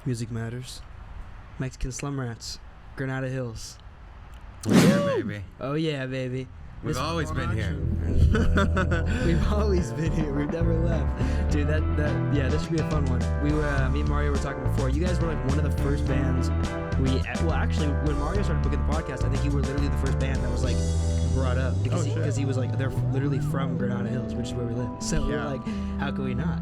Music matters. Mexican slum rats. Granada Hills. Yeah, baby. Oh yeah, baby. We've always been here. We've always been here. We've never left, dude. This should be a fun one. We were me and Mario were talking before. You guys were like one of the first bands actually when Mario started booking the podcast, I think you were literally the first band that was like brought up because he was like they're literally from Granada Hills, which is where we live. So we're like, how can we not?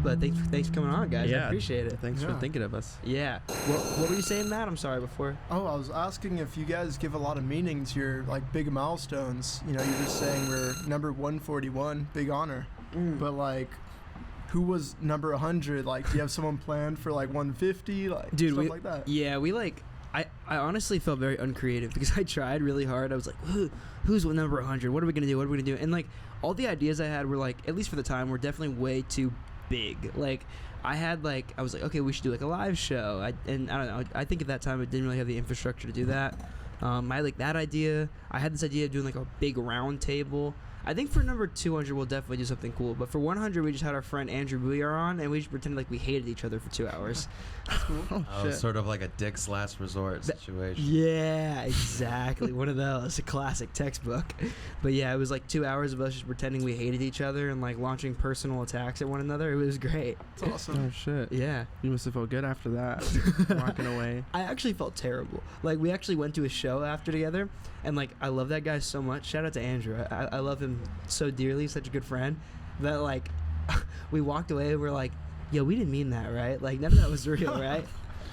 But thanks for coming on, guys. I appreciate it. Thanks for thinking of us. Yeah. What were you saying, Matt? I'm sorry before. Oh, I was asking if you guys give a lot of meaning to your like big milestones. You know, you're just saying we're number 141, big honor. But like, who was number 100? Like, do you have someone planned for like 150? Like, dude, stuff like that. Yeah, we like. I honestly felt very uncreative because I tried really hard. I was like, who's number 100? What are we gonna do? What are we gonna do? And like, all the ideas I had were like, at least for the time, were definitely way too big. Like I was like, okay, we should do like a live show. I don't know, I think at that time I didn't really have the infrastructure to do that. I like that idea. I had this idea of doing like a big round table. I think for number 200 we'll definitely do something cool, but for 100 we just had our friend Andrew Bouillard on and we just pretended like we hated each other for 2 hours. That's cool. Sort of like a Dick's Last Resort situation. Yeah, exactly. One of those, a classic textbook. But yeah, it was like 2 hours of us just pretending we hated each other and like launching personal attacks at one another. It was great. That's awesome. Oh shit. Yeah. You must have felt good after that. Walking away. I actually felt terrible. Like we actually went to a show after together, and like I love that guy so much. Shout out to Andrew. I love him so dearly. Such a good friend. That like we walked away and we're like, yo, we didn't mean that, right? Like none of that was real, right?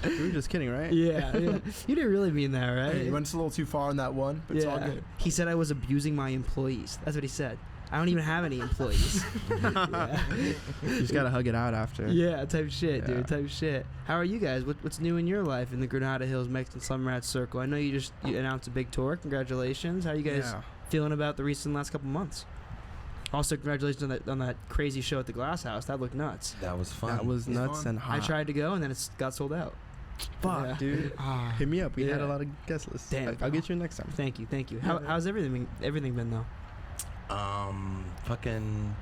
We were just kidding, right? Yeah. You didn't really mean that, right? Hey, you went just a little too far on that one, but it's all good. He said I was abusing my employees. That's what he said. I don't even have any employees. You just gotta hug it out after. Yeah, type shit, dude. Type shit. How are you guys? What's new in your life in the Granada Hills Mexican Slum Rats Circle? I know you announced a big tour. Congratulations. How are you guys feeling about the last couple months? Also, congratulations on that crazy show at the Glass House. That looked nuts. That was fun. That was nuts and hot. I tried to go and then it got sold out. Fuck, dude. Hit me up. We had a lot of guest lists. Damn. I'll get you next time. Thank you. How's everything been though? Fucking,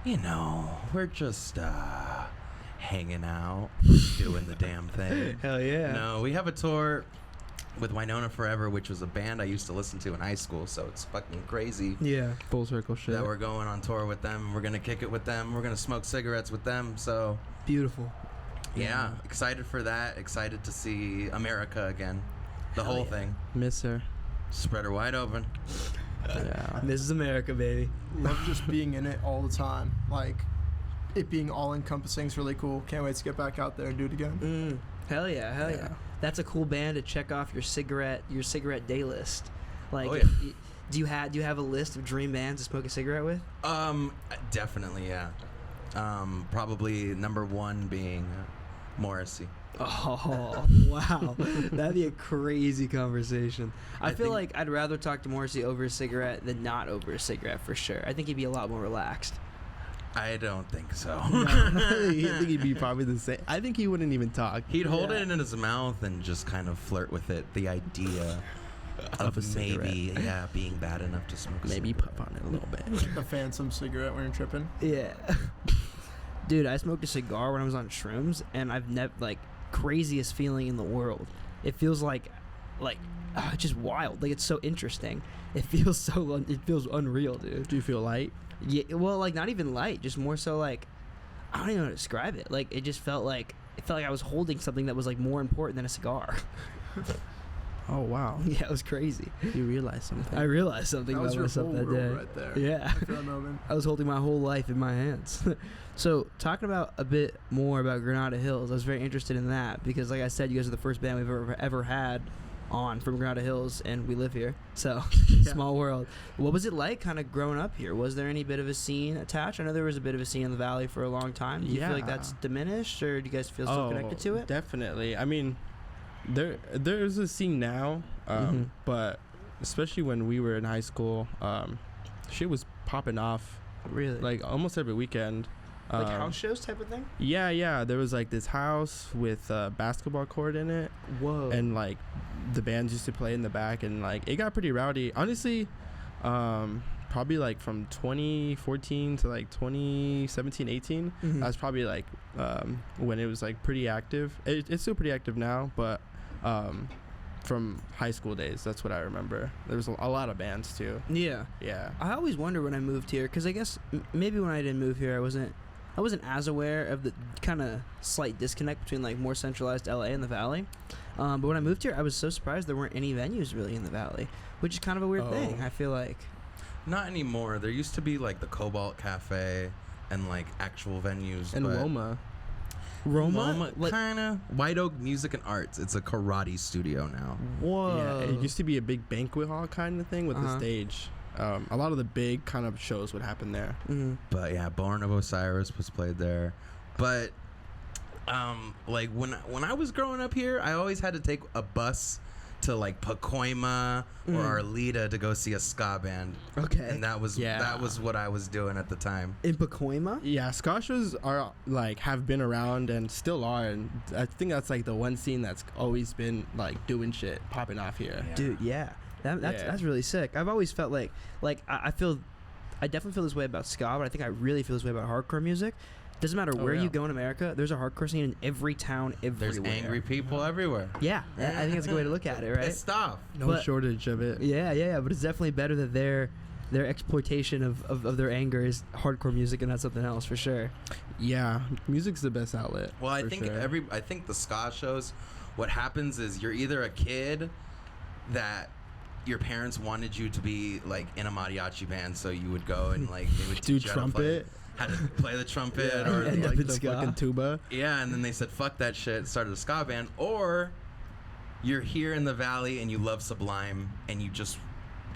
we're just hanging out, doing the damn thing. Hell yeah. No, we have a tour with Winona Forever, which was a band I used to listen to in high school, so it's fucking crazy. Yeah. Full circle shit. That we're going on tour with them. We're gonna kick it with them. We're gonna smoke cigarettes with them. So beautiful. Yeah, excited for that. Excited to see America again. The whole thing. Miss her. Spread her wide open. Yeah. This is America, baby. Love just being in it all the time. Like, it being all-encompassing is really cool. Can't wait to get back out there and do it again. Hell yeah. That's a cool band to check off your cigarette day list. Like, do you have a list of dream bands to smoke a cigarette with? Definitely, yeah. Probably number one being Morrissey. Oh, wow. That'd be a crazy conversation. I feel like I'd rather talk to Morrissey over a cigarette than not over a cigarette for sure. I think he'd be a lot more relaxed. I don't think so. I think he'd be probably the same. I think he wouldn't even talk. He'd hold it in his mouth and just kind of flirt with it. The idea of maybe, being bad enough to smoke a maybe cigarette. puff on it a little bit. A phantom cigarette when you're tripping. Yeah. Dude, I smoked a cigar when I was on shrooms, and I've never, craziest feeling in the world. It feels like just wild. Like, it's so interesting. It feels unreal, dude. Do you feel light? Yeah, well, not even light, just more so I don't even know how to describe it. Like, it just felt like I was holding something that was more important than a cigar. Oh wow. Yeah, it was crazy. You realized something. I realized something That was about your myself whole that day. world right there. Yeah. For that moment. I was holding my whole life in my hands. So, talking about a bit more about Granada Hills, I was very interested in that because, like I said, you guys are the first band we've ever had on from Granada Hills, and we live here. So, small world. What was it like kind of growing up here? Was there any bit of a scene attached? I know there was a bit of a scene in the Valley for a long time. Do you feel like that's diminished, or do you guys feel still connected to it? Definitely. I mean, there's a scene now, but especially when we were in high school, shit was popping off. Really? Almost every weekend. House shows type of thing? Yeah. There was this house with a basketball court in it. Whoa. And the bands used to play in the back, and it got pretty rowdy. Honestly, probably like from 2014 to like 2017, 18. Mhm. That's probably like when it was like pretty active. It's still pretty active now, but from high school days, that's what I remember. There was a lot of bands too. Yeah. Yeah. I always wonder when I moved here, because I guess maybe when I didn't move here, I wasn't as aware of the kind of slight disconnect between like more centralized LA and the Valley. But when I moved here, I was so surprised there weren't any venues really in the Valley, which is kind of a weird thing. I feel like. Not anymore. There used to be like the Cobalt Cafe and like actual venues. And but Roma. Roma, like, kind of. White Oak Music and Arts. It's a karate studio now. whoa. Yeah, it used to be a big banquet hall kind of thing with Uh-huh. the stage. A lot of the big kind of shows would happen there. Mm-hmm. But yeah, Born of Osiris was played there. But like when I was growing up here, I always had to take a bus to like Pacoima or Arleta to go see a ska band. Okay. And that was what I was doing at the time. In Pacoima? Yeah, ska shows are like have been around and still are, and I think that's like the one scene that's always been like doing shit, popping off here. Dude, yeah. That's really sick. I've always felt like I definitely feel this way about ska, but I think I really feel this way about hardcore music. Doesn't matter where you go in America, there's a hardcore scene in every town, everywhere. There's angry people everywhere. Yeah, I think that's a good way to look at it, right? Pissed off. No shortage of it. Yeah, but it's definitely better that their exploitation of their anger is hardcore music and not something else, for sure. Yeah, music's the best outlet. Well, I for think sure. I think the ska shows, what happens is you're either a kid that your parents wanted you to be like in a mariachi band, so you would go and like they would do teach you how to play the trumpet or and like in the ska. fucking tuba. yeah, and then they said fuck that shit, started a ska band, or you're here in the Valley and you love Sublime and you just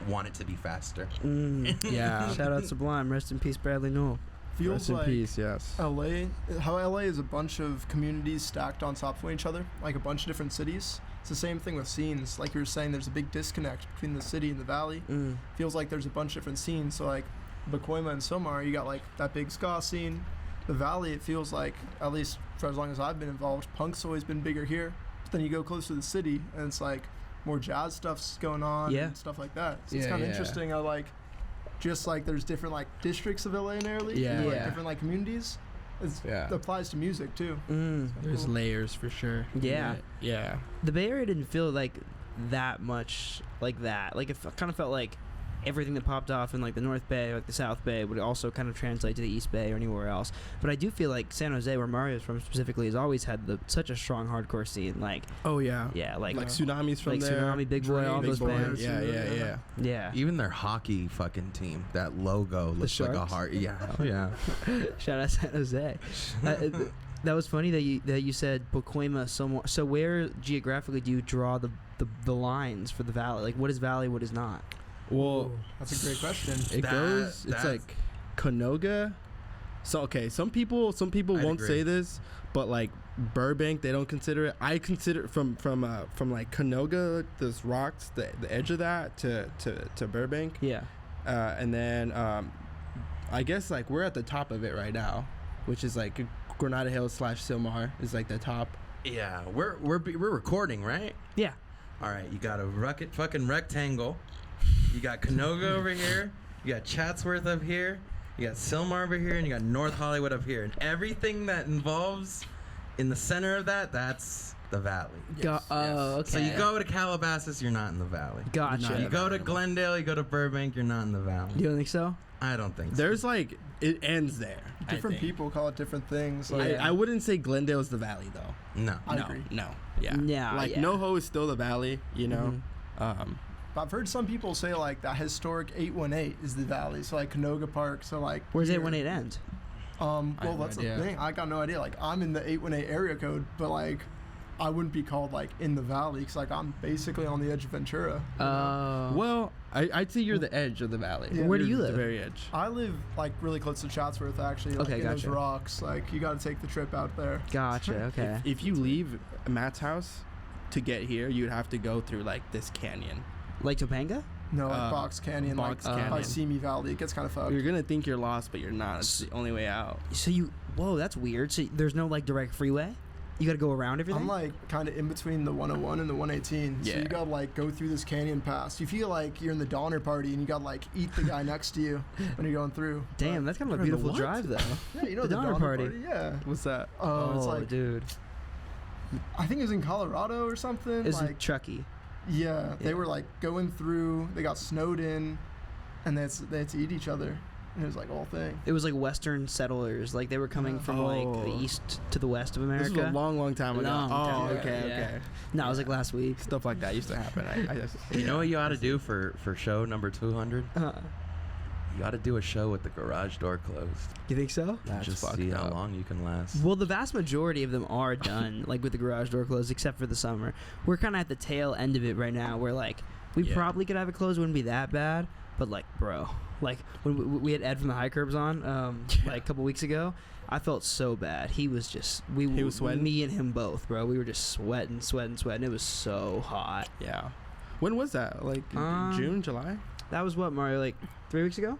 want it to be faster. Yeah. Shout out Sublime, rest in peace, Bradley Nowell. Feels Rest in like peace, yes. how LA is a bunch of communities stacked on top of each other, like a bunch of different cities. It's the same thing with scenes. Like you were saying, there's a big disconnect between the city and the valley. Feels like there's a bunch of different scenes. So like Pacoima and Somar, you got like that big ska scene. The valley, it feels like, at least for as long as I've been involved, punk's always been bigger here. But then you go close to the city and it's like more jazz stuff's going on and stuff like that. So it's kind of interesting. I like just like there's different like districts of LA nearly. Yeah. Like Yeah. different like communities. It applies to music too. There's cool. layers for sure. Yeah. Yeah. The Bay Area didn't feel like that much like that. Like it kind of felt like everything that popped off in like the North Bay, like the South Bay, would also kind of translate to the East Bay or anywhere else. But I do feel like San Jose, where Mario's from specifically, has always had such a strong hardcore scene. Like, Oh yeah. like Tsunami's from like there. Tsunami, Big Boy, all Big those Boy. bands. Yeah. Even their hockey fucking team, that logo looks like a Sharks? heart. Yeah, oh yeah. Shout out San Jose. That was funny that you said Pacoima somewhere. So where geographically do you draw the lines for the valley? Like what is valley, what is not? Well, That's a great question. it's like Canoga. So okay, some people I'd won't agree. say this, but like Burbank, they don't consider it. I consider it from like Canoga, those rocks, the edge of that to Burbank. Yeah. And then I guess like we're at the top of it right now, which is like Granada Hills / Silmar is like the top. Yeah, we're recording, right? Yeah. All right, you got a fucking rectangle. You got Canoga over here. You got Chatsworth up here. You got Silmar over here, and you got North Hollywood up here. And everything that involves in the center of that's the valley. Oh, okay. So you go to Calabasas, you're not in the valley. Gotcha. You go to Glendale, you go to Burbank, you're not in the valley. You don't think so? I don't think so. There's like it ends there. Different people call it different things. Like, Yeah. I wouldn't say Glendale's the valley though. No. I no, agree. No. Yeah. Yeah, Like yeah. NoHo is still the valley, you know. I've heard some people say like that historic 818 is the valley. So like Canoga Park. So like Where's here- 818 end? Well, have no that's the idea. thing. I got no idea. Like I'm in the 818 area code, but like I wouldn't be called like in the valley because like I'm basically on the edge of Ventura. Well, I'd say you're the edge of the valley. Yeah. Where do You're you The live? very edge. I live like really close to Chatsworth actually. Like Okay, in those gotcha. rocks. Like you got to take the trip out there. Gotcha. Okay. If you leave Matt's house to get here, you'd have to go through like this canyon. Lake Topanga? No, like Box Canyon, Box like by Canyon. Simi Valley. It gets kind of fucked. You're gonna think you're lost, but you're not. It's the only way out. So whoa, that's weird. So there's no like direct freeway? You got to go around everything. I'm like kind of in between the 101 and the 118. So Yeah. you gotta like go through this canyon pass. You feel like you're in the Donner Party and you gotta like eat the guy next to you when you're going through. Damn, that's kind of a Bro, the beautiful what? drive though. Yeah, you know The the, Donner Donner Party. Party. Yeah. What's that? It's like dude, I think it was in Colorado or something. it's like Chucky. yeah, they Yeah. were like going through. They got snowed in, and they had to eat each other. And it was like a whole thing. It was like Western settlers, like they were coming from like the Oh. east to the west of America. This was a long time ago. Long time ago, okay, yeah. okay. No, it was like last week. Stuff like that used to happen. I just, You know what you ought to do for show number 200? Uh, You ought to do a show with the garage door closed. you think so? That's Just fucked see how up. long you can last. Well, the vast majority of them are done, like with the garage door closed, except for the summer. We're kind of at the tail end of it right now, where like we Yeah. probably could have it closed, wouldn't be that bad. But like, bro, like when we had Ed from the High Curbs on, like a couple weeks ago, I felt so bad. He was just He was sweating? Me and him both, bro. We were just sweating. It was so hot. Yeah. When was that? Like June, July? That was what, Mario, like 3 weeks ago?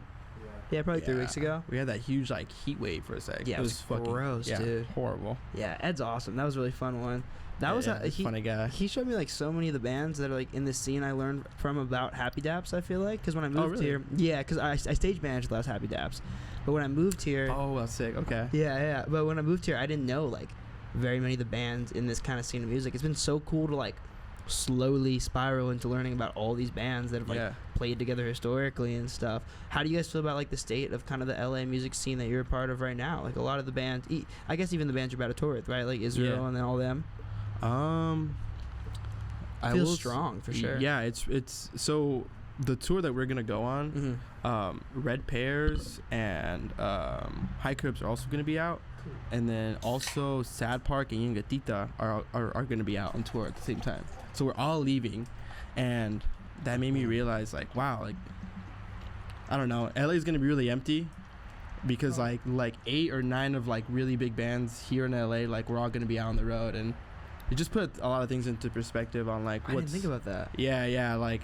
Yeah, probably 3 Yeah. weeks ago. We had that huge like heat wave for a sec. Yeah, it was gross, yeah, dude. horrible. Yeah, Ed's awesome. That was a really fun one. That was he's a funny guy. He showed me like so many of the bands that are like in this scene I learned from about Happy Daps. I feel like because when I moved really? here, yeah, because I stage managed the last Happy Daps, but when I moved here, Oh, that's sick. Okay. yeah, but when I moved here, I didn't know like very many of the bands in this kind of scene of music. It's been so cool to like slowly spiral into learning about all these bands that have like Yeah. played together historically and stuff. How do you guys feel about like the state of kind of the LA music scene that you're a part of right now? Like a lot of the bands, I guess even the bands you're about to tour with, right? Like Israel Yeah. and then all them. I Feels will strong for sure. Yeah, it's so the tour that we're gonna go on. Red Pears and High Curbs are also gonna be out, and then also Sad Park and Yungatita are gonna be out on tour at the same time. So we're all leaving, and that made me realize like, wow, like I don't know, LA is gonna be really empty. Because like 8 or 9 of like really big bands here in LA, like we're all gonna be out on the road, and it just put a lot of things into perspective on like I what's didn't think about that. yeah like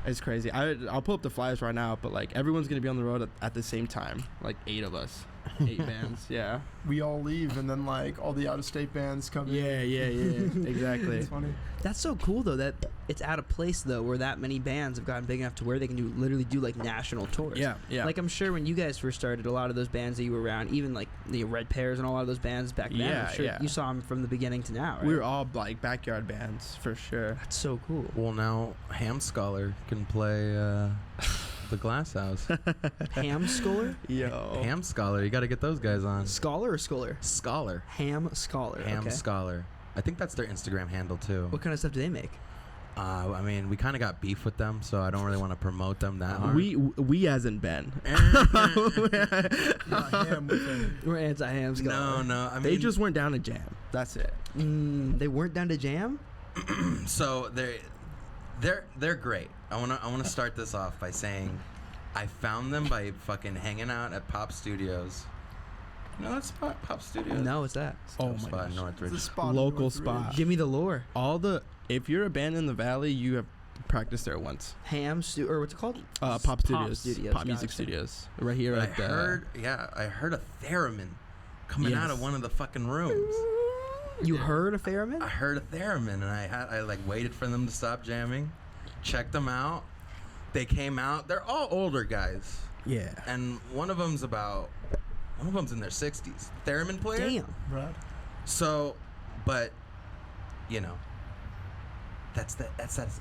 it's crazy. I'll pull up the flyers right now, but like everyone's gonna be on the road at the same time, like 8 of us, 8 bands. Yeah, We all leave, and then like all the out-of-state bands come in. yeah, exactly. It's funny. That's so cool though that it's out of place though where that many bands have gotten big enough to where they can literally do like national tours. Yeah. Like I'm sure when you guys first started, a lot of those bands that you were around, even like the Red Pears and a lot of those bands back then, Yeah, I'm sure yeah. you saw them from the beginning to now, right? We were all like backyard bands for sure. That's so cool. Well, now Ham Scholar can play the Glass House. Ham Scholar? Yo. Ham Scholar, you got to get those guys on. Scholar or Scholar? Scholar. Ham Scholar. Ham okay. Scholar. I think that's their Instagram handle too. What kind of stuff do they make? I mean, we kind of got beef with them, so I don't really want to promote them that hard. We as in Ben. Yeah, ham with him. We're anti-Ham Scholar. No. I mean, They just weren't down to jam. That's it. They weren't down to jam? so they're great. I wanna start this off by saying I found them by fucking hanging out at Pop Studios. You know that spot, Pop Studios? No, what's that? Oh Dope my spot in gosh. Northridge. It's a spot in Local Northridge. spot. Give me the lore. If you're a band in the Valley, you have practiced there once. Or what's it called? Pop Studios. Studios, Pop Music gotcha. Studios. Right here I at the... heard a theremin coming out of Yes. one of the fucking rooms. You heard a theremin? I heard a theremin, and I like waited for them to stop jamming, checked them out. They came out. They're all older guys, Yeah. and one of them's in their 60s. Theremin player. Damn. Brad. So, but you know, that's that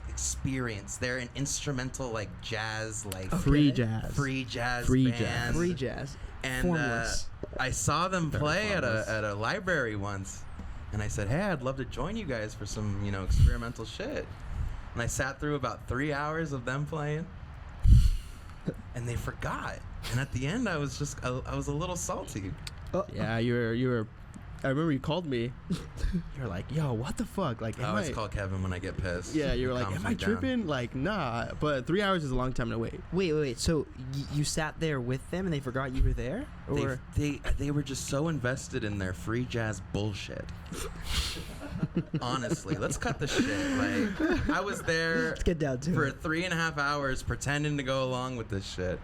experience. They're an instrumental like jazz, like Free Okay. jazz. free jazz Free band. jazz. Free jazz. And Formless. I saw them Very play formless. at a library once, and I said, "Hey, I'd love to join you guys for some experimental shit." And I sat through about 3 hours of them playing, and they forgot. And at the end, I was a little salty. Yeah, you were. I remember you called me. You were like, "Yo, what the fuck?" Like, I am always I? call Kevin when I get pissed. Yeah, you were He like, calms "Am me I down. tripping?" Like, nah. But 3 hours is a long time to wait. Wait. So you sat there with them and they forgot you were there? Or They were just so invested in their free jazz bullshit. Honestly, let's cut the shit. Like, I was there let's get down to for it. 3.5 hours pretending to go along with this shit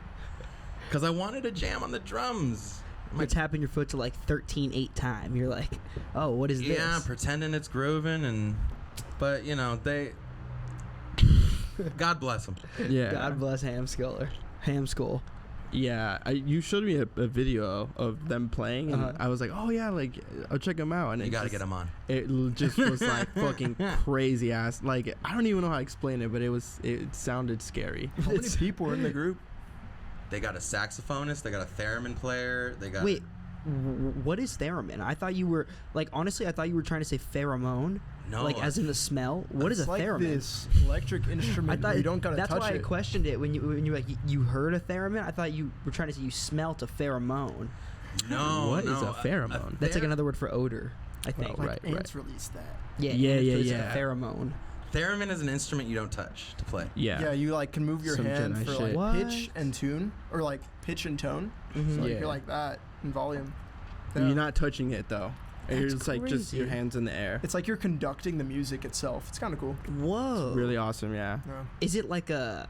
because I wanted to jam on the drums. You're tapping your foot to like 13/8 time. You're like, oh, what is this? Yeah, pretending it's grooving, but you know they. God bless them. Yeah. God bless Ham Skull. Yeah, you showed me a video of them playing, and I was like, "Oh yeah, like I'll check them out." And You gotta get them on. It just was like fucking crazy ass. Like I don't even know how to explain it, but it sounded scary. How many people were in the group? They got a saxophonist. They got a theremin player. They got. Wait, what is theremin? I thought you were like honestly, I thought you were trying to say pheromone. No, like as in the smell. What is a It's like theremin? this electric instrument. Where you don't gotta that's touch why I it. questioned it when you like you heard a theremin. I thought you were trying to say you smelt a pheromone. No, What no, is a pheromone? That's like another word for odor, I think. Oh, Like right. ants release that. Yeah, Yeah, it's yeah, a yeah. pheromone. Theremin is an instrument you don't touch to play. Yeah, you like can move your Some hand Jedi for shit. like What? pitch and tune, or like pitch and tone. Mhm. So like Yeah. you're like that in volume. You're not touching it though. You're That's just like just your crazy. hands in the air. It's like you're conducting the music itself. It's kind of cool. Whoa. Really awesome. Yeah. Yeah. Is it like a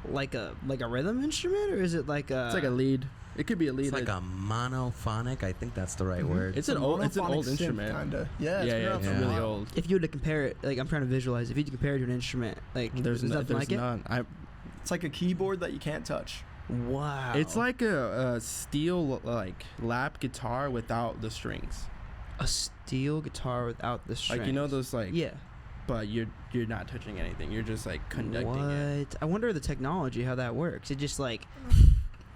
rhythm instrument, or is it like a? It's like a lead. It could be a lead. It's like a monophonic. I think that's the right word. It's an old monophonic synth, instrument. Kinda. Yeah. Yeah, it's Yeah. really old. If you were to compare it, like I'm trying to visualize, if you had to compare it to an instrument, like There's nothing like none. It's like a keyboard that you can't touch. it. Wow. It's like a steel like lap guitar without the strings. a steel guitar without the strings. Like you know those like Yeah. but you're not touching anything. You're just like conducting it. What? I wonder the technology how that works. It just like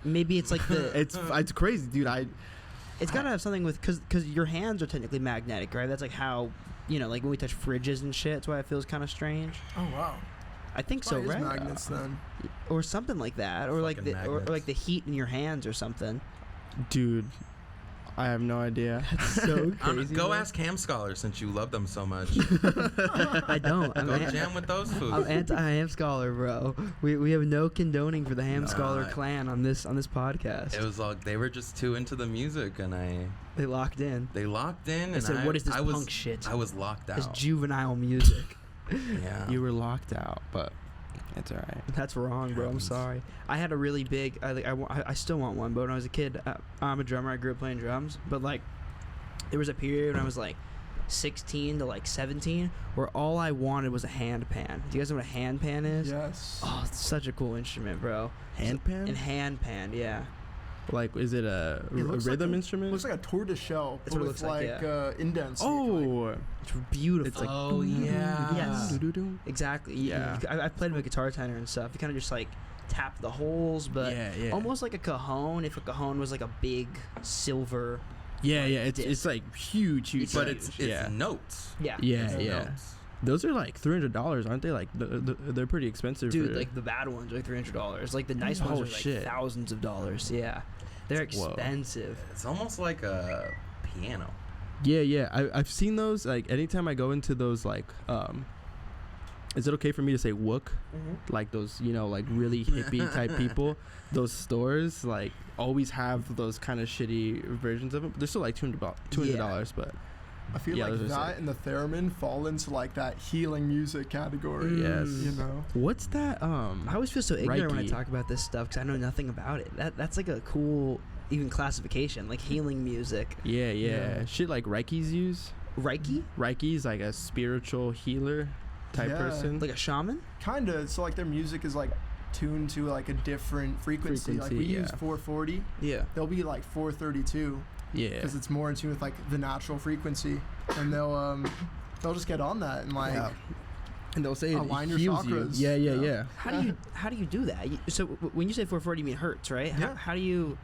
maybe it's like the It's crazy, dude. it's got to have something with cuz your hands are technically magnetic, right? That's like how, you know, like when we touch fridges and shit, that's why it feels kind of strange. Oh wow. I think so, Probably is right? magnets then. Or something like that, or like Fucking the or magnets. like the heat in your hands or something. Dude, I have no idea. So crazy. Go man. ask Ham Scholar since you love them so much. I don't. Go jam with those foods. I'm anti-ham scholar, bro. We have no condoning for the ham Nah. scholar clan on this podcast. It was like they were just too into the music, and They locked in. they locked in. They And said, "What is this I was, punk shit? I was locked This out. juvenile music." Yeah. You were locked out, but it's all right. That's wrong, bro. I'm Happens. sorry. I had a really big. I still want one, but when I was a kid, I'm a drummer. I grew up playing drums, but like, there was a period when I was like 16 to like 17 where all I wanted was a hand pan. Do you guys know what a hand pan is? Yes. Oh, it's such a cool instrument, bro. Handpan? And hand pan, yeah. Like, is it a looks rhythm like instrument? Looks like a tortoise shell, That's but what it with looks like, like indents. oh, It's beautiful. it's like Oh, yeah. Yes. doo-doo-doo. Exactly. Yeah. I played with a guitar tenor and stuff. You kind of just like tap the holes, but yeah. almost like a cajon. If a cajon was like a big silver. Yeah. It's disc. like huge. But it's yeah. notes. Yeah. Yeah, It's yeah. notes. Those are like $300, aren't they? Like they're pretty expensive. Dude, for, like the bad ones are like $300. Like the nice Oh, ones are like shit. thousands of dollars. Yeah. They're Whoa. expensive. It's almost like a piano. yeah. I've seen those. Like anytime I go into those, like, is it okay for me to say wook? Like those, you know, like really hippie type people. Those stores like always have those kind of shitty versions of them. They're still like $200, but I feel Yeah, like those are that sick. and the theremin fall into like that healing music category. Yes. You know. what's that? I always feel so ignorant when I Reiki. talk about this stuff because I know nothing about it. That's like a cool even classification, like healing music. Yeah. Yeah. Shit like Reiki's use. Reiki? Reiki's like a spiritual healer type Yeah. person. Like a shaman? Kinda. So like their music is like tuned to like a different frequency. Like we Frequency, use yeah. 440. Yeah. They'll be like 432 yeah. because it's more in tune with like the natural frequency, and they'll just get on that and like Yeah. And they'll say it align your heals you. chakras. Yeah. How do you do that? So when you say 440, you mean hertz, right? Yeah. How do you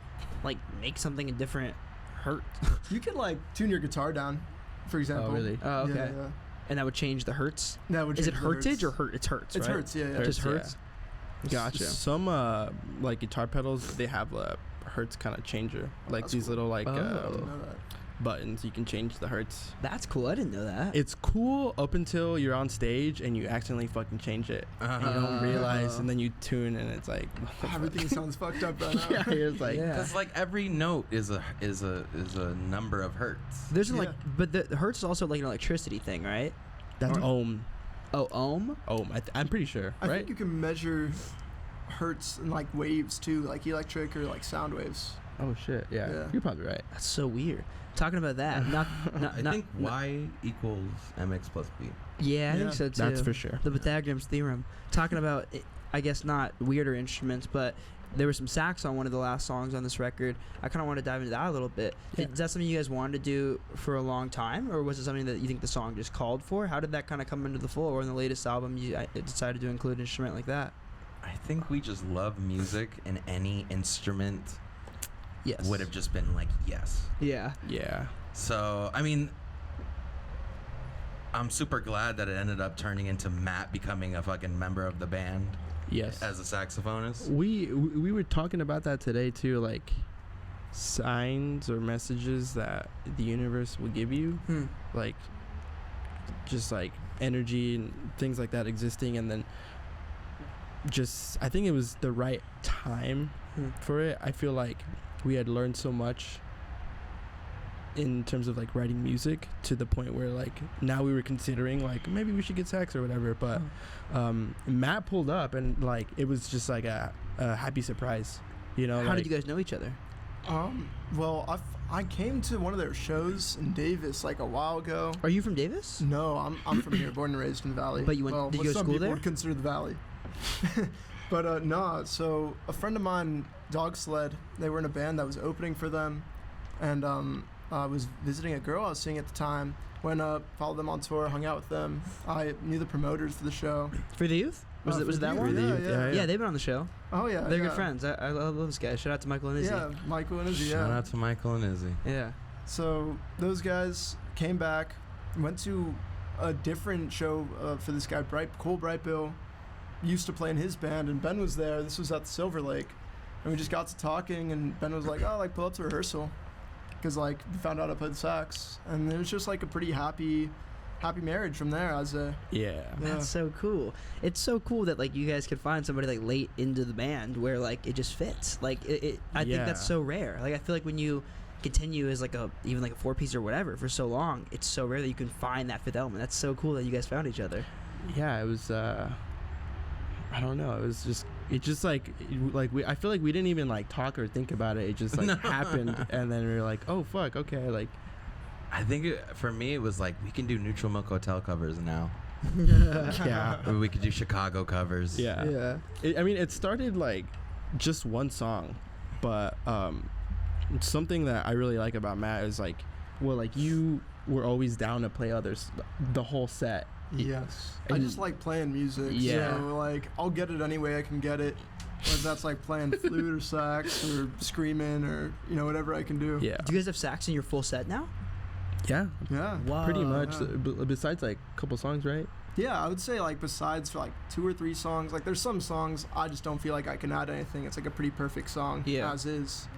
like make something a different hertz? you can like tune your guitar down, for example. really? Oh, okay. Yeah. And that would change the hertz? That would Is it change the hertzage hertz. or hertz? It's hertz, It's right? hertz. Yeah. Hertz. Just yeah. hertz? Gotcha. Some like guitar pedals, they have a hertz kind of changer, like That's these cool. little like Oh. I didn't know that. buttons. You can change the hertz. That's cool. I didn't know that. It's cool up until you're on stage and you accidentally fucking change it. And you don't realize, and then you tune, and it's like Everything sounds fucked up right now. yeah, it's like Yeah. Because like every note is a number of hertz. There's Yeah. like, but the hertz is also like an electricity thing, right? that's Or- ohm. Oh, ohm? I'm pretty sure, I right? think you can measure hertz and like waves too, like electric or like sound waves. Oh shit. Yeah. Yeah. You're probably right. That's so weird. Talking about that, I think y equals mx plus b. Yeah, I think Yeah. so too. That's for sure. The Pythagorean's theorem. Talking about, I guess not weirder instruments, but there was some sax on one of the last songs on this record. I kind of want to dive into that a little bit. Yeah. Is that something you guys wanted to do for a long time, or was it something that you think the song just called for? How did that kind of come into the fold? Or in the latest album, you decided to include an instrument like that? I think we just love music, and any instrument Yes. would have just been like yes. Yeah. Yeah. So I mean, I'm super glad that it ended up turning into Matt becoming a fucking member of the band Yes. as a saxophonist. We were talking about that today too, like signs or messages that the universe will give you, like just like energy and things like that existing, and then just I think it was the right time for it. I feel like we had learned so much in terms of like writing music to the point where like now we were considering like maybe we should get sax or whatever, but Matt pulled up and like it was just like a happy surprise, you know. How like, did you guys know each other? Well, I came to one of their shows in Davis like a while ago. Are you from Davis? No, I'm from here, born and raised in the Valley. But you went- well, did you what go to some school people there? would consider the Valley. But no, so a friend of mine, Dog Sled, they were in a band that was opening for them, and I was visiting a girl I was seeing at the time. Went up, followed them on tour, hung out with them. I knew the promoters for the show. For the Youth? Was For it that the one? Youth, yeah. Yeah, they've been on the show. Oh yeah, They're yeah. good friends. I love those guys. Shout out to Michael and Izzy. Yeah, Michael and Izzy. Shout Yeah. out to Michael and Izzy. Yeah. So those guys came back, went to a different show for this guy, Cole Brightbill. Used to play in his band, and Ben was there. This was at the Silver Lake, and we just got to talking, and Ben was like, "Oh, like pull up to rehearsal," because like we found out I played sax, and it was just like a pretty happy marriage from there. As a Yeah. That's so cool. It's so cool that like you guys could find somebody like late into the band where like it just fits. Like I think that's so rare. Like I feel like when you continue as like even like a 4-piece or whatever for so long, it's so rare that you can find that fifth element. That's so cool that you guys found each other. Yeah, it was I don't know, it just like I feel like we didn't even like talk or think about it. It just like happened, and then we were like, oh fuck, okay, like I think for me it was like we can do Neutral Milk Hotel covers now. yeah. Or we could do Chicago covers. Yeah. I mean, it started like just one song, but something that I really like about Matt is like, well, like you were always down to play others the whole set. yes, I And- just like playing music. Yeah. So like I'll get it any way I can get it. Whether that's like playing flute or sax or screaming or whatever I can do. Yeah. Do you guys have sax in your full set now? Yeah. Yeah. Wow. Pretty much. yeah. Besides like a couple songs, right? Yeah, I would say like besides for like 2 or 3 songs, like there's some songs I just don't feel like I can add anything. It's like a pretty perfect song as is.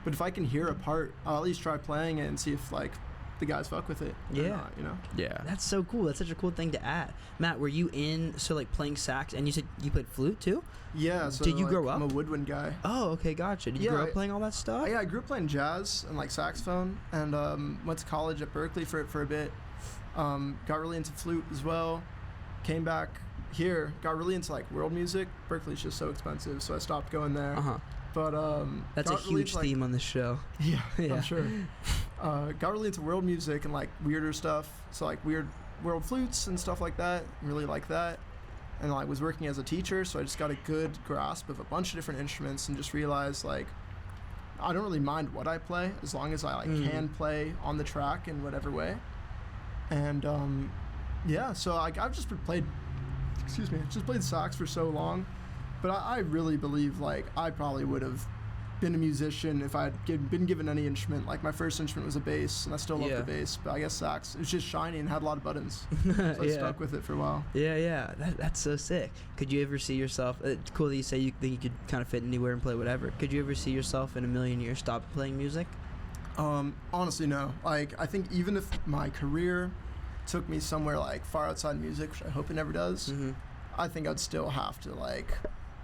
But if I can hear a part, I'll at least try playing it and see if like the guys fuck with it. or Yeah. not, Yeah. That's so cool. That's such a cool thing to add. Matt, were you like playing sax, and you said you played flute too? Yeah. So Did you like, grow up? I'm a woodwind guy. Oh, okay, gotcha. Did you Yeah, grow up playing all that stuff? Yeah, I grew up playing jazz and like saxophone, and went to college at Berkeley for a bit. Got really into flute as well. Came back here, got really into like world music. Berkeley's just so expensive, so I stopped going there. Uh-huh. But That's a got really huge into, like, theme on this show. Yeah, Yeah. I'm sure. Got really into world music and like weirder stuff. So like weird world flutes and stuff like that. Really like that. And I was working as a teacher, so I just got a good grasp of a bunch of different instruments and just realized like I don't really mind what I play as long as I like can play on the track in whatever way. And yeah, so I've just played sax for so long. But I really believe like I probably would have been a musician if I had been given any instrument. Like my first instrument was a bass, and I still love the bass. But I guess sax, it was just shiny and had a lot of buttons, so I stuck with it for a while. Yeah. That's so sick. Could you ever see yourself? It's cool that you say you think you could kind of fit anywhere and play whatever. Could you ever see yourself in a million years stop playing music? Honestly, no. Like I think even if my career took me somewhere like far outside music, which I hope it never does, I think I'd still have to like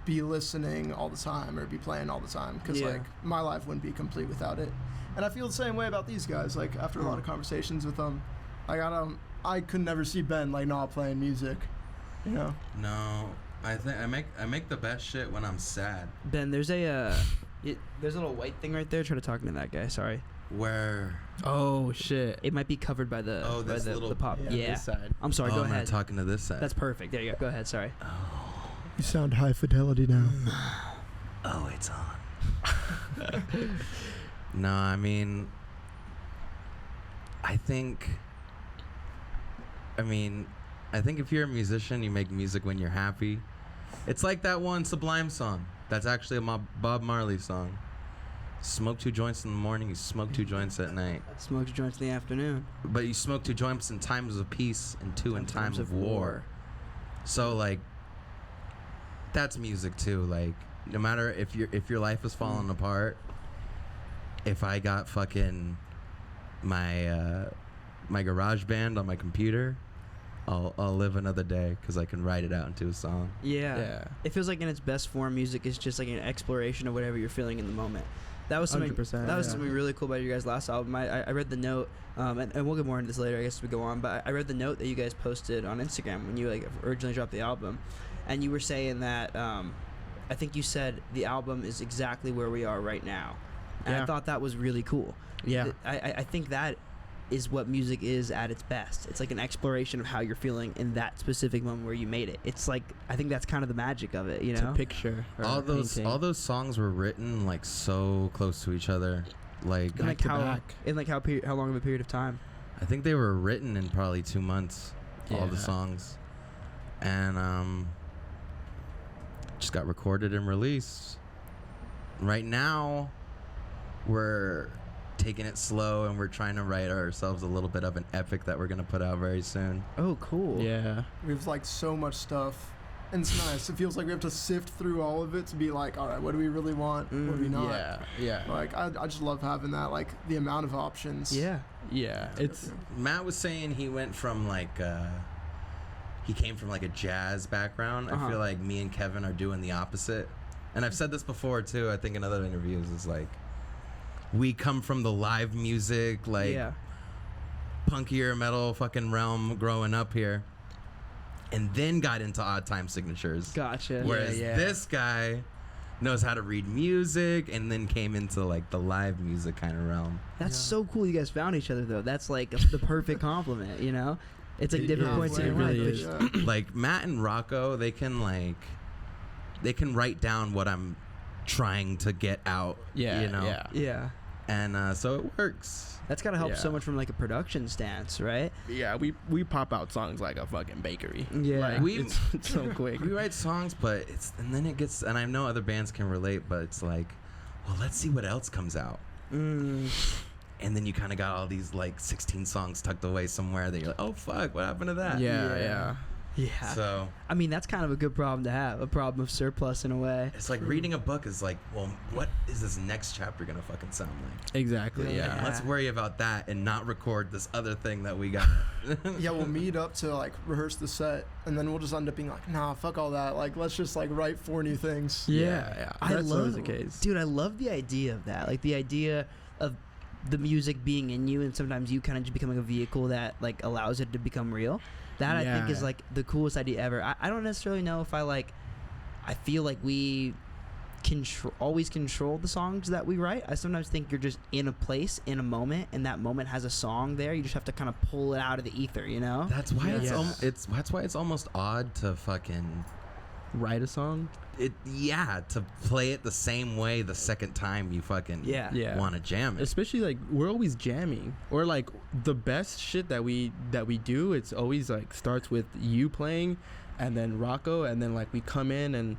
be listening all the time or be playing all the time because like my life wouldn't be complete without it. And I feel the same way about these guys. Like after a lot of conversations with them, I could never see Ben like not playing music, No, I think I make the best shit when I'm sad. Ben, there's a There's a little white thing right there. Try to talk to that guy. Sorry. Where? Oh shit. It might be covered by the the pop. Yeah. This side. I'm sorry. Oh, Go I'm ahead. not talking to this side. That's perfect. There you go. Go ahead. Sorry. You sound high fidelity now. Oh, it's on. No, I mean, I think if you're a musician, you make music when you're happy. It's like that one Sublime song. That's actually a Bob Marley song. Smoke 2 joints in the morning, you smoke 2 joints at night. Smoke 2 joints in the afternoon. But you smoke 2 joints in times of peace and 2 in times of war. So like, that's music too. Like, no matter if your life is falling apart, if I got fucking my garage band on my computer, I'll live another day because I can write it out into a song. Yeah. It feels like in its best form, music is just like an exploration of whatever you're feeling in the moment. That was something. 100%, That was something really cool about your guys' last album. I read the note, and we'll get more into this later, I guess, as we go on. But I read the note that you guys posted on Instagram when you like originally dropped the album, and you were saying that I think you said the album is exactly where we are right now, and I thought that was really cool. Yeah. I think that is what music is at its best. It's like an exploration of how you're feeling in that specific moment where you made it. It's like, I think that's kind of the magic of it, you know? It's a picture. All those songs were written like so close to each other, like in like how long of a period of time? I think they were written in probably 2 months. All the songs, and just got recorded and released. Right now, we're taking it slow, and we're trying to write ourselves a little bit of an epic that we're gonna put out very soon. Oh, cool. Yeah. We have like so much stuff, and it's nice. It feels like we have to sift through all of it to be like, all right, what do we really want? What do we not? Yeah. Like I just love having that, like the amount of options. Yeah. It's Matt was saying he went from like he came from like a jazz background. I feel like me and Kevin are doing the opposite, and I've said this before too. I think in other interviews is like, we come from the live music, like punkier metal fucking realm growing up here, and then got into odd time signatures. Gotcha. Whereas this guy knows how to read music and then came into like the live music kind of realm. That's so cool you guys found each other, though. That's like the perfect compliment, you know? It's like different points in your life. really is. Like Matt and Rocco, they can write down what I'm trying to get out. You know? Yeah. And so it works. That's gotta help so much from like a production stance, right? Yeah, we pop out songs like a fucking bakery. Yeah. Like, We- it's so quick. We write songs, but then it gets, and I know other bands can relate, but it's like, well, let's see what else comes out. And then you kind of got all these like 16 songs tucked away somewhere that you're like, oh fuck, what happened to that? Yeah. So I mean, that's kind of a good problem to have, a problem of surplus in a way. it's like reading a book is like, well, what is this next chapter gonna fucking sound like? Exactly. Yeah. Yeah. Let's worry about that and not record this other thing that we got. Yeah, we'll meet up to like rehearse the set, and then we'll just end up being like, nah, fuck all that. Like, let's just like write 4 new things. Yeah. That's always the case. Dude, I love the idea of that. Like the idea of the music being in you, and sometimes you kind of just becoming a vehicle that like allows it to become real. That I think is like the coolest idea ever. I don't necessarily know if I feel like we always control the songs that we write. I sometimes think you're just in a place, in a moment, and that moment has a song there. You just have to kind of pull it out of the ether, you know? That's why that's why it's almost odd to fucking Write a song. to play it the same way the second time you fucking want to jam it. Especially like we're always jamming, or like the best shit that we do. It's always like starts with you playing, and then Rocco, and then like we come in and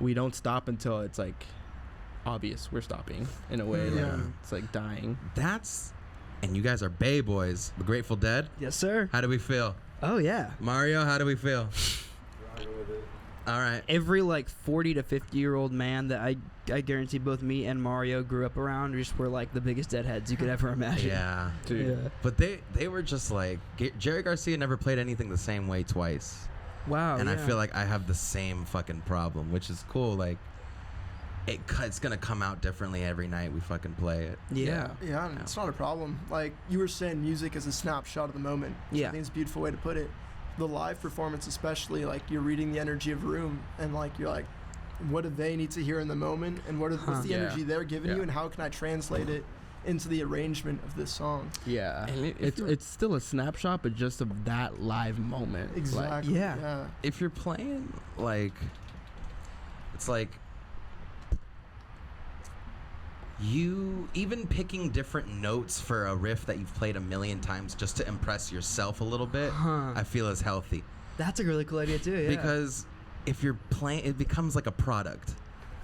we don't stop until it's like obvious we're stopping in a way. Yeah. Like it's like dying. And you guys are Bay Boys, the Grateful Dead. Yes, sir. How do we feel? Oh yeah. Mario, how do we feel? All right. Every like 40 to 50-year-old man that I guarantee both me and Mario grew up around just were like the biggest deadheads you could ever imagine. Yeah. Dude. Yeah. But they were just like, Jerry Garcia never played anything the same way twice. Wow. And I feel like I have the same fucking problem, which is cool. Like, it's going to come out differently every night we fucking play it. Yeah. Yeah, and it's not a problem. Like you were saying, music is a snapshot of the moment. Yeah. I think it's a beautiful way to put it. The live performance, especially, like you're reading the energy of a room, and like you're like, what do they need to hear in the moment, and what's the energy they're giving you, and how can I translate it into the arrangement of this song? Yeah, it's still a snapshot, but just of that live moment. Exactly. Like, yeah. If you're playing, like, it's like you even picking different notes for a riff that you've played a million times just to impress yourself a little bit, I feel is healthy. That's a really cool idea too. Yeah. Because if you're playing, it becomes like a product.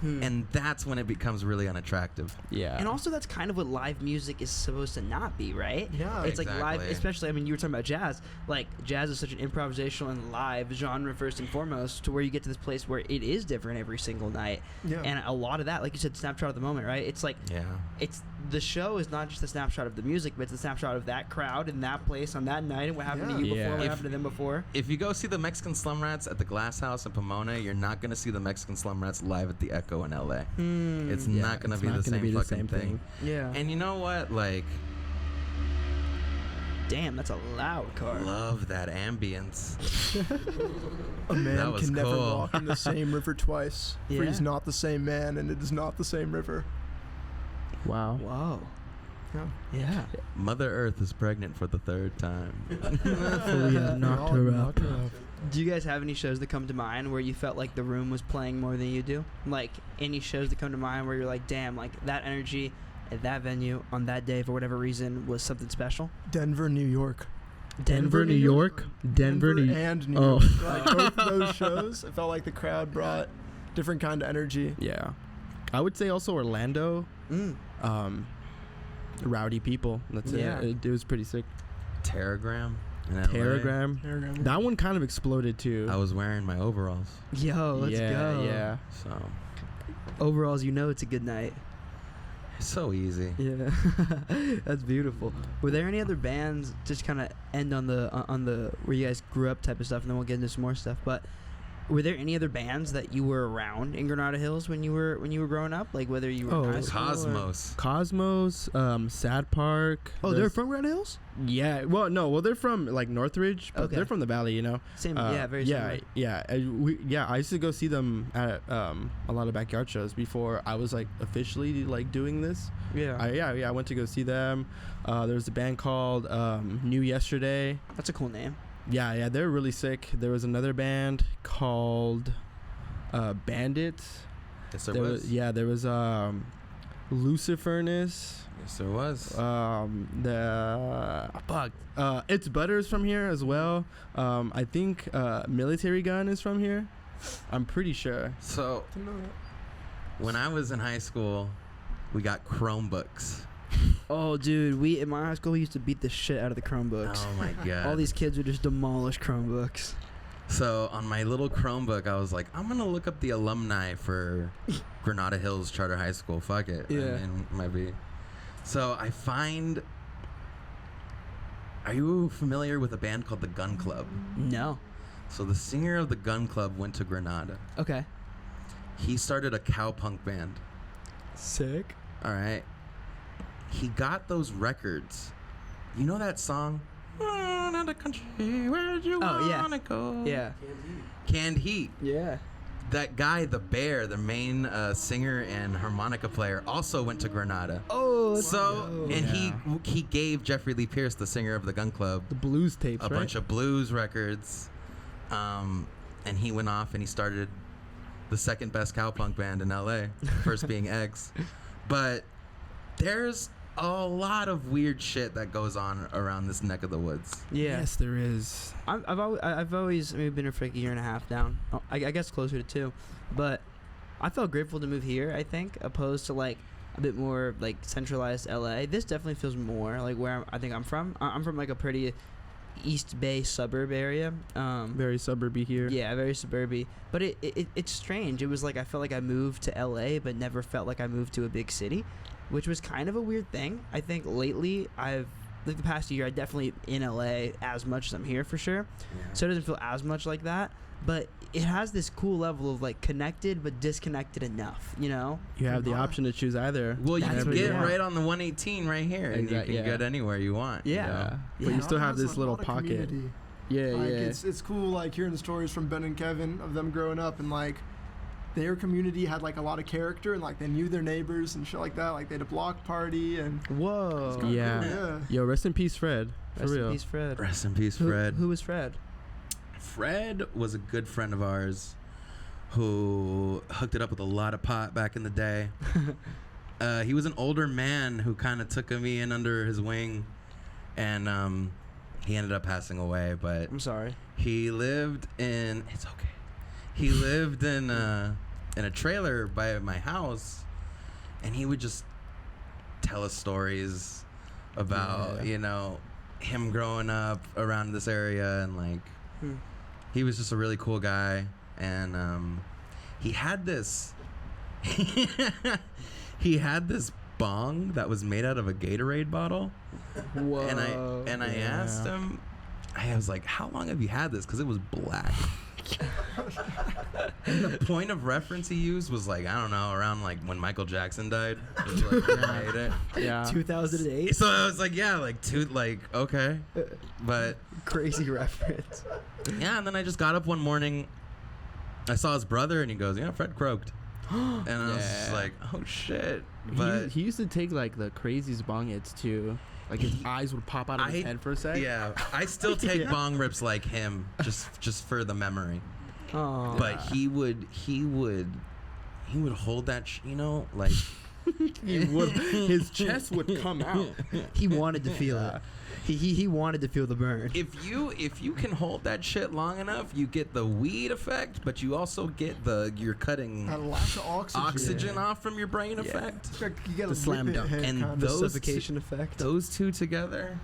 And that's when it becomes really unattractive. Yeah. And also, that's kind of what live music is supposed to not be, right? Yeah. It's like live, Exactly. especially, I mean, you were talking about jazz. Like, jazz is such an improvisational and live genre, first and foremost, to where you get to this place where it is different every single night. Yeah. And a lot of that, like you said, snapshot of the moment, right? It's like, it's the show is not just a snapshot of the music, but it's a snapshot of that crowd in that place on that night and what happened to you before, what happened to them before. If you go see the Mexican Slum Rats at the Glass House in Pomona, you're not going to see the Mexican Slum Rats live at the Echo in LA. It's not going to be the same fucking thing. Yeah. And you know what? Like, damn, that's a loud car. love that ambience. A man That was can never cool. walk in the same river twice, for Yeah. he's not the same man, and it is not the same river. Wow. Whoa. Yeah. Yeah. Mother Earth is pregnant for the third time. Fully knocked her up. Do you guys have any shows that come to mind where you felt like the room was playing more than you do? Like, any shows that come to mind where you're like, damn, like, that energy at that venue on that day for whatever reason was something special? Denver, New York. Denver, New York. Denver, New York. And New Oh. York. Like, both of those shows, I felt like the crowd brought different kind of energy. Yeah. I would say also Orlando. Rowdy people. That's Yeah. it. It was pretty sick. Terragram. in LA. Terragram. That one kind of exploded too. I was wearing my overalls. Yo, let's go. Yeah. So Overalls, you know it's a good night. it's so easy. Yeah. That's beautiful. Were there any other bands, just kind of end on the where you guys grew up type of stuff, and then we'll get into some more stuff, but were there any other bands that you were around in Granada Hills when you were growing up? Like, whether you were in high school or- Cosmos. Sad Park. Oh, they're from Granada Hills? Yeah. Well, no. Well, they're from like Northridge, but Okay. they're from the Valley. You know. Same. Yeah. Very similar. Yeah. I used to go see them at a lot of backyard shows before I was like officially like doing this. Yeah. I went to go see them. There was a band called New Yesterday. That's a cool name. Yeah, they're really sick. There was another band called Bandits. Yes, there was. There was Lucifernus. Yes, there was. It's Butters from here as well. I think Military Gun is from here. I'm pretty sure. So when I was in high school, we got Chromebooks. Oh, dude, in my high school, we used to beat the shit out of the Chromebooks. Oh my god! All these kids would just demolish Chromebooks. So on my little Chromebook, I was like, I'm gonna look up the alumni for Granada Hills Charter High School. Fuck it. Yeah. I mean, it might be. So I find. Are you familiar with a band called the Gun Club? No. So the singer of the Gun Club went to Granada. Okay. He started a cowpunk band. Sick. All right. He got those records. You know that song? Another country, where'd you wanna go? Yeah. Canned Heat. Yeah. That guy, the Bear, the main singer and harmonica player, also went to Granada. Oh. So, and he gave Jeffrey Lee Pierce, the singer of the Gun Club, The blues tapes, a right? bunch of blues records. And he went off and he started the second best cowpunk band in LA, first being Eggs. But there's a lot of weird shit that goes on around this neck of the woods. Yeah. Yes, there is. I've always been here for like a year and a half now. I guess closer to 2, but I felt grateful to move here. I think, opposed to like a bit more like centralized LA. This definitely feels more like where I think I'm from. I'm from like a pretty East Bay suburb area. Very suburby here. Yeah, very suburby. But it's strange. It was like I felt like I moved to LA, but never felt like I moved to a big city, which was kind of a weird thing. I think lately like the past year, I definitely in LA as much as I'm here for sure. Yeah. So it doesn't feel as much like that, but it has this cool level of like connected but disconnected enough, you know? You have the option to choose either. Well, you That's can what get you want. right on the 118 right here, and you Exactly, can yeah. get anywhere you want. Yeah. You know? But you still have Has this a little lot of pocket. community. Yeah, Like, yeah. it's cool, like, hearing the stories from Ben and Kevin of them growing up, and like their community had like a lot of character and like they knew their neighbors and shit like that. Like they had a block party and Whoa. Yeah. cool, yeah. Yo, rest in peace, Fred. For Rest real. in peace, Fred. Rest in peace, Fred. Who was Fred? Fred was a good friend of ours who hooked it up with a lot of pot back in the day. He was an older man who kind of took me in under his wing, and he ended up passing away. But I'm sorry. he lived in. It's okay. He lived in a trailer by my house, and he would just tell us stories about him growing up around this area, and like he was just a really cool guy, and he had this he had this bong that was made out of a Gatorade bottle. Whoa. And I asked him, I was like, how long have you had this? Because it was black. And the point of reference he used was like, I don't know, around like when Michael Jackson died. It was like, he made it. Yeah. 2008. So I was like, yeah, okay. But Crazy reference. yeah, and then I just got up one morning. I saw his brother, and he goes, Fred croaked. And I was just like, oh shit. But He used to take like the craziest bong hits too. Like his eyes would pop out of his head for a sec. yeah, I still take bong rips like him, just for the memory. Oh. But he would hold that, like His chest would come out. He wanted to feel it. He wanted to feel the burn. if you can hold that shit long enough, you get the weed effect, but you also get you're cutting Had a lack of oxygen. off from your brain effect. It's like you get The a slam lip dunk. hit And kinda. The those suffocation effect. Those two together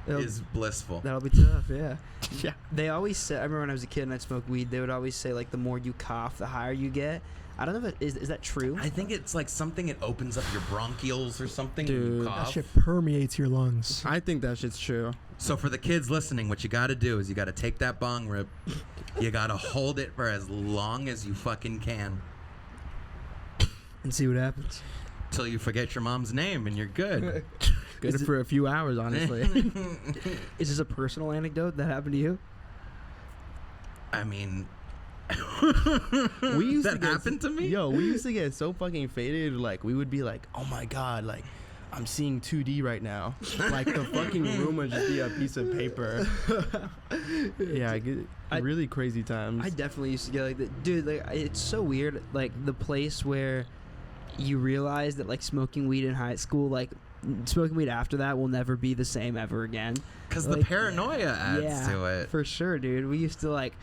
That'll- is blissful. That'll be tough, yeah. Yeah. They always say, I remember when I was a kid and I'd smoke weed, they would always say, like, the more you cough, the higher you get. I don't know if is that true? I think it's like something, it opens up your bronchioles or something when Dude, you that cough. That shit permeates your lungs. I think that shit's true. So for the kids listening, what you got to do is you got to take that bong rip. You got to hold it for as long as you fucking can And see what happens. till you forget your mom's name and you're good. Good for a few hours, honestly. Is this a personal anecdote that happened to you? I mean, We used that to get, happened to me? Yo, we used to get so fucking faded. Like we would be like, oh my god, like I'm seeing 2D right now. Like the fucking room would just be a piece of paper. Yeah, really crazy times. I definitely used to get like that. Dude, like, it's so weird. Like, the place where you realize that, like, smoking weed in high school, like, smoking weed after that will never be the same ever again. Because Like, the paranoia adds to it. For sure, dude. We used to, like,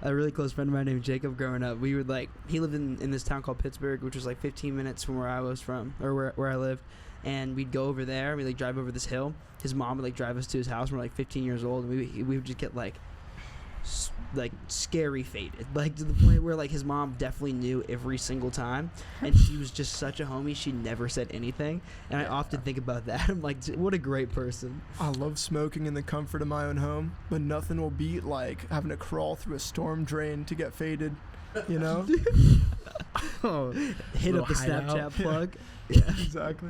a really close friend of mine named Jacob growing up, we would, like, he lived in this town called Pittsburgh, which was, like, 15 minutes from where I was from, or where I lived. And we'd go over there, and we'd, like, drive over this hill. His mom would, like, drive us to his house when we were, like, 15 years old, and we would just get, like scary faded, like to the point where like his mom definitely knew every single time, and she was just such a homie. She never said anything, and I often think about that. I'm like, what a great person. I love smoking in the comfort of my own home, but nothing will beat like having to crawl through a storm drain to get faded. You know? Oh, Hit little up the hideout. Snapchat plug. Yeah, exactly.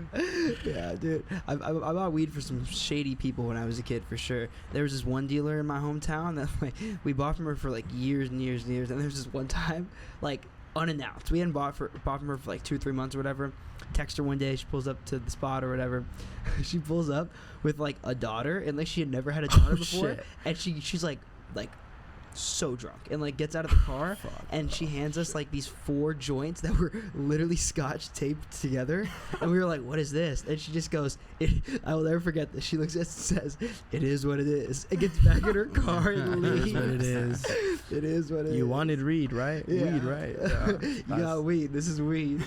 Yeah, dude. I bought weed for some shady people when I was a kid, for sure. There was this one dealer in my hometown that like we bought from her for like years and years and years. And there was this one time, like unannounced, we hadn't bought from her for like 2 or 3 months or whatever. Text her one day, she pulls up to the spot or whatever. She pulls up with like a daughter, and like she had never had a daughter before, shit. and she's like so drunk, and like gets out of the car and she hands us like these 4 joints that were literally scotch taped together, and we were like, what is this? And she just goes, I will never forget this. She looks at us and says, it is what it is. It gets back in her car and It leaves. is what it is. It is what it is. You wanted weed, right? Yeah. Weed, right? Yeah. You got weed. This is weed.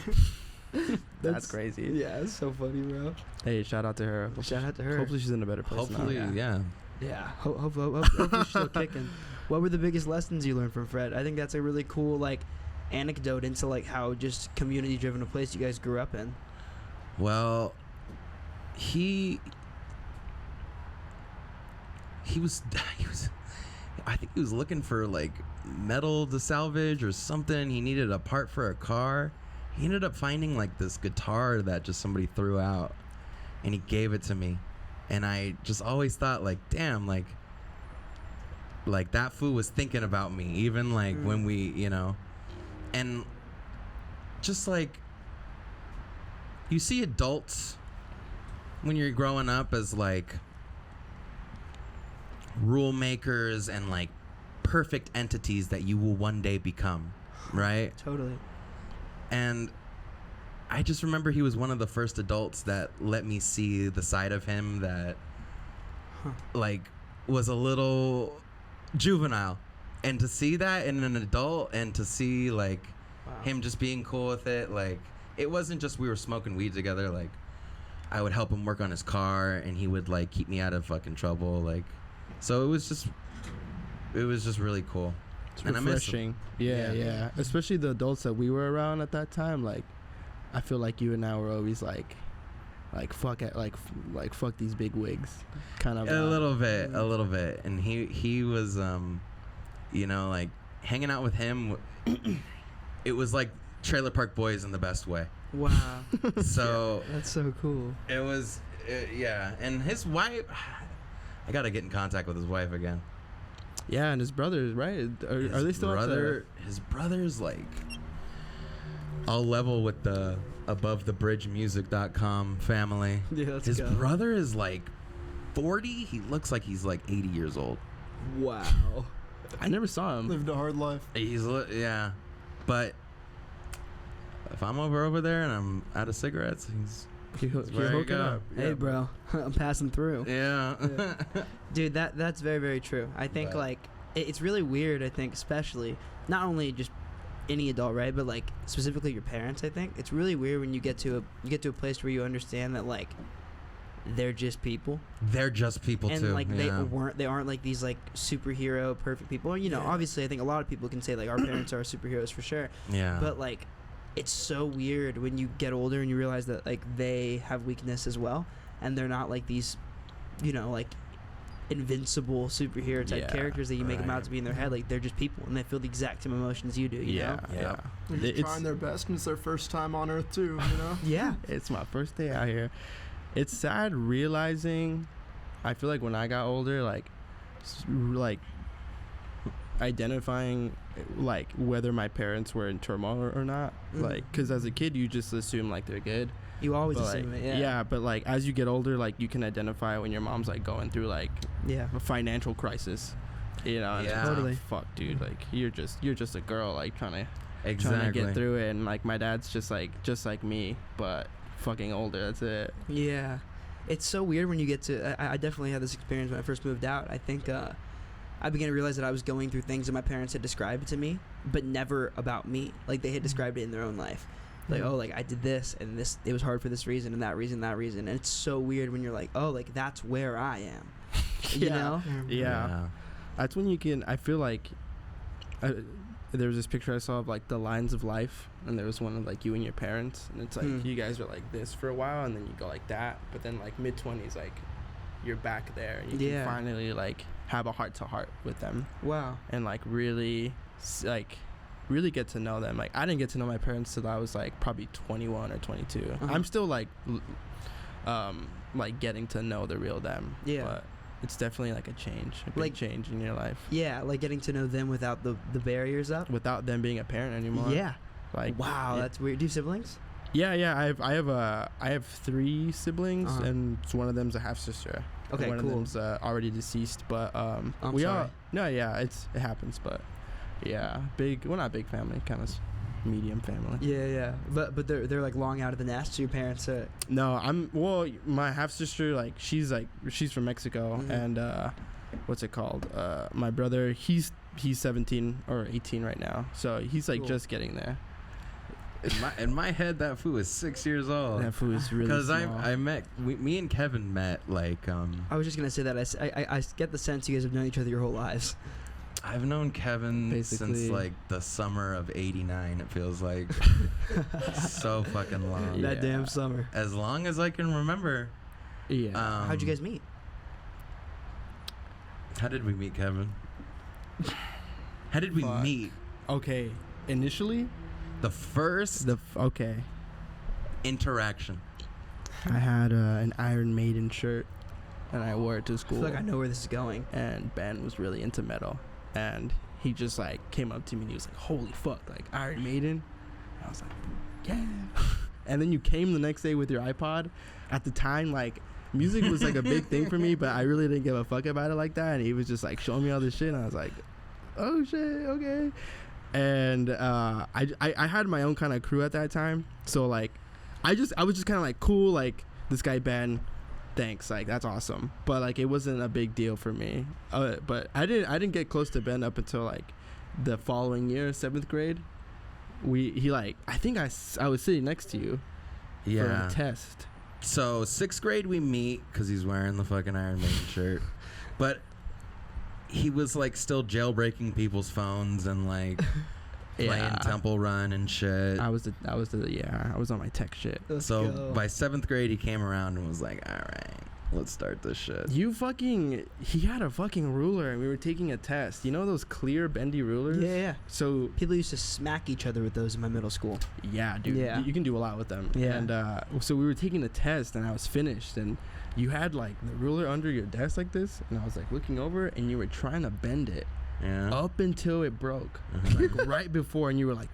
That's crazy. Yeah, it's so funny, bro. Hey, shout out to her. Shout out to her. Hopefully she's in a better place Hopefully, now. yeah. Yeah, hopefully she's still kicking. What were the biggest lessons you learned from Fred? I think that's a really cool like anecdote into like how just community driven a place you guys grew up in. Well, he was I think he was looking for like metal to salvage or something. He needed a part for a car. He ended up finding like this guitar that just somebody threw out, and he gave it to me. And I just always thought like, damn, like that fool was thinking about me, even like when we, and just like you see adults when you're growing up as like rule makers and like perfect entities that you will one day become, right? Totally. And I just remember he was one of the first adults that let me see the side of him that like was a little juvenile, and to see that in an adult and to see like him just being cool with it, like it wasn't just we were smoking weed together, like I would help him work on his car and he would like keep me out of fucking trouble, like so it was just really cool. It's and refreshing. Yeah. Especially the adults that we were around at that time. Like, I feel like you and I were always like fuck it, like fuck these big wigs, kind of. A little bit. And he was, you know, like hanging out with him. It was like Trailer Park Boys in the best way. Wow. So that's so cool. It was, yeah. And his wife, I gotta get in contact with his wife again. Yeah, and his brothers, right? Are they still His brother's like all level with the AboveTheBridgeMusic.com family. Yeah, let's his go. brother is like 40. He looks like he's like 80 years old. Wow. I never saw him. Lived a hard life. Yeah, but if I'm over there and I'm out of cigarettes, he's where you go. Hey, Yeah. bro, I'm passing through. Yeah. Dude, that's very, very true. I think But- like it's really weird. I think especially not only just any adult, right, but like specifically your parents. I think it's really weird when you get to a place where you understand that like they're just people. They're just people And too. like yeah. they aren't like these like superhero perfect people. You know, obviously I think a lot of people can say like our parents are superheroes for sure. Yeah. But like it's so weird when you get older and you realize that like they have weakness as well, and they're not like these, you know, like invincible superhero type characters that you make them out to be in their head. Like they're just people and they feel the exact same emotions you do. You know? Yeah. They're just trying their best, and it's their first time on Earth too. You know. Yeah. It's my first day out here. It's sad realizing. I feel like when I got older, like identifying like whether my parents were in turmoil or not. Like, because as a kid, you just assume like they're good. You always But, assume like, it. Yeah. but like as you get older, like you can identify when your mom's like going through like a financial crisis, you know. And Yeah. it's like, Totally. fuck, dude. Like you're just a girl like trying to Exactly. get through it, and like my dad's just like me, but fucking older. That's it. Yeah. It's so weird when you get to. I definitely had this experience when I first moved out. I think I began to realize that I was going through things that my parents had described to me, but never about me. Like they had described it in their own life. Like, oh, like I did this and this. It was hard for this reason and that reason, that reason. And it's so weird when you're like, oh, like that's where I am. You know? Yeah. That's when you can. I feel like there was this picture I saw of like the lines of life, and there was one of like you and your parents, and it's like you guys are like this for a while, and then you go like that, but then like mid-20s, like you're back there, and you can finally like have a heart-to-heart with them. Wow. And like really get to know them. Like I didn't get to know my parents till I was like probably 21 or 22. I'm still like getting to know the real them. Yeah. But it's definitely like a big change in your life. Yeah, like getting to know them without the barriers up. Without them being a parent anymore. Yeah. Like wow, that's weird. Do you have siblings? Yeah. I have 3 siblings, and one of them's a half sister. Okay, one cool. of them's already deceased, but I'm we sorry. all it happens, but yeah, we're not big family, kind of medium family. Yeah. But they're like long out of the nest. So your parents. No, my half sister, like she's from Mexico, and what's it called? My brother, he's 17 or 18 right now, so he's like just getting there. In my head, that fool is 6 years old. That fool is really small. Because me and Kevin met like. I was just gonna say that I get the sense you guys have known each other your whole lives. I've known Kevin Basically. since like the summer of '89. It feels like so fucking long. That damn summer. As long as I can remember. Yeah. How'd you guys meet? How did we meet, Kevin? How did we meet? Okay. Initially, The first okay. interaction. I had an Iron Maiden shirt, and I wore it to I school. feel like I know where this is going. And Ben was really into metal, and he just like came up to me and he was like, "Holy fuck, like Iron Maiden!" And I was like, yeah. And then you came the next day with your iPod. At the time, like, music was like a big thing for me, but I really didn't give a fuck about it like that. And he was just like showing me all this shit, and I was like, oh shit, okay. And I had my own kind of crew at that time, so like I was just kind of like, cool, like, this guy Ben, thanks, like, that's awesome. But like, it wasn't a big deal for me. But I didn't get close to Ben up until like the following year, 7th grade. I think I was sitting next to you for a test. So 6th grade we meet because he's wearing the fucking Iron Maiden shirt, but he was like still jailbreaking people's phones and like playing Temple Run and shit. I was on my tech shit. Let's so go. by 7th grade he came around and was like, all right, let's start this shit. He had a fucking ruler and we were taking a test. You know those clear bendy rulers? Yeah. So People used to smack each other with those in my middle school. yeah, dude. Yeah. You can do a lot with them. Yeah. And so we were taking a test and I was finished, and you had like the ruler under your desk like this, and I was like looking over and you were trying to bend it up until it broke. Like right before, and you were like,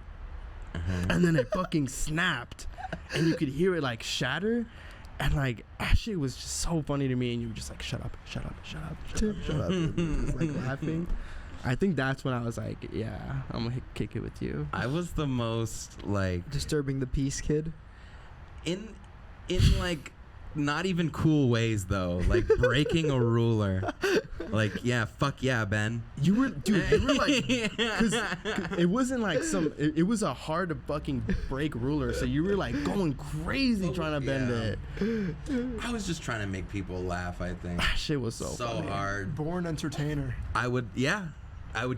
and then it fucking snapped and you could hear it like shatter. And like, that shit was just so funny to me, and you were just like, shut up, shut up, shut up, shut up, shut up. And just like laughing. I think that's when I was like, yeah, I'm gonna kick it with you. I was the most like Disturbing the peace kid. in like not even cool ways though, like breaking a ruler. Like, yeah, fuck yeah, Ben. You were like, because it wasn't like it was a hard to fucking break ruler, so you were like going crazy trying to bend it. I was just trying to make people laugh, I think. That shit was so funny. hard. Born entertainer. I would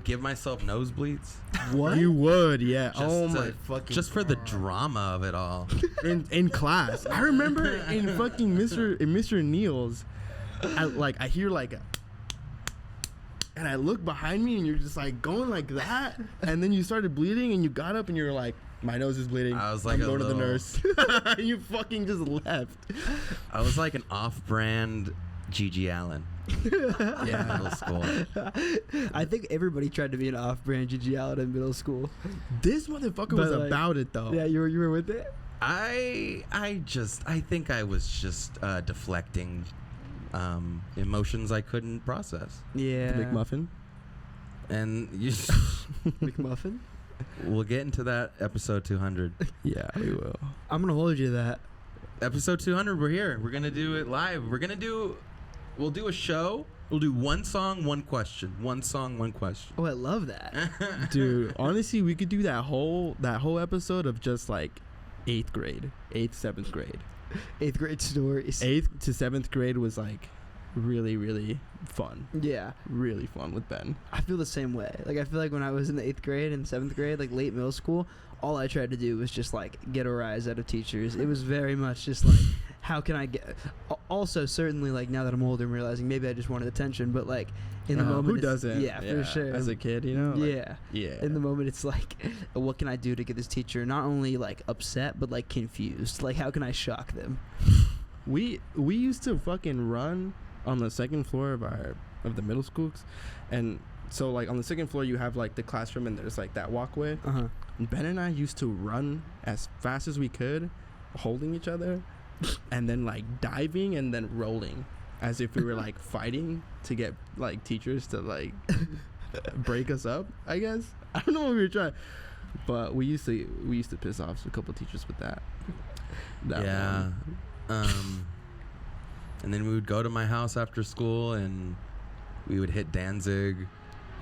give myself nosebleeds. What? You would, yeah. Just for the drama of it all. In class. I remember in fucking Mr. Neal's, I hear like a, and I look behind me and you're just like going like that, and then you started bleeding and you got up and you were like, my nose is bleeding. I was like, I'm going to the nurse. You fucking just left. I was like an off-brand Gigi Allen. Yeah, middle school. I think everybody tried to be an off-brand Gigi Allen in middle school. This motherfucker was like, about it though. Yeah, you were with it. I think I was just deflecting emotions I couldn't process. Yeah. The McMuffin. And you McMuffin. We'll get into that episode 200. Yeah, we will. I'm gonna hold you to that. Episode 200, we're here. We're gonna do it live. We'll do a show. We'll do one song, one question. One song, one question. Oh, I love that. Dude, honestly, we could do that whole episode of just like 8th grade, 7th grade. 8th grade stories. 8th to 7th grade was like really, really fun. Yeah. Really fun with Ben. I feel the same way. Like, I feel like when I was in the 8th grade and 7th grade, like late middle school, all I tried to do was just like get a rise out of teachers. It was very much just like, how can I get? Also, certainly, like now that I'm older, I'm realizing maybe I just wanted attention, but like in the moment, who doesn't? Yeah, for sure. As a kid, you know. Like, Yeah. Yeah. In the moment, it's like, what can I do to get this teacher not only like upset but like confused? Like, how can I shock them? We used to fucking run on the 2nd floor of the middle schools, and so like on the 2nd floor you have like the classroom and there's like that walkway. Ben and I used to run as fast as we could, holding each other, and then like diving and then rolling, as if we were like fighting to get like teachers to like break us up. I guess I don't know what we were trying, but we used to piss off a couple teachers with that. Yeah. And then we would go to my house after school and we would hit Danzig.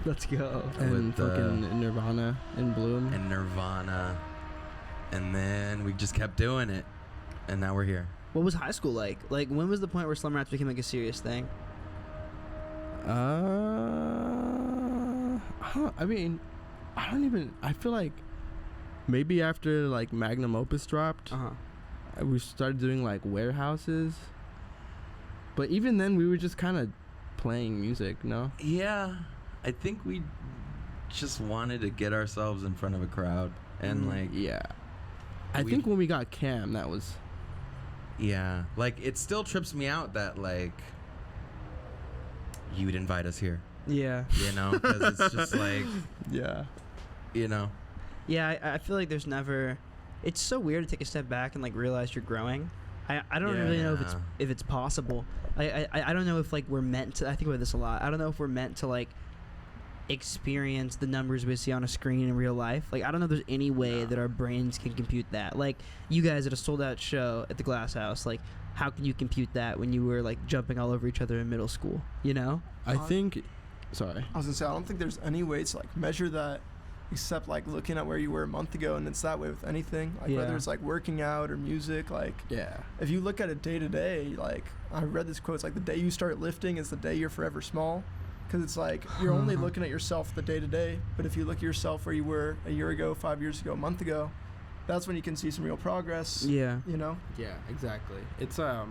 Let's go. And fucking Nirvana and Bloom. And Nirvana. And then we just kept doing it. And now we're here. What was high school like? Like, when was the point where Slum Rats became like a serious thing? I feel like maybe after like Magnum Opus dropped, we started doing like warehouses. But even then, we were just kind of playing music, no? Yeah. I think we just wanted to get ourselves in front of a crowd. And like... Yeah. I think when we got Cam, that was... Yeah. Like, it still trips me out that, like, you would invite us here. Yeah. You know? Because it's just like... Yeah. You know? Yeah, I feel like there's never... it's so weird to take a step back and like realize you're growing. I don't really know if it's possible. I don't know if like we're meant to. I think about this a lot. I don't know if we're meant to like experience the numbers we see on a screen in real life. Like I don't know if there's any way that our brains can compute that. Like you guys at a sold out show at the Glass House, like how can you compute that when you were like jumping all over each other in middle school, you know? I think sorry. I was gonna say, I don't think there's any way to like measure that except like looking at where you were a month ago, and it's that way with anything. Like whether it's like working out or music, like if you look at it day to day, like I read this quote, it's like the day you start lifting is the day you're forever small. Because it's like you're only looking at yourself the day to day, but if you look at yourself where you were a year ago, 5 years ago, a month ago, that's when you can see some real progress. Yeah. You know? Yeah, exactly. It's I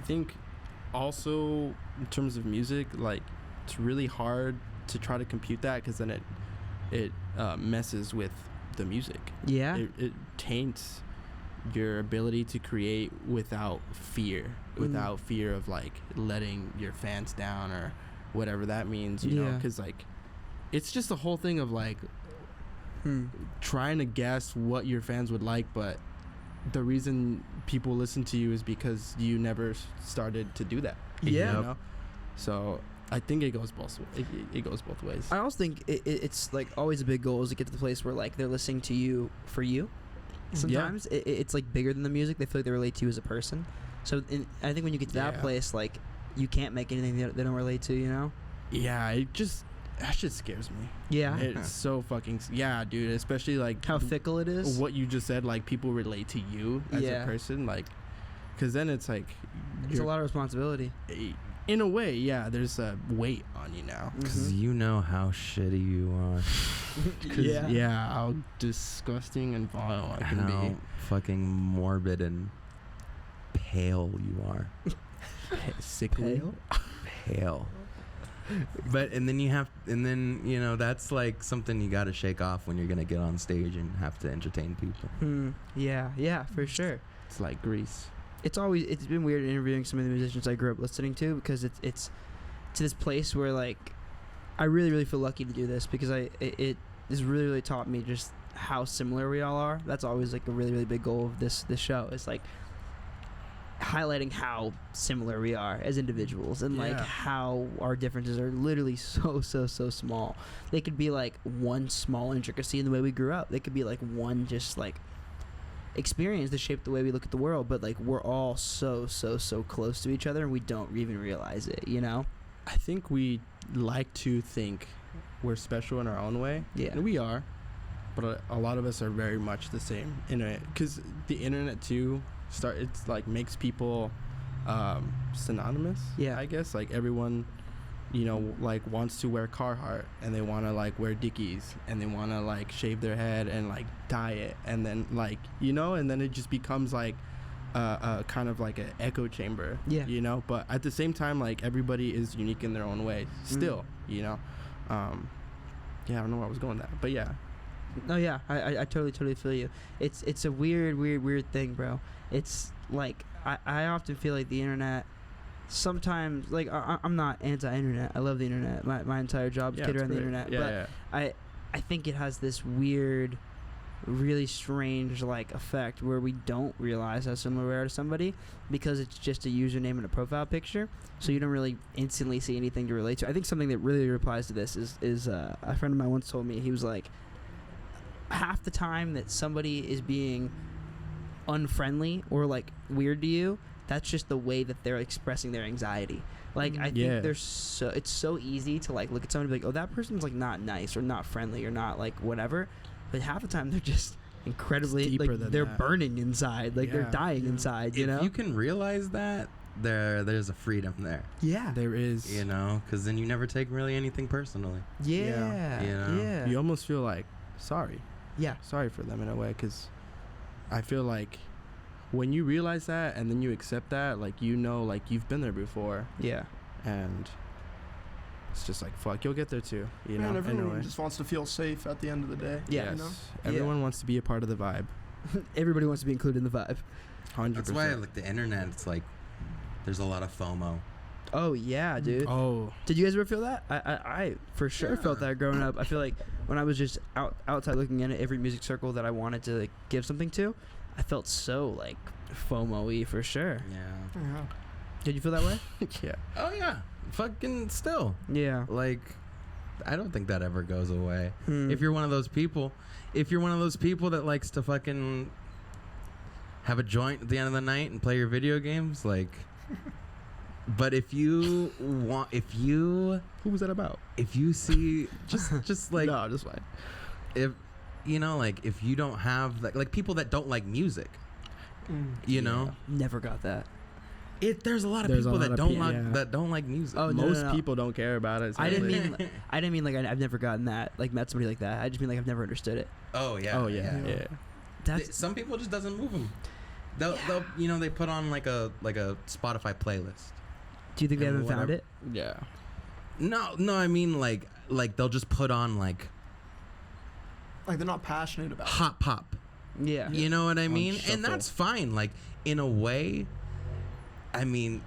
think also in terms of music, like it's really hard to try to compute that because then it messes with the music. Yeah. It taints your ability to create without fear of like letting your fans down or whatever that means, you know, because like it's just the whole thing of like trying to guess what your fans would like, but the reason people listen to you is because you never started to do that. You know? So I think it goes both it goes both ways. I also think it's like always a big goal is to get to the place where like they're listening to you for you. Sometimes it's like bigger than the music. They feel like they relate to you as a person. So I think when you get to that place, like you can't make anything they don't relate to, you know? Yeah, that shit scares me. Yeah. It's so fucking, dude, especially like how fickle it is. What you just said, like people relate to you as a person, like, because then it's like it's a lot of responsibility. In a way, there's a weight on you now. Because you know how shitty you are. How disgusting and vile I can how be. Fucking morbid and pale you are. Sickly. Pale. But and then you know that's like something you got to shake off when you're gonna get on stage and have to entertain people. Yeah, for sure. It's like Grease. It's been weird interviewing some of the musicians I grew up listening to because it's to this place where like I really really feel lucky to do this because it has really really taught me just how similar we all are. That's always like a really really big goal of this show is like highlighting how similar we are as individuals and like how our differences are literally so small. They could be like one small intricacy in the way we grew up. They could be like one just like experience that shaped the way we look at the world, but like we're all so close to each other and we don't even realize it, you know? I think we like to think we're special in our own way. Yeah. And we are, but a lot of us are very much the same in it because the internet too it's like makes people synonymous. I guess like everyone, you know, like wants to wear Carhartt and they want to like wear Dickies and they want to like shave their head and like dye it and then like, you know, and then it just becomes like kind of like an echo chamber, you know, but at the same time like everybody is unique in their own way still, you know. I don't know where I was going with that, but no, I totally feel you. It's a weird thing, bro. It's like I often feel like the internet sometimes, like I'm not anti-internet. I love the internet. My entire job is catered around the internet. But I think it has this weird, really strange like effect where we don't realize how similar we are to somebody because it's just a username and a profile picture. So you don't really instantly see anything to relate to. I think something that really replies to this is a friend of mine once told me, he was like, half the time that somebody is being unfriendly or like weird to you, that's just the way that they're expressing their anxiety. Like I think it's so easy to like look at somebody and be like, oh, that person's like not nice or not friendly or not like whatever, but half the time they're just incredibly like they're burning inside, like they're dying inside, you know. If you can realize that, there's a freedom there. There is, you know, because then you never take really anything personally. You know? You almost feel like sorry for them in a way, because I feel like when you realize that and then you accept that, like, you know, like you've been there before, and it's just like, fuck, you'll get there too, you know. Everyone just wants to feel safe at the end of the day. You know? Everyone wants to be a part of the vibe. Everybody wants to be included in the vibe. 100%. That's why, like, the internet, it's like there's a lot of FOMO. Oh yeah, dude. Oh, Did you guys ever feel that? I for sure felt that growing up. I feel like when I was just outside looking in at every music circle that I wanted to like, give something to, I felt so like FOMO-y for sure. Yeah. Yeah. Did you feel that way? yeah. Oh yeah. Fucking still. Yeah. Like, I don't think that ever goes away. Hmm. If you're one of those people that likes to fucking have a joint at the end of the night and play your video games, like. But if you Who was that about? if you see just like No, just fine. if you know, like if you don't have like people that don't like music, you know, Never got that. there's a lot of There's a people lot that of don't people, like yeah. that don't like music. Oh, no, Most no, no. people don't care about it. I didn't sadly. mean I didn't mean like I've never gotten that, like met somebody like that. I just mean like I've never understood it. Oh yeah. Oh yeah. That's Some people just doesn't move them. They'll they put on like a Spotify playlist. Do you think they and haven't found whatever. it? Yeah. No, I mean like they'll just put on like Like they're not passionate about it. hot pop. Yeah. You know what I mean? shuffle. And that's fine. Like in a way, I mean,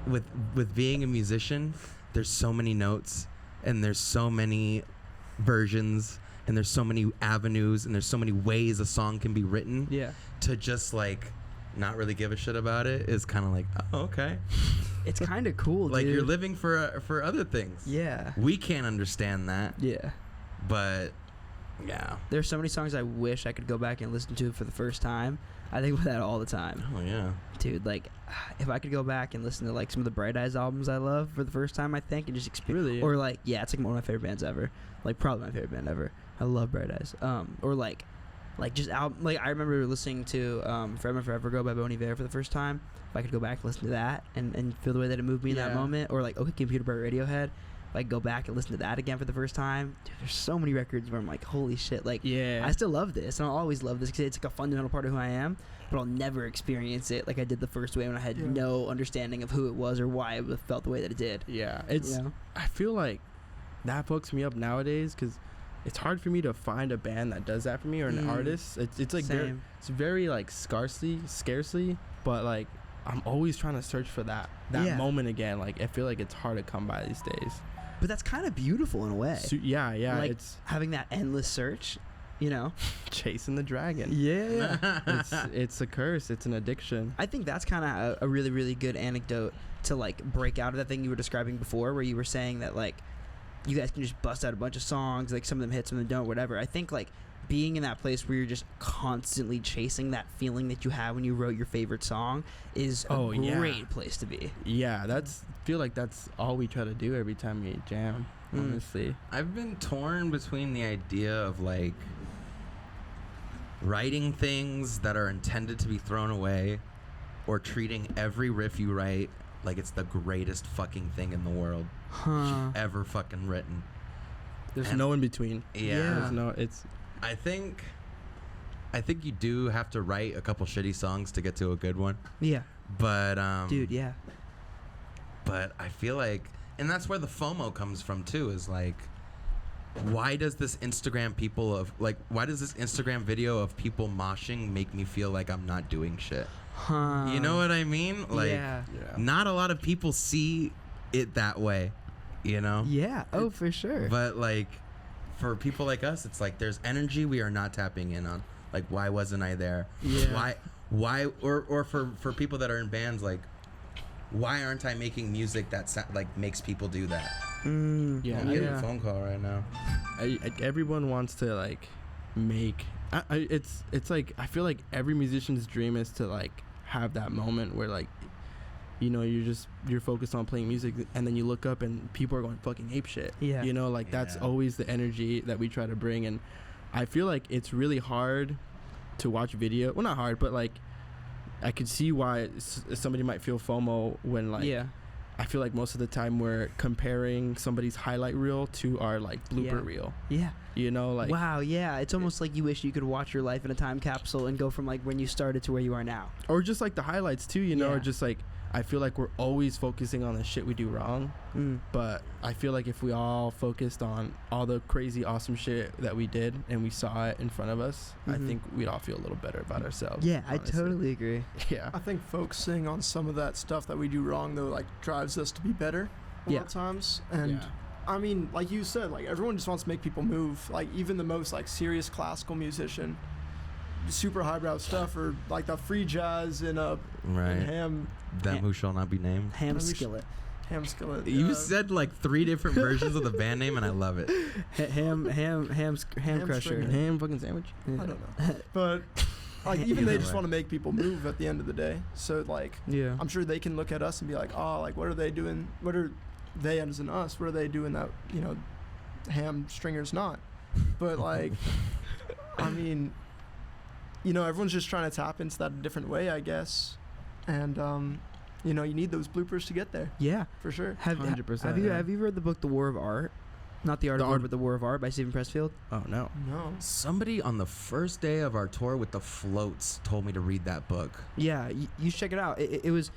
with being a musician, there's so many notes and there's so many versions and there's so many avenues and there's so many ways a song can be written. Yeah. To just like not really give a shit about it is kind of like, oh, okay. It's kind of cool, Like dude. you're living for other things. Yeah. We can't understand that, Yeah. but yeah. There's so many songs I wish I could go back and listen to for the first time. I think about that all the time. Oh yeah. Dude, like, if I could go back and listen to, like, some of the Bright Eyes albums I love for the first time, I think, and just experience... Really? Or, like, yeah, it's, like, one of my favorite bands ever. Like, probably my favorite band ever. I love Bright Eyes. Or, like, just album... Like, I remember listening to Forever and Forever Ago by Bon Iver for the first time. If I could go back and listen to that and feel the way that it moved me in that Yeah. moment. Or, like, OK Computer by Radiohead. If I could go back and listen to that again for the first time. Dude, there's so many records where I'm like, holy shit. Like, Yeah. I still love this, and I'll always love this because it's like a fundamental part of who I am. But I'll never experience it like I did the first way when I had Yeah. no understanding of who it was or why it felt the way that it did. Yeah. It's. You know? I feel like that fucks me up nowadays because it's hard for me to find a band that does that for me or an artist. It's like Same. it's very like scarcely, but like I'm always trying to search for that Yeah. moment again. Like I feel like it's hard to come by these days. But that's kind of beautiful in a way. Yeah. Like, It's having that endless search, you know? chasing the dragon. Yeah. It's a curse. It's an addiction. I think that's kind of a really, really good anecdote to, like, break out of that thing you were describing before where you were saying that, like, you guys can just bust out a bunch of songs, like, some of them hit, some of them don't, whatever. I think, like, being in that place where you're just constantly chasing that feeling that you had when you wrote your favorite song is a great place to be. Yeah, feel like that's all we try to do every time we jam. Honestly, I've been torn between the idea of like writing things that are intended to be thrown away or treating every riff you write like it's the greatest fucking thing in the world ever fucking written. there's And- no in between. Yeah. There's no. It's I think you do have to write a couple shitty songs to get to a good one. Yeah. But Dude, yeah. But I feel like, and that's where the FOMO comes from too, is like, why does this Instagram video of people moshing make me feel like I'm not doing shit? You know what I mean? Like, yeah. not a lot of people see it that way, you know? Yeah. Oh, for sure. But like, for people like us, it's like there's energy we are not tapping in on. Like, why wasn't I there? Yeah. Why? Or for people that are in bands, like, why aren't I making music that like makes people do that? Yeah, I'm getting a phone call right now. everyone wants to like make. It's like I feel like every musician's dream is to like have that moment where like, you know, you're focused on playing music and then you look up and people are going fucking ape shit. Yeah. You know, like that's Yeah. always the energy that we try to bring, and I feel like it's really hard to watch video. Well, not hard, but like I could see why somebody might feel FOMO when like yeah. I feel like most of the time we're comparing somebody's highlight reel to our like blooper reel. Yeah. You know, like Wow, yeah. It's almost like you wish you could watch your life in a time capsule and go from like when you started to where you are now. or just like the highlights too, you know, Yeah. or just like I feel like we're always focusing on the shit we do wrong. But I feel like if we all focused on all the crazy awesome shit that we did and we saw it in front of us, I think we'd all feel a little better about ourselves. Yeah, honestly. I totally agree. Yeah. I think focusing on some of that stuff that we do wrong though, like, drives us to be better a lot of times. And I mean, like you said, like, everyone just wants to make people move. Like, even the most like serious classical musician, super highbrow stuff, or like the free jazz in a Right. ham Them who shall not be named. Ham skillet. skillet. You said like 3 different versions of the band name, and I love it. Ham crusher. stringer. Ham fucking sandwich. I don't know, but like, even they just want to make people move at the end of the day. So like, Yeah. I'm sure they can look at us and be like, oh, like, what are they doing? What are they, as in us, what are they doing that, you know, ham stringer's not? But like, I mean, you know, everyone's just trying to tap into that a different way, I guess. And you know, you need those bloopers to get there, Yeah. for sure. 100%, Have you yeah. have you read the book The War of Art? Not The Art of War, but The War of Art by Stephen Pressfield. Oh no. No. Somebody on the first day of our tour with the floats told me to read that book. Yeah, you should check it out. It was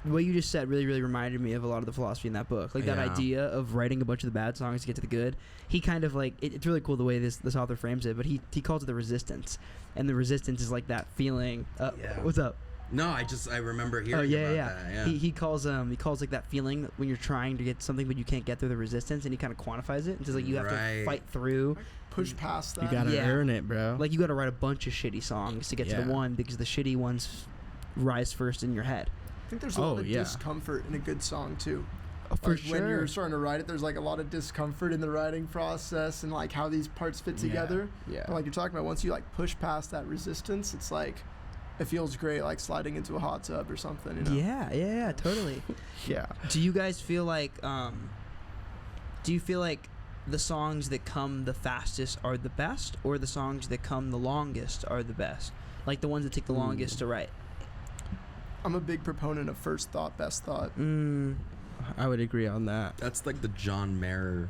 what you just said really reminded me of a lot of the philosophy in that book. Like that Yeah. idea of writing a bunch of the bad songs to get to the good. He kind of like it's really cool the way this author frames it, but he calls it the resistance, and the resistance is like that feeling. Yeah. What's up? No, I remember hearing yeah, about yeah. that. Yeah. He calls like that feeling when you're trying to get something but you can't get through the resistance, and he kind of quantifies it. It's just like you have to Right. fight through. Push past that. You gotta Yeah. earn it, bro. Like you got to write a bunch of shitty songs to get to the Yeah. one, because the shitty ones rise first in your head. I think there's a lot of discomfort in a good song too. For Like, when you're starting to write it, there's like a lot of discomfort in the writing process and like how these parts fit together. Yeah. But like you're talking about, once you like push past that resistance, it's like, it feels great, like sliding into a hot tub or something, you know? Yeah, totally. Yeah. Do you guys feel like the songs that come the fastest are the best, or the songs that come the longest are the best? Like the ones that take the longest to write? I'm a big proponent of first thought, best thought. I would agree on that. That's like the John Mayer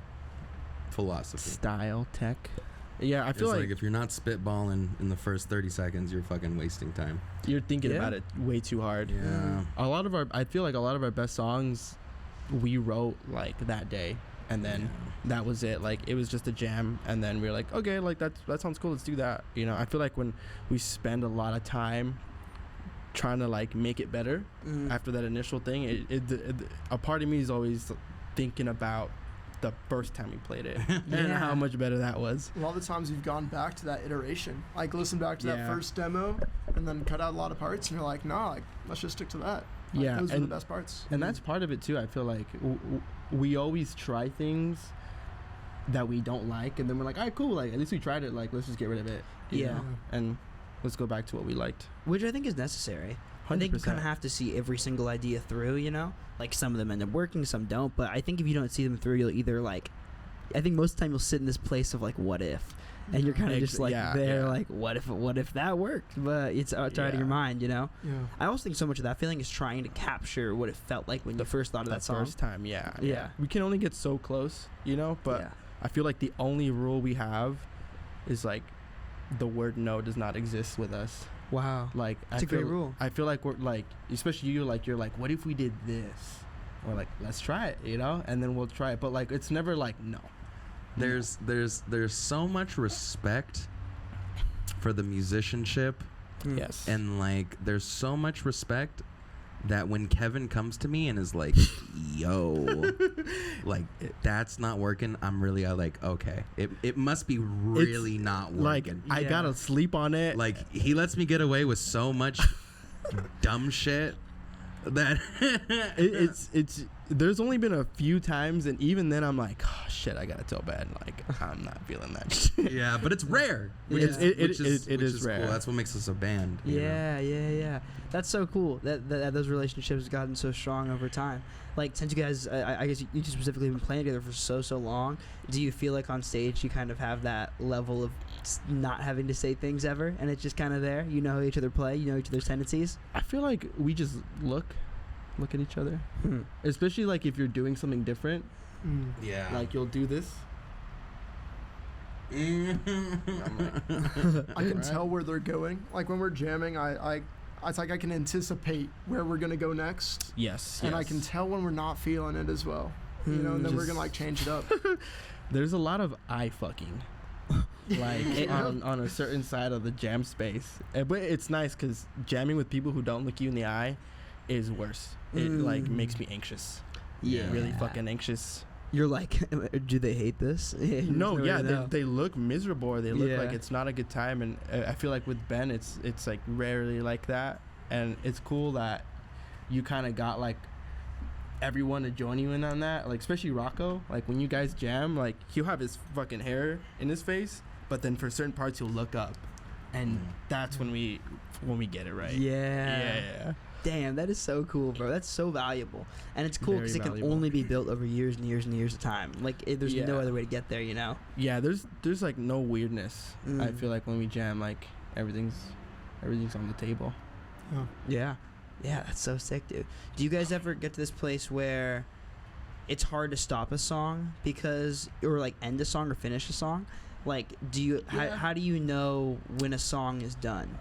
philosophy. Style tech. Yeah, I feel It's like, if you're not spitballing in the first 30 seconds, you're fucking wasting time. you're thinking Yeah. about it way too hard. Yeah. I feel like a lot of our best songs we wrote like that day, and then that was it. Like it was just a jam, and then we were like, okay, like that sounds cool, let's do that. You know, I feel like when we spend a lot of time trying to like make it better after that initial thing, a part of me is always thinking about the first time we played it and how much better that was. A lot of the times you've gone back to that iteration, like listen back to that Yeah. first demo and then cut out a lot of parts, and you're like, nah, like, let's just stick to that. Like, Yeah, those are the and- best parts. And that's part of it too. I feel like we always try things that we don't like, and then we're like, all right, cool, like at least we tried it, like let's just get rid of it. you Yeah. know? And let's go back to what we liked. Which I think is necessary. I think you kind of have to see every single idea through, you know? Like some of them end up working, some don't, but I think if you don't see them through, you'll either like, I think most of the time you'll sit in this place of like, what if? And you're kind of just like like, what if that worked? But it's out of your mind, you know? Yeah. I also think so much of that feeling is trying to capture what it felt like when you first thought of that song. First time, yeah. Yeah. We can only get so close, you know, but Yeah. I feel like the only rule we have is like the word no does not exist with us. Wow. Like It's a great rule. I feel like we're like, especially you're like, what if we did this? Or like, let's try it, you know, and then we'll try it. But like, it's never like no. There's so much respect for the musicianship, Yes. and like there's so much respect that when Kevin comes to me and is like, yo, like that's not working, I'm really like, okay, it must be really not like working. I gotta sleep on it. Like he lets me get away with so much dumb shit that it's there's only been a few times, and even then I'm like, oh shit, I gotta tell Ben, like I'm not feeling that shit. yeah, but it's rare. Yeah. It which is cool. rare. That's what makes us a band. you know? Yeah. That's so cool that those relationships have gotten so strong over time. Like, since you guys, I guess you two specifically have been playing together for so long, do you feel like on stage you kind of have that level of not having to say things ever, and it's just kind of there? You know how each other play, you know each other's tendencies? I feel like we just look at each other, especially like if you're doing something different, Yeah. like you'll do this. I can tell where they're going. Like when we're jamming, I it's like I can anticipate where we're gonna go next, Yes. and I can tell when we're not feeling it as well. You know, and then we're gonna like change it up. There's a lot of eye fucking. Like on a certain side of the jam space. But it's nice because jamming with people who don't look you in the eye is worse. It like makes me anxious. Yeah. Really fucking anxious. You're like, do they hate this? No, yeah, they look miserable, or they look like Yeah. it's not a good time, and I feel like with Ben it's like rarely like that, and it's cool that you kind of got like everyone to join you in on that, like especially Rocco. Like when you guys jam, like he'll have his fucking hair in his face, but then for certain parts he'll look up, and that's when we get it right. Yeah. Damn, that is so cool, bro. That's so valuable, and it's cool Very because it can valuable. only be built over years and years and years of time. Like there's Yeah. no other way to get there, you know. Yeah, there's like no weirdness. I feel like when we jam, like everything's on the table. Yeah, that's so sick, dude. Do you guys ever get to this place where it's hard to stop a song because, or like end a song or finish a song? Like, do you how do you know when a song is done?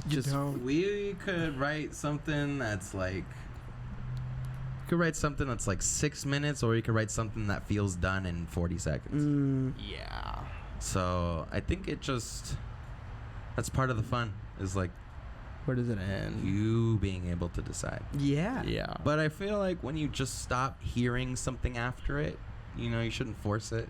Just We could write something that's like. You could write something that's like 6 minutes, or you could write something that feels done in 40 seconds. yeah. So I think that's part of the fun, is like Where does it end? you being able to decide. Yeah. Yeah. But I feel like when you just stop hearing something after it, you know, you shouldn't force it.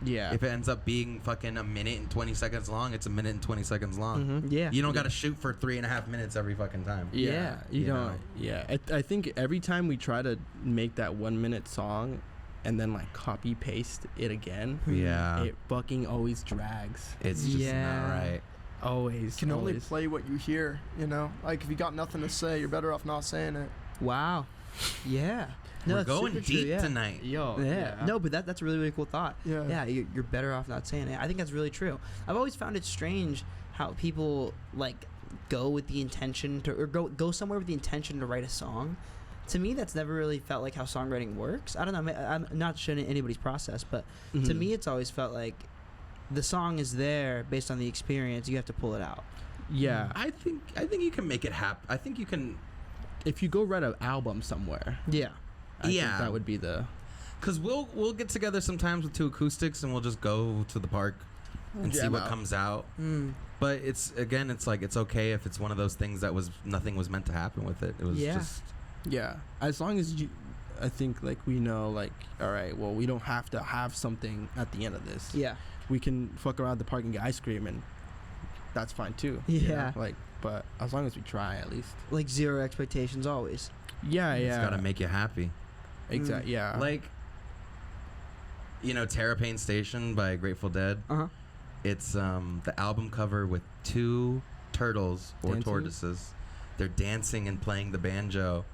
Yeah. If it ends up being fucking a minute and 20 seconds long, it's a minute and 20 seconds long. Yeah. You don't got to shoot for 3.5 minutes every fucking time. Yeah, you you don't. know. Yeah, I think every time we try to make that 1 minute song, and then like copy paste it again, Yeah. it fucking always drags. It's just not right. Always. You can only always. play what you hear, you know? Like, if you got nothing to say, you're better off not saying it. Wow. Yeah. No, We're that's going super deep true, yeah. tonight. Yo. Yeah. No, but that's a really, really cool thought. Yeah. Yeah, you're better off not saying it. I think that's really true. I've always found it strange how people like go with the intention to, or go somewhere with the intention to write a song. To me, that's never really felt like how songwriting works. I don't know. I'm not showing anybody's process, but to me, it's always felt like the song is there based on the experience. You have to pull it out. Yeah. I think you can make it happen. I think you can. If you go write an album somewhere, Yeah. I think that would be the. Cause we'll get together sometimes with 2 acoustics and we'll just go to the park and see Jam what out. comes out. But it's like it's okay if it's one of those things that nothing was meant to happen with it. It was just. Yeah, as long as I think like we know like, all right, well we don't have to have something at the end of this. Yeah. We can fuck around the park and get ice cream, and that's fine too. Yeah. you know? Like, but as long as we try at least. Like zero expectations always. Yeah, It's gotta make you happy. Exactly. Yeah. Like, you know, Terrapane Station by Grateful Dead. It's the album cover with 2 turtles or Dancing? tortoises. They're dancing and playing the banjo.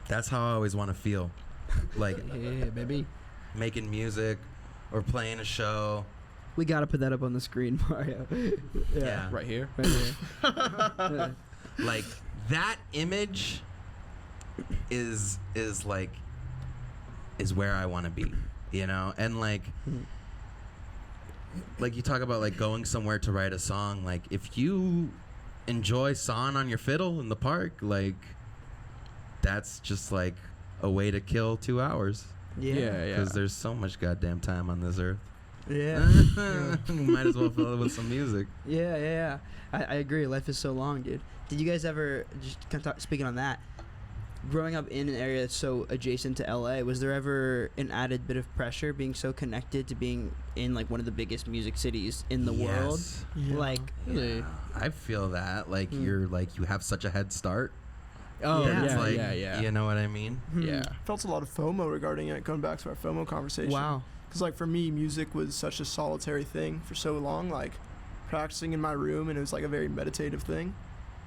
That's how I always want to feel. Like yeah, baby. making music or playing a show. We gotta put that up on the screen, Mario. Yeah. Right here. Right here. Like that image is where I want to be, you know? And like you talk about like going somewhere to write a song, like if you enjoy sawing on your fiddle in the park, like that's just like a way to kill 2 hours. Yeah. Because there's so much goddamn time on this earth. Yeah. Might as well fill it with some music. Yeah. I agree. Life is so long, dude. Did you guys ever, just kind of speaking on that, growing up in an area that's so adjacent to LA, was there ever an added bit of pressure being so connected to being in like one of the biggest music cities in the world? Yes. Yeah. Like, Yeah, I feel that. Like you have such a head start. Oh Yeah. It's yeah, like, yeah. You know what I mean? Yeah. Felt a lot of FOMO regarding it, going back to our FOMO conversation. wow. Because, like, for me, music was such a solitary thing for so long, like, practicing in my room, and it was, like, a very meditative thing.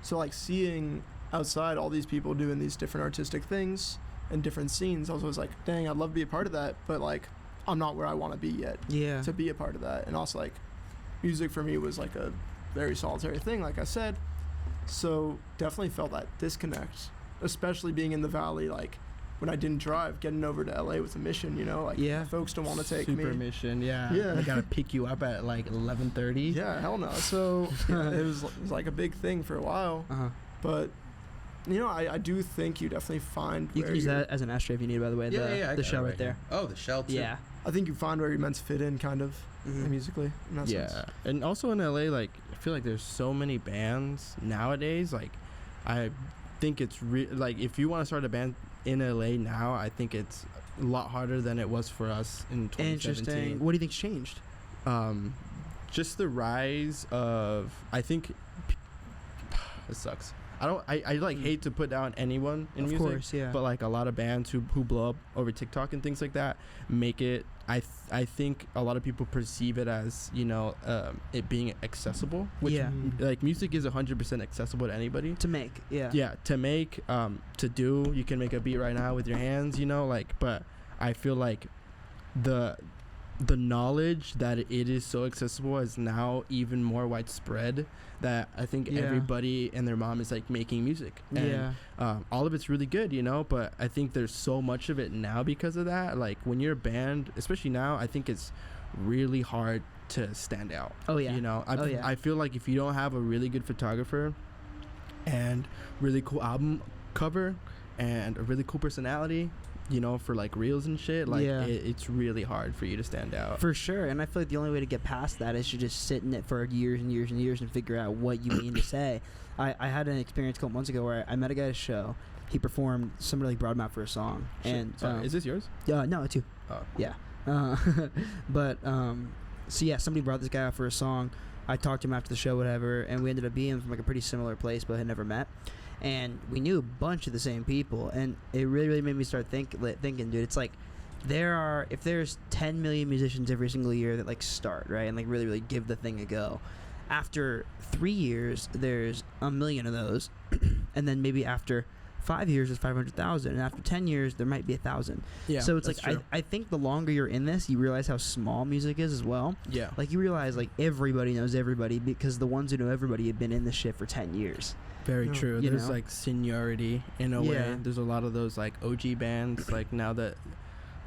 So, like, seeing outside all these people doing these different artistic things and different scenes, I was always like, dang, I'd love to be a part of that, but, like, I'm not where I want to be yet Yeah. to be a part of that. And also, like, music for me was, like, a very solitary thing, like I said. So, definitely felt that disconnect, especially being in the Valley, like, when I didn't drive, getting over to LA was a mission, you know, like Yeah. folks don't want to take Super me. mission, yeah. Yeah. They gotta pick you up at like 11:30. Yeah, hell no. So it was like a big thing for a while, but you know, I do think you definitely find You where can use you're- that as an ashtray if you need, by the way. I got The it shell right there. here. Oh, the shell too. Yeah. I think you find where you're meant to fit in, kind of Mhm. musically. In that Yeah, sense. and also in LA, like I feel like there's so many bands nowadays. Like, I think it's like if you want to start a band in LA now, I think it's a lot harder than it was for us in 2017. Interesting. What do you think's changed? Just the rise of, I think it sucks. I like hate to put down anyone in Of music, course, yeah. but like a lot of bands who blow up over TikTok and things like that make it. I think a lot of people perceive it as, you know, it being accessible, which Yeah. like music is 100% accessible to anybody. To make, yeah. Yeah, to make, to do. You can make a beat right now with your hands, you know, like. But I feel like the knowledge that it is so accessible is now even more widespread, that I think Yeah. everybody and their mom is like making music. And, Yeah. all of it's really good, you know, but I think there's so much of it now because of that. Like when you're a band, especially now, I think it's really hard to stand out. Oh, yeah. You know, Oh, yeah. I feel like if you don't have a really good photographer and really cool album cover and a really cool personality, you know, for like reels and shit, like Yeah. it's really hard for you to stand out. For sure, and I feel like the only way to get past that is to just sit in it for years and years and years and figure out what you mean to say. I had an experience a couple months ago where I met a guy at a show. He performed, somebody like brought him out for a song. Shit. And Sorry, is this yours? no, it's you. Oh. Yeah. But so yeah, somebody brought this guy out for a song. I talked to him after the show, whatever, and we ended up being from like a pretty similar place, but had never met. And we knew a bunch of the same people, and it really, really made me start thinking, dude. It's like if there's 10 million musicians every single year that like start, right, and like really, really give the thing a go. After 3 years, there's 1 million of those, and then maybe after 5 years, there's 500,000, and after 10 years, there might be 1,000. Yeah. So it's that's like true. I think the longer you're in this, you realize how small music is as well. Yeah. Like you realize like everybody knows everybody because the ones who know everybody have been in this shit for 10 years. Very Yeah. true. You There's know? like seniority in a Yeah. way. There's a lot of those like OG bands. Like now that,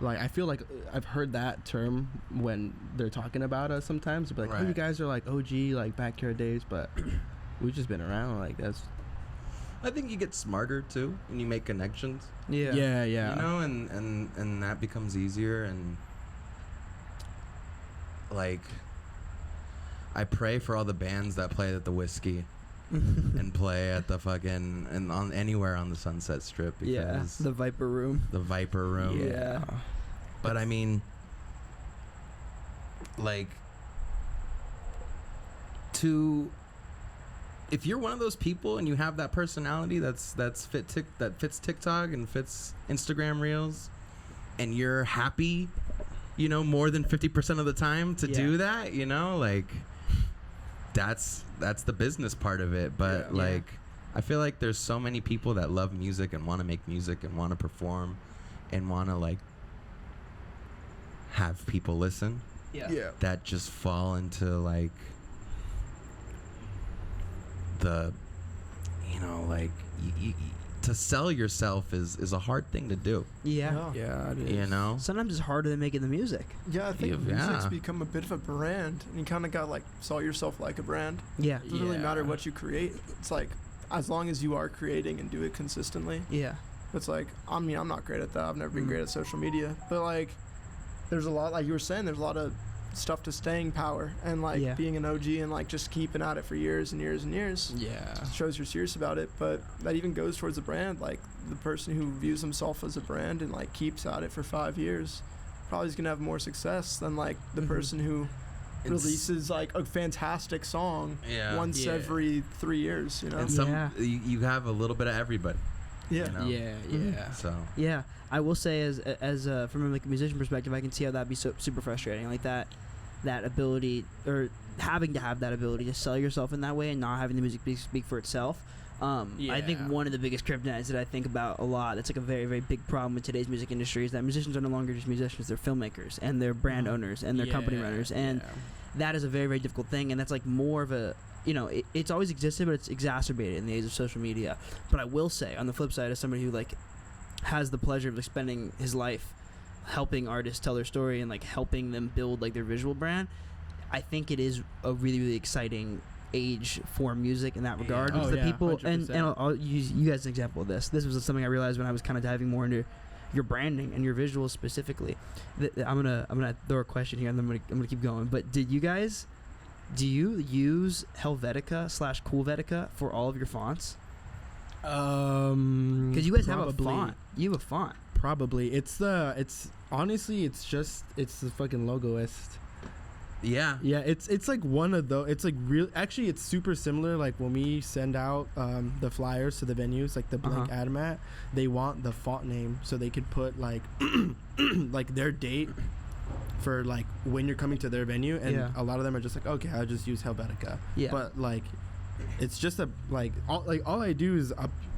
like I feel like I've heard that term when they're talking about us sometimes. But like, oh, you Right. guys are like OG, like backyard days. But we've just been around. Like that's. I think you get smarter too when you make connections. Yeah. You know, and that becomes easier. And like, I pray for all the bands that play at the Whiskey and play at the fucking and on anywhere on the Sunset Strip, because Yeah, the Viper Room. the Viper Room. Yeah. But I mean, like, if you're one of those people and you have that personality that fits TikTok and fits Instagram Reels, and you're happy, you know, more than 50% of the time to do that, you know, like that's the business part of it. But Yeah. like, I feel like there's so many people that love music and want to make music and want to perform and want to like have people listen, Yeah. that just fall into like the, you know, like to sell yourself is a hard thing to do, Yeah. Yeah. It is. you know. Sometimes it's harder than making the music. Yeah, I think Yeah. music's become a bit of a brand, and you kind of got like sell yourself like a brand. Yeah. It doesn't really matter Yeah. what you create. It's like as long as you are creating and do it consistently. Yeah. It's like, I mean, I'm not great at that. I've never been Mm. great at social media, but like, there's a lot, like you were saying, there's a lot of stuff to staying power and like Yeah. being an OG and like just keeping at it for years and years and years. Yeah. Shows you're serious about it, but that even goes towards the brand. Like the person who views himself as a brand and like keeps at it for 5 years probably is gonna have more success than like the Mhm. person who It's- releases like a fantastic song Yeah. once Yeah. every 3 years. You know? And some Yeah. you have a little bit of everybody. Yeah. You know? Yeah. Mhm. Yeah. So Yeah, I will say as from like a musician perspective, I can see how that'd be so super frustrating. Like that ability, or having to have that ability to sell yourself in that way and not having the music speak for itself. I think Yeah. one of the biggest kryptonites that I think about a lot, that's like a very, very big problem with today's music industry, is that musicians are no longer just musicians, they're filmmakers and they're brand owners and they're company Yeah, runners, and yeah. that is a very, very difficult thing, and that's like more of a, you know, it's always existed, but it's exacerbated in the age of social media. But I will say, on the flip side, as somebody who like has the pleasure of like, spending his life helping artists tell their story and like helping them build like their visual brand, I think it is a really, really exciting age for music in that regard. Yeah. Because Oh, the yeah, people, and 100%. I'll use you guys as an example of this. This was something I realized when I was kind of diving more into your branding and your visuals specifically. I'm gonna throw a question here, and then I'm gonna keep going. But do you use Helvetica/Coolvetica for all of your fonts? Because you guys have a font. You have a font. Probably. It's honestly, it's the fucking logoist. Yeah. Yeah, it's like one of those. It's like real. Actually, it's super similar. Like when we send out the flyers to the venues, like the blank ad mat, they want the font name so they could put like like their date for like when you're coming to their venue, and a lot of them are just like, okay, I'll just use Helvetica. Yeah. But like, it's just all I do is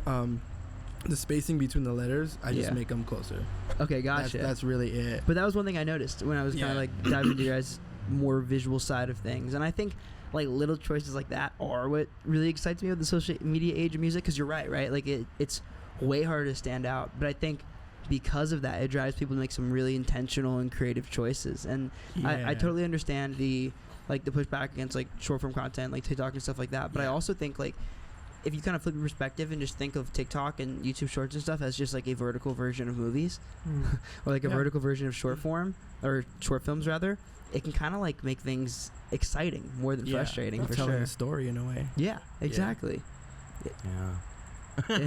the spacing between the letters, I just make them closer. Okay, gotcha. That's really it. But that was one thing I noticed when I was kind of like diving into your guys' more visual side of things, and I think like little choices like that are what really excites me with the social media age of music. Because you're right? Like it's way harder to stand out, but I think because of that, it drives people to make some really intentional and creative choices. And I totally understand the pushback against like short form content, like TikTok and stuff like that. But I also think like if you kind of flip your perspective and just think of TikTok and YouTube Shorts and stuff as just like a vertical version of movies, or like a vertical version of short form or short films rather, it can kind of like make things exciting more than frustrating for telling sure. a story in a way. Yeah, exactly. Yeah.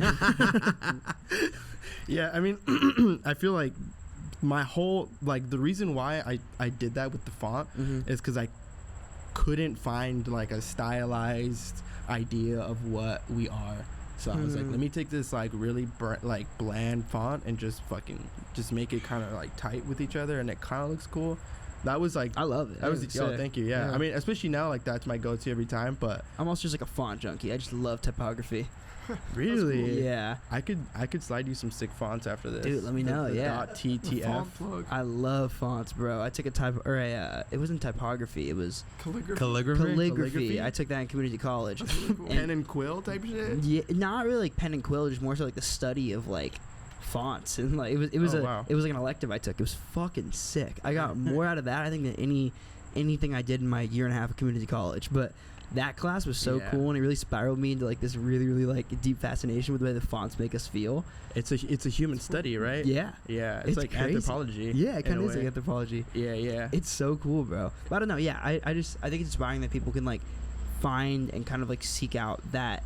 Yeah, I mean, I feel like my whole like the reason why I did that with the font is because I couldn't find like a stylized idea of what we are. So I was like, let me take this like really bland font and just make it kind of like tight with each other, and it kind of looks cool. That was like, I love it. That was thank you. Yeah. I mean, especially now, like that's my go-to every time. But I'm also just like a font junkie. I just love typography. Really? Cool. Yeah. I could slide you some sick fonts after this. Dude, let me know. Yeah. .ttf. I love fonts, bro. I took it wasn't typography. It was calligraphy. I took that in community college. Pen and quill type shit. Yeah, not really like pen and quill, just more so like the study of like fonts, and like it was like an elective I took. It was fucking sick. I got more out of that I think than anything I did in my year and a half of community college. But that class was so cool, and it really spiraled me into like this really, really like deep fascination with the way the fonts make us feel. It's a human study, right? Yeah. It's like crazy. Anthropology. Yeah, it kind of is like anthropology. Yeah. It's so cool, bro. But I don't know. Yeah, I think it's inspiring that people can like find and kind of like seek out that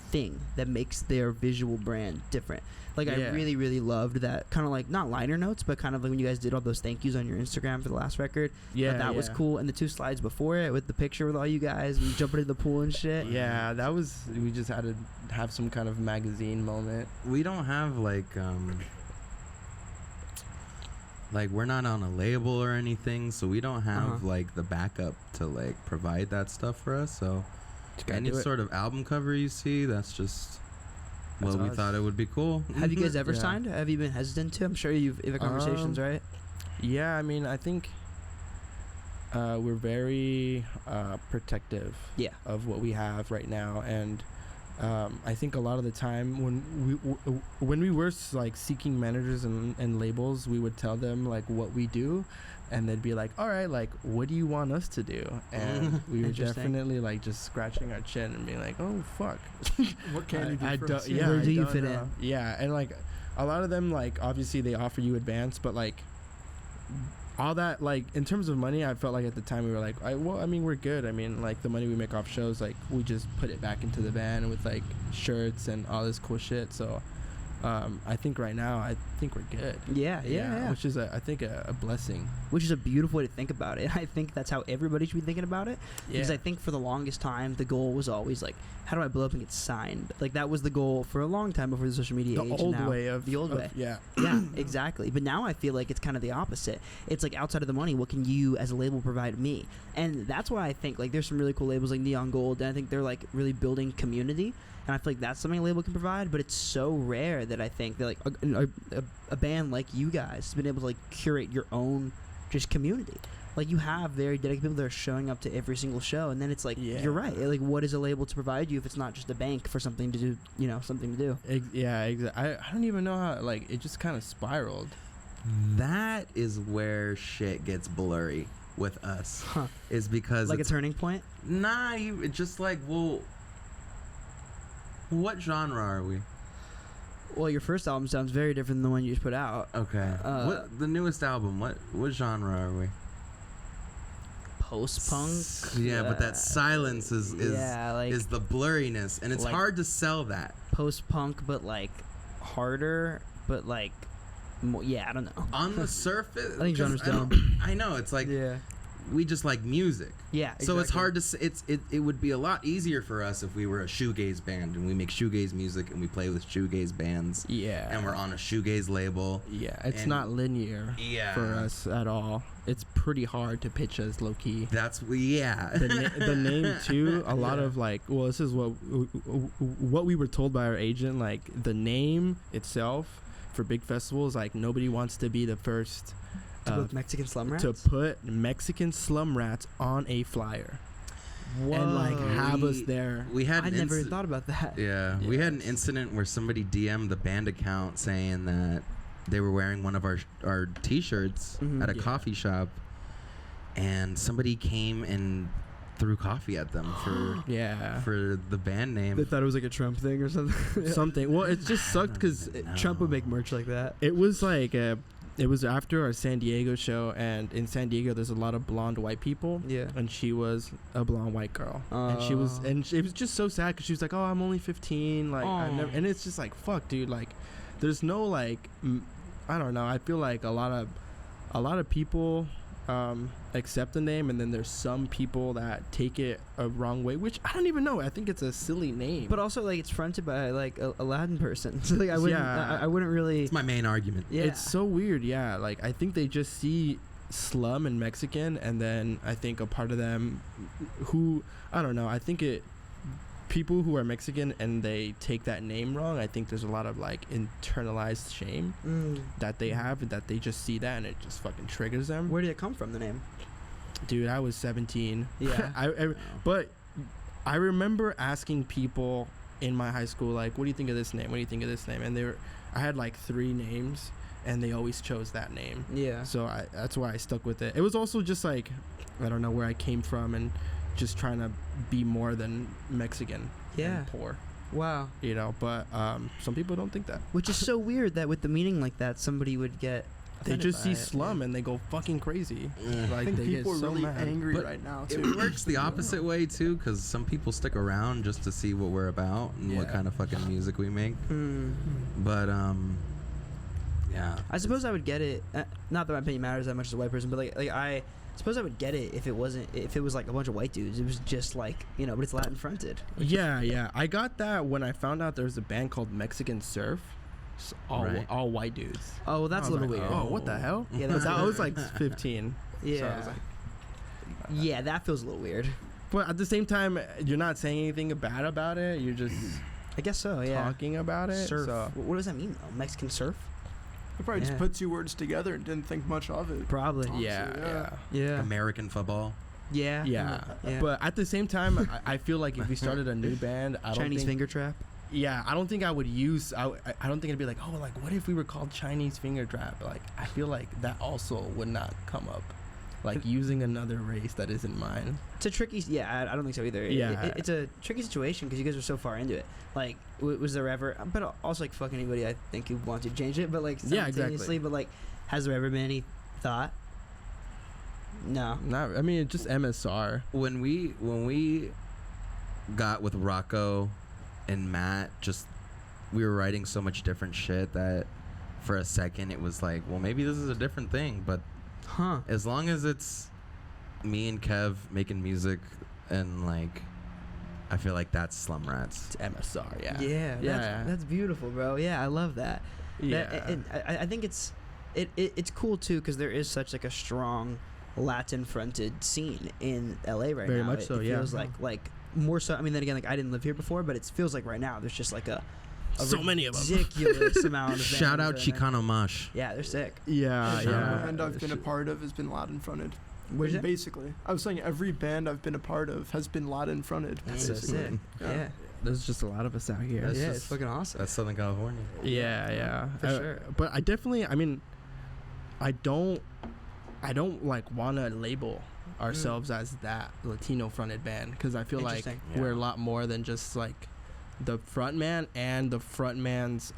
thing that makes their visual brand different. Like I really, really loved that kind of like not liner notes, but kind of like when you guys did all those thank yous on your Instagram for the last record. That was cool. And the 2 slides before it with the picture with all you guys and jumping into the pool and shit. Yeah, we just had to have some kind of magazine moment. We don't have like we're not on a label or anything, so we don't have like the backup to like provide that stuff for us. So any sort of album cover you see, that's just we thought it would be cool. Have you guys ever signed? Have you been hesitant to? I'm sure you've had conversations, right? Yeah, I mean, I think we're very protective of what we have right now, and I think a lot of the time when we were like seeking managers and labels, we would tell them like what we do, and they'd be like, all right, like what do you want us to do? And we were definitely like just scratching our chin and being like, oh fuck, what can you do for us? Where do you fit in? Yeah, and like a lot of them, like obviously they offer you advance, but like all that, like in terms of money, I felt like at the time we were like, we're good. I mean, like the money we make off shows, like we just put it back into the van with like shirts and all this cool shit. So I think right now, I think we're good. Yeah. Which is, I think, a blessing. Which is a beautiful way to think about it. I think that's how everybody should be thinking about it. Because I think for the longest time, the goal was always like, how do I blow up and get signed? Like that was the goal for a long time before the social media age. The old way. Yeah, exactly. But now I feel like it's kind of the opposite. It's like outside of the money, what can you as a label provide me? And that's why I think like there's some really cool labels like Neon Gold, and I think they're like really building community. And I feel like that's something a label can provide, but it's so rare that I think that like a band like you guys has been able to like curate your own just community. like you have very dedicated people that are showing up to every single show, and then it's like you're right. Like, what is a label to provide you if it's not just a bank for something to do? Something to do. Yeah, exactly. I don't even know how. Like, it just kind of spiraled. That is where shit gets blurry with us. Is because like a turning point. Nah, it's just like, well, what genre are we? Well, your first album sounds very different than the one you just put out. Okay. What the newest album? What genre are we? Post-punk. Yeah, but that silence is the blurriness, and it's like hard to sell that. Post-punk, but like harder, but like I don't know. On the surface, I think genre's dumb. I know, it's like we just like music. Yeah, exactly. So it's hard to say. It would be a lot easier for us if we were a shoegaze band and we make shoegaze music and we play with shoegaze bands. Yeah. And we're on a shoegaze label. Yeah, it's not linear for us at all. It's pretty hard to pitch us low key. That's the name too. A lot of like, well, this is what we were told by our agent. Like the name itself for big festivals, like nobody wants to be the first. To put Mexican slum rats? To put Mexican slum rats on a flyer. Whoa. And like have us there. I never thought about that. Yeah, we had an incident where somebody DM'd the band account saying that they were wearing one of our T-shirts at a coffee shop, and somebody came and threw coffee at them for the band name. They thought it was like a Trump thing or something. Well, it just sucked because Trump would make merch like that. It was like it was after our San Diego show, and in San Diego there's a lot of blonde white people. Yeah. And she was a blonde white girl. And it was just so sad because she was like, "Oh, I'm only 15." Like, and it's just like, fuck, dude. Like, there's no like, I don't know. I feel like a lot of people accept the name, and then there's some people that take it a wrong way, which I don't even know. I think it's a silly name, but also like it's fronted by like a Latin person, so like I wouldn't really. It's my main argument. Yeah, it's so weird. Yeah, like I think they just see slum and Mexican, and then I think a part of them who I don't know. I think people who are Mexican and they take that name wrong, I think there's a lot of like internalized shame that they have, that they just see that and it just fucking triggers them. Where did it come from, the name? Dude, I was 17. Yeah. But I remember asking people in my high school, like, what do you think of this name? What do you think of this name? And I had like 3 names and they always chose that name. Yeah. So that's why I stuck with it. It was also just like, I don't know where I came from and just trying to be more than Mexican and poor. Wow. You know, but some people don't think that. Which is so weird that with the meaning like that, somebody would get they just see slum and they go fucking crazy. Like, I think people are really angry but right now too. It works the opposite way too, because some people stick around just to see what we're about and what kind of fucking music we make. But yeah, I suppose I would get it. Not that my opinion matters that much as a white person, but like I suppose I would get it if it was like a bunch of white dudes. It was just like, but it's Latin fronted. Yeah. I got that when I found out there was a band called Mexican Surf. All white dudes. Oh, well, that's a little like, weird. Oh, what the hell? Yeah, I was like 15. Yeah. So I was like, yeah, that feels a little weird. But at the same time, you're not saying anything bad about it. You're just, I guess so. Yeah. Talking about it. Surf. So. What does that mean though? Mexican surf? You probably just put 2 words together and didn't think much of it. Probably. Honestly, Yeah. American football. Yeah. But at the same time, I feel like if we started a new band, Chinese finger trap. Yeah, I don't think I would use. I don't think it'd be like, oh, like what if we were called Chinese finger trap? Like I feel like that also would not come up. Like using another race that isn't mine. It's a tricky. Yeah, I don't think so either. Yeah, it's a tricky situation because you guys are so far into it. Like, was there ever? But also, like, fuck anybody I think who wants to change it. But like, simultaneously. Exactly. But like, has there ever been any thought? No. Not. I mean, it's just MSR. When we got with Rocco and Matt, we were writing so much different shit that for a second it was like, well, maybe this is a different thing, but as long as it's me and Kev making music and like, I feel like that's Slum Rats. It's MSR. Yeah. That's beautiful, bro. Yeah, I love that. Yeah. I think it's cool too because there is such like a strong Latin fronted scene in LA right now. Very much so. It feels like more so. I mean, then again, like I didn't live here before, but it feels like right now there's just like a So many of them. Ridiculous amount of Shout out bands in there. Chicano Mosh. Yeah, they're sick. Yeah, Every yeah. band I've been a part of has been Latin fronted. Where's it? Basically, I was saying every band I've been a part of has been Latin fronted. That's so sick. Yeah. There's just a lot of us out here. That's Yeah, just- it's fucking awesome. That's Southern California. Yeah. For sure. But I definitely, I mean, I don't like want to label ourselves as that Latino fronted band, because I feel like Interesting. we're a Yeah. lot more than just like the frontman and the frontman's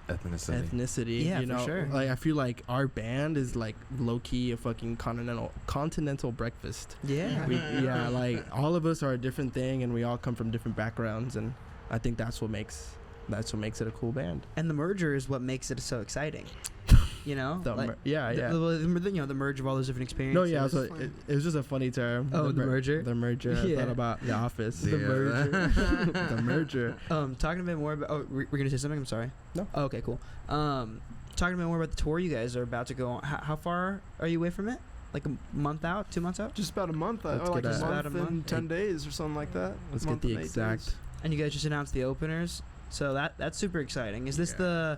ethnicity. Yeah, you for know, sure. like I feel like our band is like low key a fucking continental breakfast. Yeah. Yeah, like all of us are a different thing, and we all come from different backgrounds, and I think that's what makes it a cool band. And the merger is what makes it so exciting. You know? The Like, yeah. the merge of all those different experiences. No, yeah, so Fine. it was just a funny term. Oh, the merger? The merger. I Yeah. thought about The Office. Yeah. The merger. The merger. Talking a bit more about. Oh, we're gonna say something. I'm sorry. No. Oh, okay, cool. Talking a bit more about the tour you guys are about to go on. How far are you away from it? Like a month out? 2 months out? Just about a month, Let's or like get a a- month About a and month. 10 days or something like that. Let's Month get the and 8 exact. days. And you guys just announced the openers, so that's super exciting. Is this Yeah. the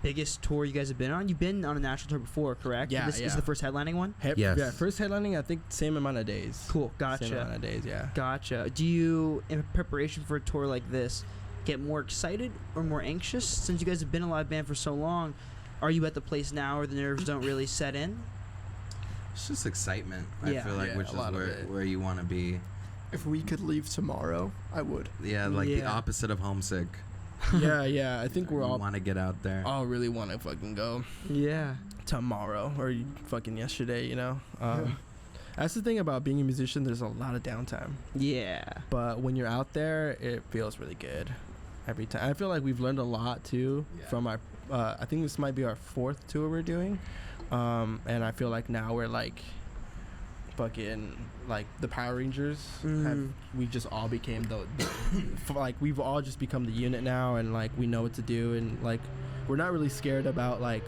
biggest tour you guys have been on? You've been on a national tour before, correct? Yeah, This is yeah. the first headlining one. Yes. Yeah, first headlining, I think same amount of days. Cool, Same amount gotcha, of days, yeah. gotcha. Do you, in preparation for a tour like this, get more excited or more anxious? Since you guys have been a live band for so long, are you at the place now where the nerves don't really set in? It's just excitement. Yeah. I feel like, Yeah, which a is lot of it. where you want to be. If we could leave tomorrow, I would. Yeah, like the Yeah. opposite of homesick. yeah. I think we're You all want to get out there. all really want to fucking go Yeah. tomorrow or fucking yesterday, you know. Yeah. That's the thing about being a musician. There's a lot of downtime, Yeah. but when you're out there, it feels really good every time. I feel like we've learned a lot too from our. I think this might be our 4th tour we're doing, and I feel like now we're like fucking like the Power Rangers. We just all became like we've all just become the unit now, and like we know what to do, and like we're not really scared about like.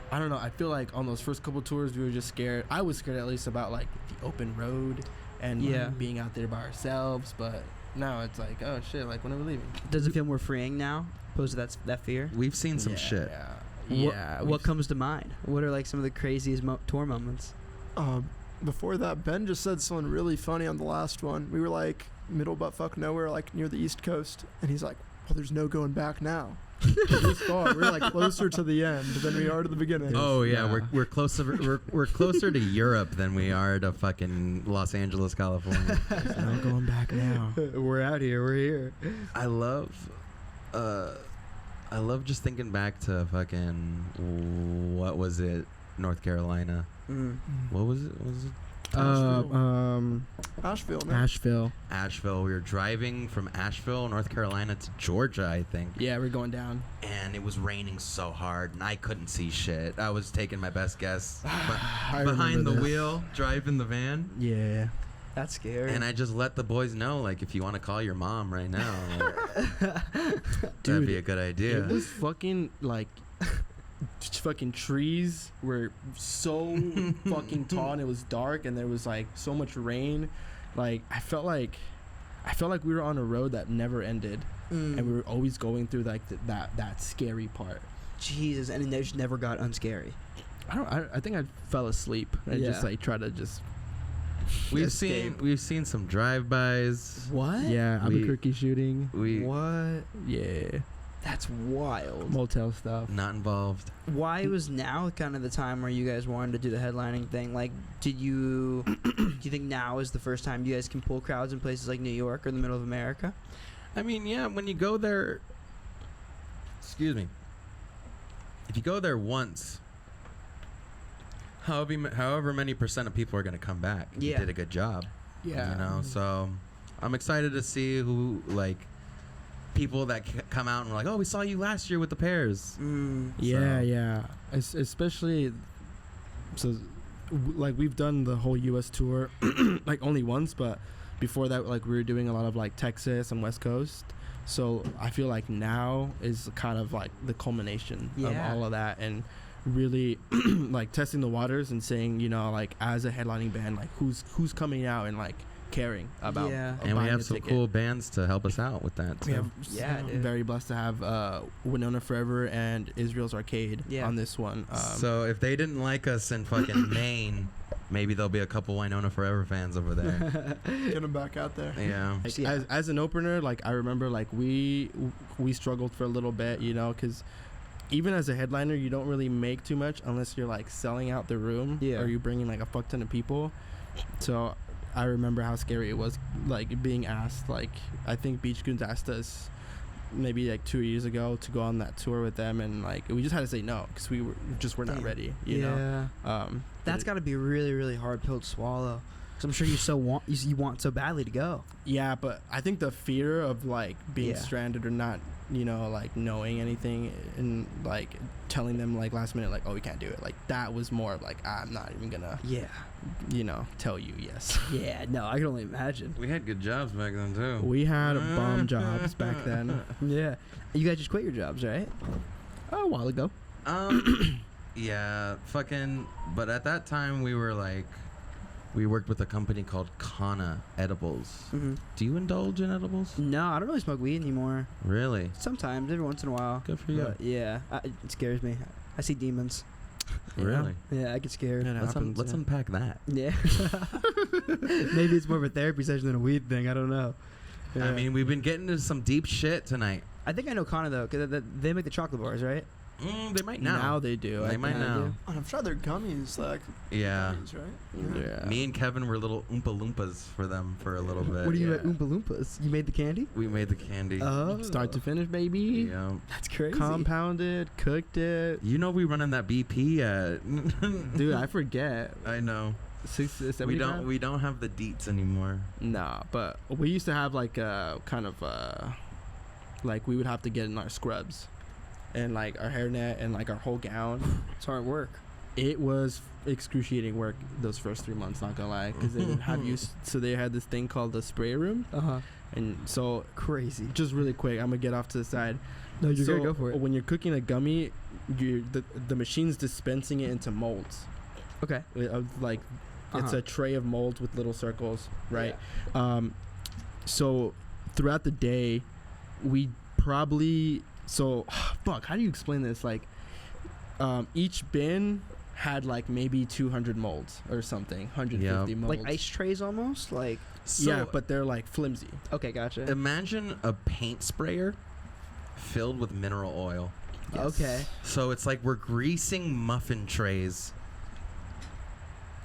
I don't know. I feel like on those first couple tours, we were just scared. I was scared at least about like the open road and like, Yeah. being out there by ourselves. But now it's like, oh shit! Like when are we leaving? Does it feel more freeing now, opposed to that fear? We've seen some Yeah, shit. Yeah. What comes to mind? What are like some of the craziest tour moments? Before that, Ben just said something really funny on the last one. We were like middle butt fuck nowhere, like near the East Coast, and he's like, "Well, there's no going back now." This far, we're like closer to the end than we are to the beginning. Oh yeah, Yeah. we're closer we're closer to Europe than we are to fucking Los Angeles, California. There's no going back now. We're out here. We're here. I love just thinking back to fucking what was it? North Carolina. What was it? What was it? Asheville, man. Asheville. Asheville. We were driving from Asheville, North Carolina to Georgia, I think. Yeah, we're going down. And it was raining so hard, and I couldn't see shit. I was taking my best guess I behind the remember this. wheel, driving the van. Yeah. That's scary. And I just let the boys know, like, if you want to call your mom right now, that'd Dude, be a good idea. It was fucking like fucking trees were so fucking tall, and it was dark, and there was like so much rain. Like I felt like we were on a road that never ended, and we were always going through like that scary part. Jesus, and they just never got unscary. I think I fell asleep and Yeah. just like try to just We've escape. seen some drive-bys. What? Yeah, We- Albuquerque shooting. What? Yeah, That's wild. motel stuff. Not involved. Why was now kind of the time where you guys wanted to do the headlining thing? Like, do you think now is the first time you guys can pull crowds in places like New York or the middle of America? I mean, yeah, when you go there, excuse me, if you go there once, however many percent of people are going to come back if you Yeah. did a good job. Yeah, You know, so I'm excited to see who, like, people that come out and are like, oh, we saw you last year with the Pears. Yeah, So- yeah. Especially, like we've done the whole U.S. tour, like only once, but before that, like we were doing a lot of like Texas and West Coast. So I feel like now is kind of like the culmination Yeah. of all of that, and really like testing the waters and saying, you know, like as a headlining band, like who's coming out and like caring about. Yeah. And we buying have a some ticket. cool bands to help us out with that. We too. have Yeah, dude. very blessed to have Winona Forever and Israel's Arcade Yeah. on this one. So if they didn't like us in fucking Maine, maybe there'll be a couple Winona Forever fans over there. Get them back out there. Yeah. like, Yeah. as an opener, like I remember, like we struggled for a little bit, you know, because even as a headliner, you don't really make too much unless you're like selling out the room, Yeah. or you bringing like a fuck ton of people. So I remember how scary it was, like being asked. Like I think Beach Goons asked us maybe like 2 years ago to go on that tour with them, and like we just had to say no because we were not Damn. ready, you know. Yeah. That's got to be a really, really hard pill to swallow. Cause I'm sure you want so badly to go. Yeah, but I think the fear of like being Yeah. stranded or not, you know, like knowing anything and like telling them like last minute, like, oh, we can't do it. Like that was more of like, I'm not even gonna, Yeah. you know, tell you yes. Yeah. No, I can only imagine. We had good jobs back then too. We had bomb jobs back then. Yeah. You guys just quit your jobs, right? Oh, a while ago. Yeah, fucking. But at that time, we were like, we worked with a company called Kana Edibles. Mm-hmm. Do you indulge in edibles? No, I don't really smoke weed anymore. Really? Sometimes, every once in a while. Good for you. But yeah, it scares me. I see demons. Really? Yeah, I get scared. Yeah, Let's unpack that. Yeah. Maybe it's more of a therapy session than a weed thing. I don't know. I Yeah. mean, we've been getting into some deep shit tonight. I think I know Kana though, because they make the chocolate bars, right? They might now now. they do. They I might think. now. Oh, I've tried their gummies, like Yeah. gummies, right? Yeah. Me and Kevin were little Oompa Loompas for them for a little bit. What do you yeah. mean Oompa Loompas? You made the candy? We made the candy. Oh. Start to finish, baby. Yeah. That's crazy. Compounded, cooked it. You know we running that BP at. Dude, I forget. I know. 75? We don't have the deets anymore. Nah, but we used to have like a kind of like we would have to get in our scrubs and like our hairnet and like our whole gown. It's hard work. It was excruciating work those first 3 months, not gonna lie, because they would have you. So they had this thing called the spray room, and so Crazy. just really quick, I'm gonna get off to the side. No, you're so gonna go for it. when you're cooking a gummy, the machine's dispensing it into molds. Okay. Of like, it's Uh-huh. a tray of molds with little circles, right? So throughout the day, we probably fuck. How do you explain this? Like, each bin had like maybe 200 molds or something, 150 molds. Like ice trays almost? Like, yeah, but they're like flimsy. okay, gotcha. Imagine a paint sprayer filled with mineral oil. Okay. So it's like we're greasing muffin trays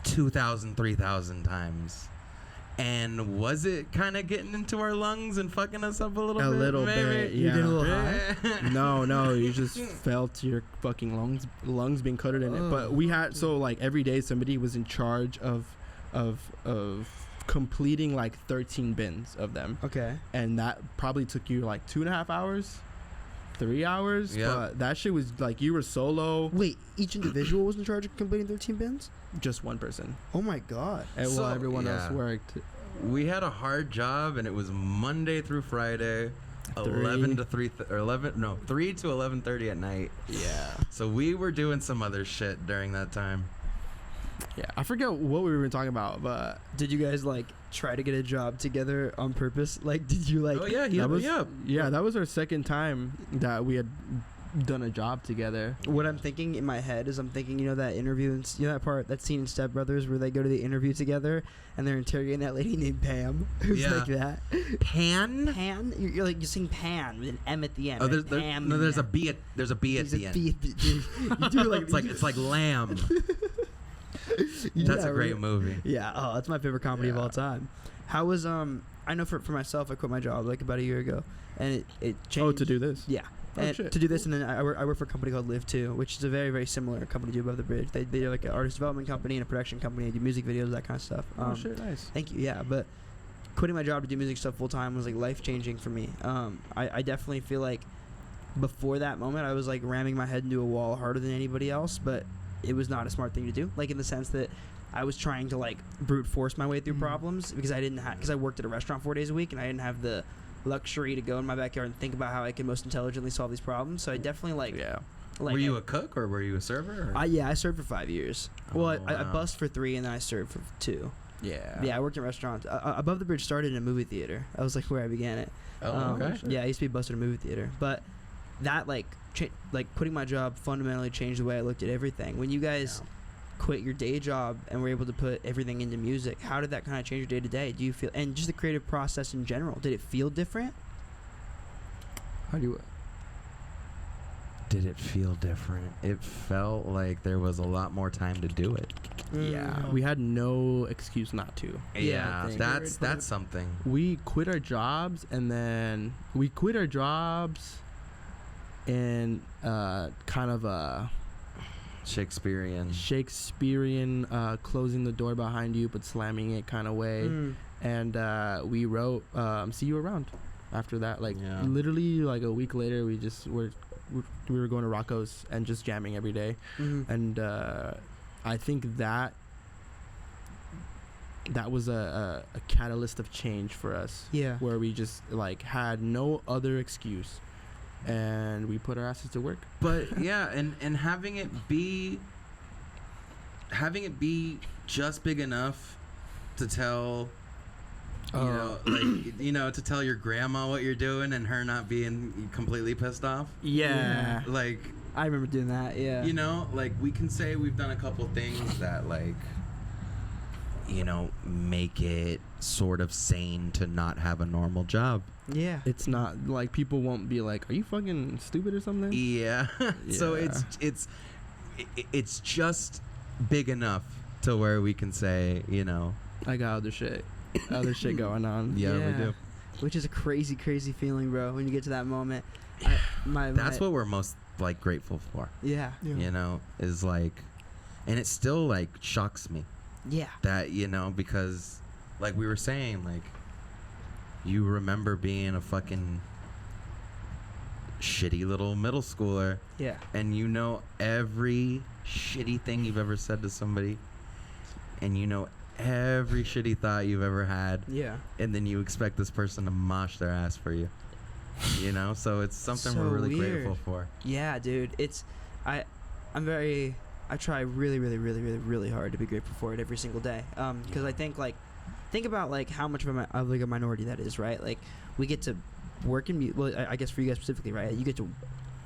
2,000, 3,000 times. And was it kind of getting into our lungs and fucking us up a little bit? A little maybe? bit, You yeah. did a little high? No, you just felt your fucking lungs being coated in it. But we had, so like every day somebody was in charge of completing like 13 bins of them, Okay. and that probably took you like 2.5 hours, 3 hours. Yep. But that shit was like you were solo, Wait, each individual was in charge of completing 13 bins? just one person, Oh my god. and So, while everyone yeah. else worked. We had a hard job, and it was Monday through Friday, 11 to 3 or 11 no 3 to 11:30 at night. Yeah. So we were doing some other shit during that time. Yeah, I forget what we were talking about, but Did you guys like try to get a job together on purpose? Like, did you like? Oh yeah, he that hit was me up. that was our second time that we had done a job together. What I'm thinking in my head is I'm thinking, you know, that interview, and you know that part, that scene in Step Brothers where they go to the interview together and they're interrogating that lady named Pam, who's Yeah. like that. Pan. Pan? You're like, you sing Pan with an M at the end. Oh, right? there's Pam. no, there's a B at there's a B at There's the a end. B at the you do like It's like lamb. you do That's that a great right? movie. Yeah. Oh, that's my favorite comedy of Yeah. all time. How was I know for myself, I quit my job like about a year ago, and it changed. Oh, to do this? Yeah. Oh, And shit. to do this, and then I work for a company called Live 2, which is a very, very similar company to Above the Bridge. They're like an artist development company and a production company. They do music videos, that kind of stuff. Oh shit, nice. Thank you. Yeah, but quitting my job to do music stuff full time was like life changing for me. I definitely feel like before that moment, I was like ramming my head into a wall harder than anybody else, but it was not a smart thing to do. Like in the sense that I was trying to like brute force my way through problems because I worked at a restaurant 4 days a week and I didn't have the luxury to go in my backyard and think about how I could most intelligently solve these problems. So I definitely like. Yeah. Like Were you a cook or were you a server? Or? I served for 5 years. Well, Oh, I wow. bussed for 3 and then I served for 2. Yeah, I worked in restaurants. Above the Bridge started in a movie theater. That was like where I began it. Oh, okay. Yeah, I used to be busted in a movie theater, but that like quitting my job fundamentally changed the way I looked at everything. When you guys quit your day job and were able to put everything into music, how did that kind of change your day to day? Do you feel, and just the creative process in general, did it feel different? How do you? Did it feel different? It felt like there was a lot more time to do it. Yeah, we had no excuse not to. Yeah, I think. that's something. We quit our jobs, and then we quit our jobs in kind of a Shakespearean closing the door behind you but slamming it kind of way. And we wrote See You Around after that. Like literally like a week later, we were going to Rocco's and just jamming every day. And I think that was a catalyst of change for us. Yeah. Where we just like had no other excuse, and we put our asses to work. But yeah, and having it be just big enough to tell to tell your grandma what you're doing and her not being completely pissed off. Yeah. Like, I remember doing that. Yeah. You know, like we can say we've done a couple things that like, you know, make it sort of sane to not have a normal job. Yeah. It's not like people won't be like, "Are you fucking stupid or something?" Yeah. So it's just big enough to where we can say, you know, I got other shit going on. Yeah, we do. Which is a crazy, crazy feeling, bro. When you get to that moment, that's what we're most like grateful for. Yeah. You know, is like, and it still like shocks me. Yeah. That, you know, because like we were saying, like, you remember being a fucking shitty little middle schooler. Yeah. And you know every shitty thing you've ever said to somebody. And you know every shitty thought you've ever had. Yeah. And then you expect this person to mosh their ass for you. You know? So it's something we're really grateful for. Yeah, dude. I try really, really, really, really, really hard to be grateful for it every single day. Because I think about like how much of a minority that is, right? Like we get to work in I guess for you guys specifically, right? You get to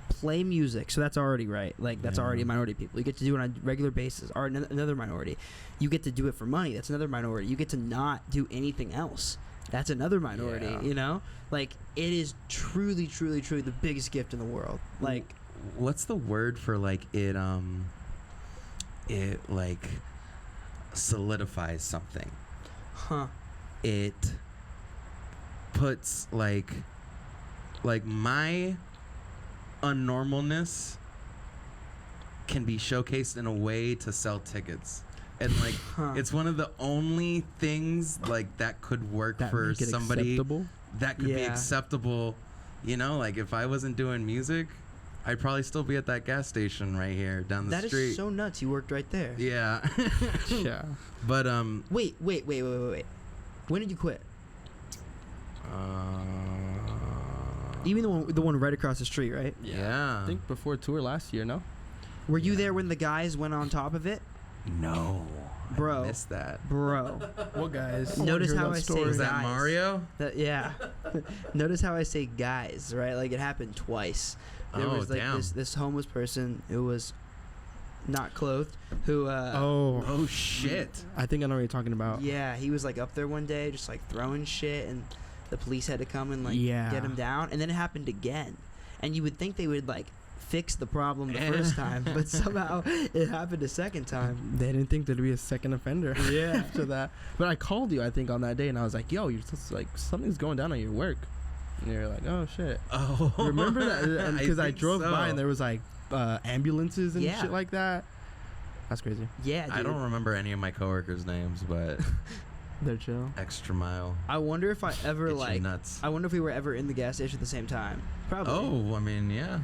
play music, so that's already right. Like that's already a minority of people. You get to do it on a regular basis, or another minority. You get to do it for money. That's another minority. You get to not do anything else. That's another minority. Yeah. You know, like it is truly, truly, truly the biggest gift in the world. Like, what's the word for like it like solidifies something? Huh. It puts like my unnormalness can be showcased in a way to sell tickets. And like it's one of the only things like that could work that for somebody acceptable? That could be acceptable. You know, like if I wasn't doing music, I'd probably still be at that gas station right here down the street. That is so nuts. You worked right there. Yeah. Yeah. But Wait. When did you quit? Even the one right across the street, right? Yeah. I think before tour last year, no? Were you there when the guys went on top of it? No. Bro. I missed that. Bro. What guys? Notice how I Was say that guys. Mario? Yeah. Notice how I say guys, right? Like it happened twice. There was like damn. this homeless person who was not clothed who Oh shit. I think I know what you're talking about. yeah, he was like up there one day just like throwing shit, and the police had to come and like get him down, and then it happened again. And you would think they would like fix the problem the first time, but somehow it happened a second time. They didn't think there'd be a second offender after that. But I called you, I think, on that day, and I was like, yo, you're just like, something's going down on your work. And you're like, oh shit. Oh. Remember that? Because I think drove so. by and there was like ambulances and Yeah. shit like that. That's crazy. Yeah, dude. I don't remember any of my coworkers' names, but They're chill. extra mile. I wonder if I ever Get you like nuts. I wonder if we were ever in the gas station at the same time. Probably. Oh, I mean, yeah.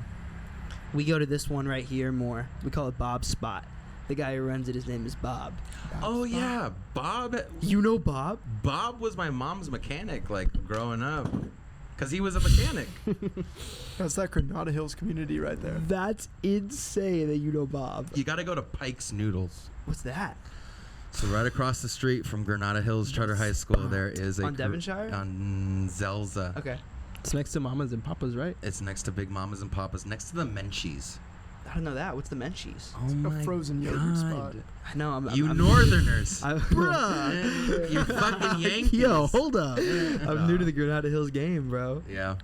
We go to this one right here more. We call it Bob's Spot. The guy who runs it, his name is Bob. Oh yeah, Bob. You know Bob? Bob was my mom's mechanic, like growing up, cause he was a mechanic. That's that Granada Hills community right there. That's insane that you know Bob. You gotta go to Pike's Noodles. What's that? So right across the street from Granada Hills Charter High School, there is a On Devonshire? on Zelza. Okay. It's next to Mamas and Papas, right? It's next to Big Mamas and Papas, next to the Menchie's. I don't know that. What's the Menchie's? Oh a frozen yogurt spot. I know. You Northerners. Bruh. You fucking Yankees. Yo, hold up. I'm new to the Granada Hills game, bro. Yeah.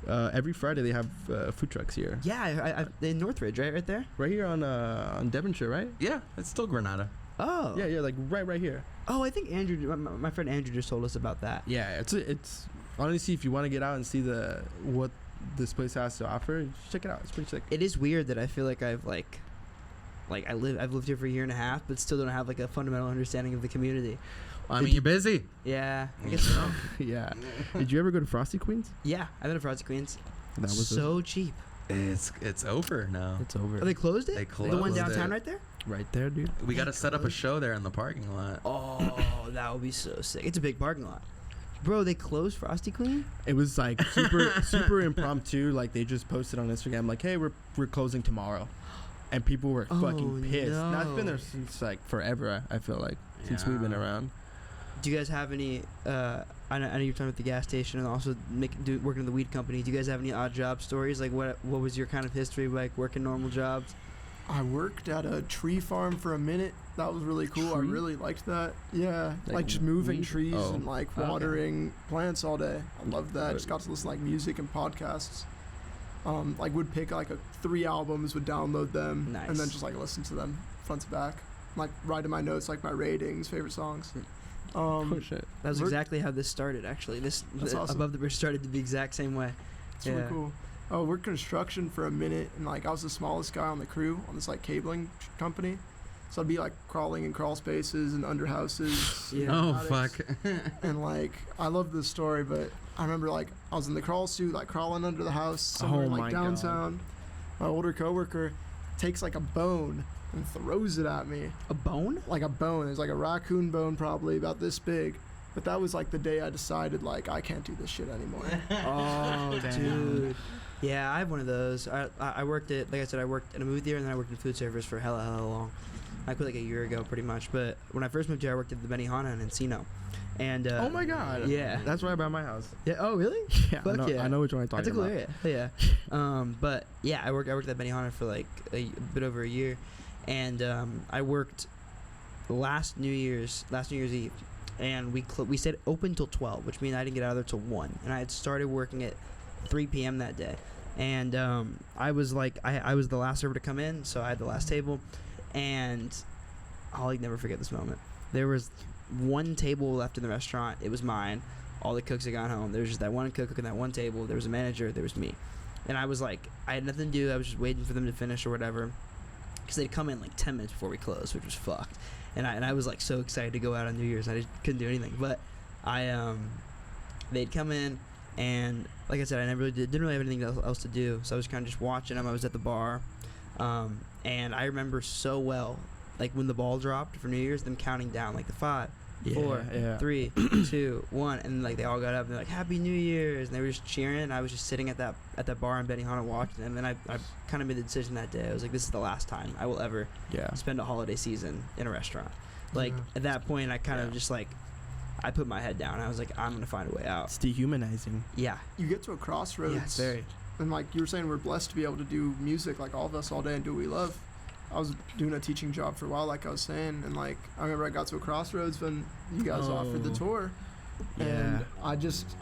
Every Friday they have food trucks here. Yeah, in Northridge, right there. Right here on Devonshire, right? Yeah, it's still Granada. Oh. Yeah, like right here. Oh, I think Andrew, my friend Andrew, just told us about that. Yeah, it's honestly, if you want to get out and see what this place has to offer, just check it out. It's pretty sick. It is weird that I feel like I've lived here for a year and a half, but still don't have like a fundamental understanding of the community. I mean, you're busy. Yeah, I guess so. Yeah. Did you ever go to Frosty Queens? Yeah, I've been to Frosty Queens. That was so cheap. It's over now. It's over. Oh, they closed it? They The one closed downtown it. right there? Right there, dude. We got to set up a show there in the parking lot. Oh, that would be so sick. It's a big parking lot. Bro, they closed Frosty Queen? It was like super impromptu. Like they just posted on Instagram, like, "Hey, we're closing tomorrow," and people were fucking pissed. No. That's been there since like forever. I feel like since we've been Yeah. around. Do you guys have any? I know you're talking about the gas station and also working in the weed company. Do you guys have any odd job stories? Like, what was your kind of history like working normal jobs? I worked at a tree farm for a minute. That was really cool. I Tree? really liked that. Yeah, Like like just moving weed? trees Oh. and like Okay. watering plants all day. I loved that. Just got to listen to like music and podcasts. Like would pick like 3 albums, would download them, and then Nice. just like listen to them front to back. Like write in my notes like my ratings, favorite songs. Oh shit. That was Work- exactly how this started, actually. This That's awesome. Above the bridge started the exact same way. It's Yeah. really cool. I worked construction for a minute, and like I was the smallest guy on the crew on this like cabling company. So I'd be like crawling in crawl spaces and under houses. Yeah. Oh, attics. fuck. And like I love this story, but I remember like I was in the crawl suit, like crawling under the house somewhere Oh my like God. downtown. My older coworker takes like a bone and throws it at me. A bone? Like a bone. It's like a raccoon bone, probably about this big. But that was like the day I decided like I can't do this shit anymore. Oh, Damn. dude. Yeah, I have one of those. I worked at, like I said, I worked in a movie theater and then I worked in food service for hella long. I quit like a year ago, pretty much. But when I first moved here, I worked at the Benihana in Encino. And Oh my god. yeah. That's right by my house. Yeah. Oh, really? Yeah. Fuck yeah. I know which one I'm That's talking a cool about. area. Yeah. But yeah, I worked at Benihana for like a bit over a year, and I worked last New Year's Eve, and we stayed open till 12, which means I didn't get out of there till 1, and I had started working at 3 p.m. that day, and I was like I was the last server to come in, so I had the last table, and I'll never forget this moment. There was one table left in the restaurant. It was mine. All the cooks had gone home. There was just that one cook cooking that one table. There was a manager. There was me. And I was like, I had nothing to do. I was just waiting for them to finish or whatever. Because they'd come in like 10 minutes before we closed, which was fucked. And I was like so excited to go out on New Year's. I just couldn't do anything. But they'd come in, and like I said, I didn't really have anything else to do. So I was kind of just watching them. I was at the bar. And I remember so well, like when the ball dropped for New Year's, them counting down like the 5, 4, Yeah. 3, 2, 1, and like they all got up and they're like Happy New Year's, and they were just cheering. And I was just sitting at that bar in Benihana watching, and then I kind of made the decision that day. I was like, this is the last time I will ever Yeah. spend a holiday season in a restaurant. Like Yeah. at that point, I kind of Yeah. just like I put my head down. I was like, I'm gonna find a way out. It's dehumanizing. Yeah, You get to a crossroads. yeah, it's very. And like you were saying, we're blessed to be able to do music, like all of us, all day and do what we love. I was doing a teaching job for a while, like I was saying, and like I remember I got to a crossroads when you guys offered the Oh. tour, Yeah. and I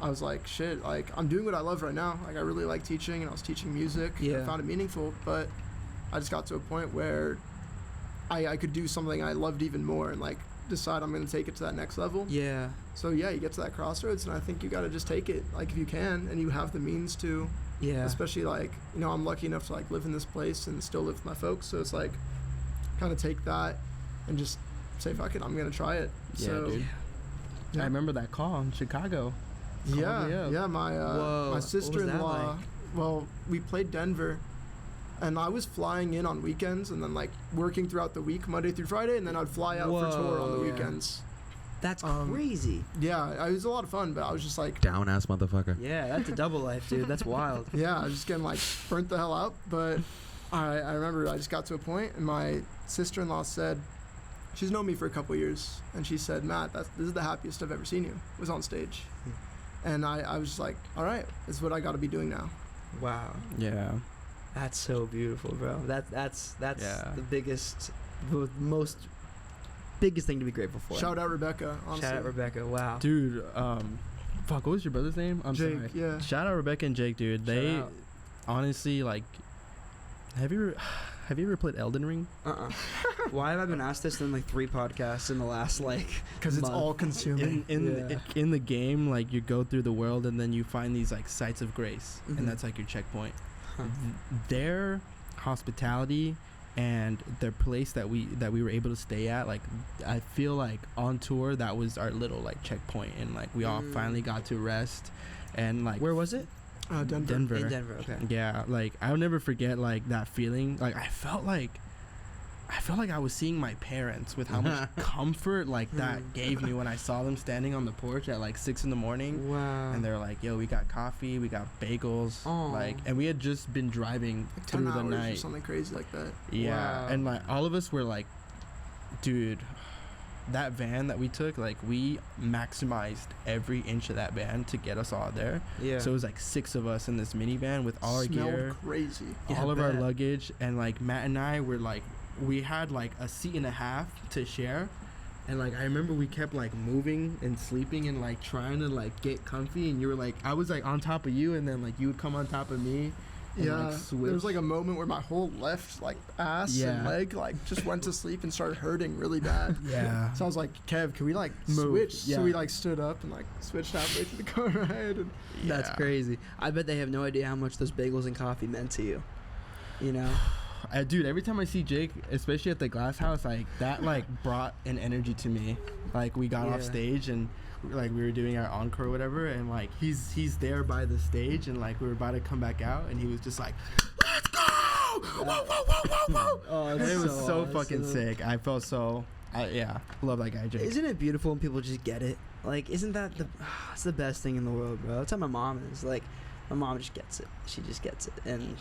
was like, shit, like I'm doing what I love right now. Like I really like teaching, and I was teaching music. Yeah. I found it meaningful, but I just got to a point where I could do something I loved even more, and like decide I'm going to take it to that next level. Yeah, So yeah, you get to that crossroads, and I think you got to just take it, like if you can, and you have the means to. yeah. Especially like, you know, I'm lucky enough to like live in this place and still live with my folks, so it's like kind of take that and just say fuck it, I'm gonna try it. Yeah, So dude. yeah. I remember that call in Chicago. Called me yeah, up. yeah, my Whoa, what was that sister-in-law, like? well, we played Denver, and I was flying in on weekends and then like working throughout the week, Monday through Friday, and then I'd fly out for tour on the Whoa. weekends. That's Um, crazy. Yeah, it was a lot of fun, but I was just like, Down ass motherfucker. Yeah, that's a double life, dude. That's wild. yeah, I was just getting like burnt the hell out. But I remember I just got to a point, and my sister-in-law said, she's known me for a couple years, and she said, Matt, this is the happiest I've ever seen you. Was on stage, and I was just like, all right, this is what I got to be doing now. Wow. Yeah. That's so beautiful, bro. That's Yeah. the biggest, the most biggest thing to be grateful for. Shout out Rebecca. Honestly. Shout out Rebecca. Wow. Dude, fuck, what was your brother's name? I'm Jake. sorry. Yeah. Shout out Rebecca and Jake, dude. They out. honestly, like, have you ever played Elden Ring? Why have I been asked this in like 3 podcasts in the last like? Because it's month? all consuming. In the game, like, you go through the world and then you find these like sites of grace, Mhm. and that's like your checkpoint. Huh. Their hospitality and their place that we were able to stay at, like, I feel like on tour that was our little like checkpoint, and like we all finally got to rest, and like Where was it? Denver. In Denver. Okay. yeah, like I'll never forget like that feeling. Like I felt like I was seeing my parents with how much comfort like that gave me when I saw them standing on the porch at like 6 a.m. Wow. and they're like, yo, we got coffee, we got bagels. Aw. Like, and we had just been driving Like 10 through the hours or night. something crazy like that. Yeah. Wow. And like all of us were like, dude, that van that we took, like we maximized every inch of that van to get us all there. Yeah. So it was like 6 of us in this minivan with all our Smelled gear, crazy. Yeah, all I of our bet. luggage, and like Matt and I were like, we had like a seat and a half to share, and like I remember we kept like moving and sleeping and like trying to like get comfy, and you were like, I was like on top of you, and then like you would come on top of me. And, Yeah, like, switch. there was like a moment where my whole left like ass and Yeah. leg like just went to sleep and started hurting really bad. Yeah. So I was like, Kev, can we like Move. switch? Yeah. So we like stood up and like switched halfway through the car ride. And That's Yeah. crazy. I bet they have no idea how much those bagels and coffee meant to you. You know? Dude, every time I see Jake, especially at the Glass House, like that like brought an energy to me. Like we got off Yeah. stage and like we were doing our encore or whatever, and like he's there by the stage, and like we were about to come back out, and he was just like, let's go! Whoa, whoa, whoa, whoa, whoa! Oh, And it was so fucking sick. I felt so, yeah, love that guy, Jake. Isn't it beautiful when people just get it? Like, isn't that it's the best thing in the world, bro? That's how my mom is. Like, my mom just gets it. She just gets it, and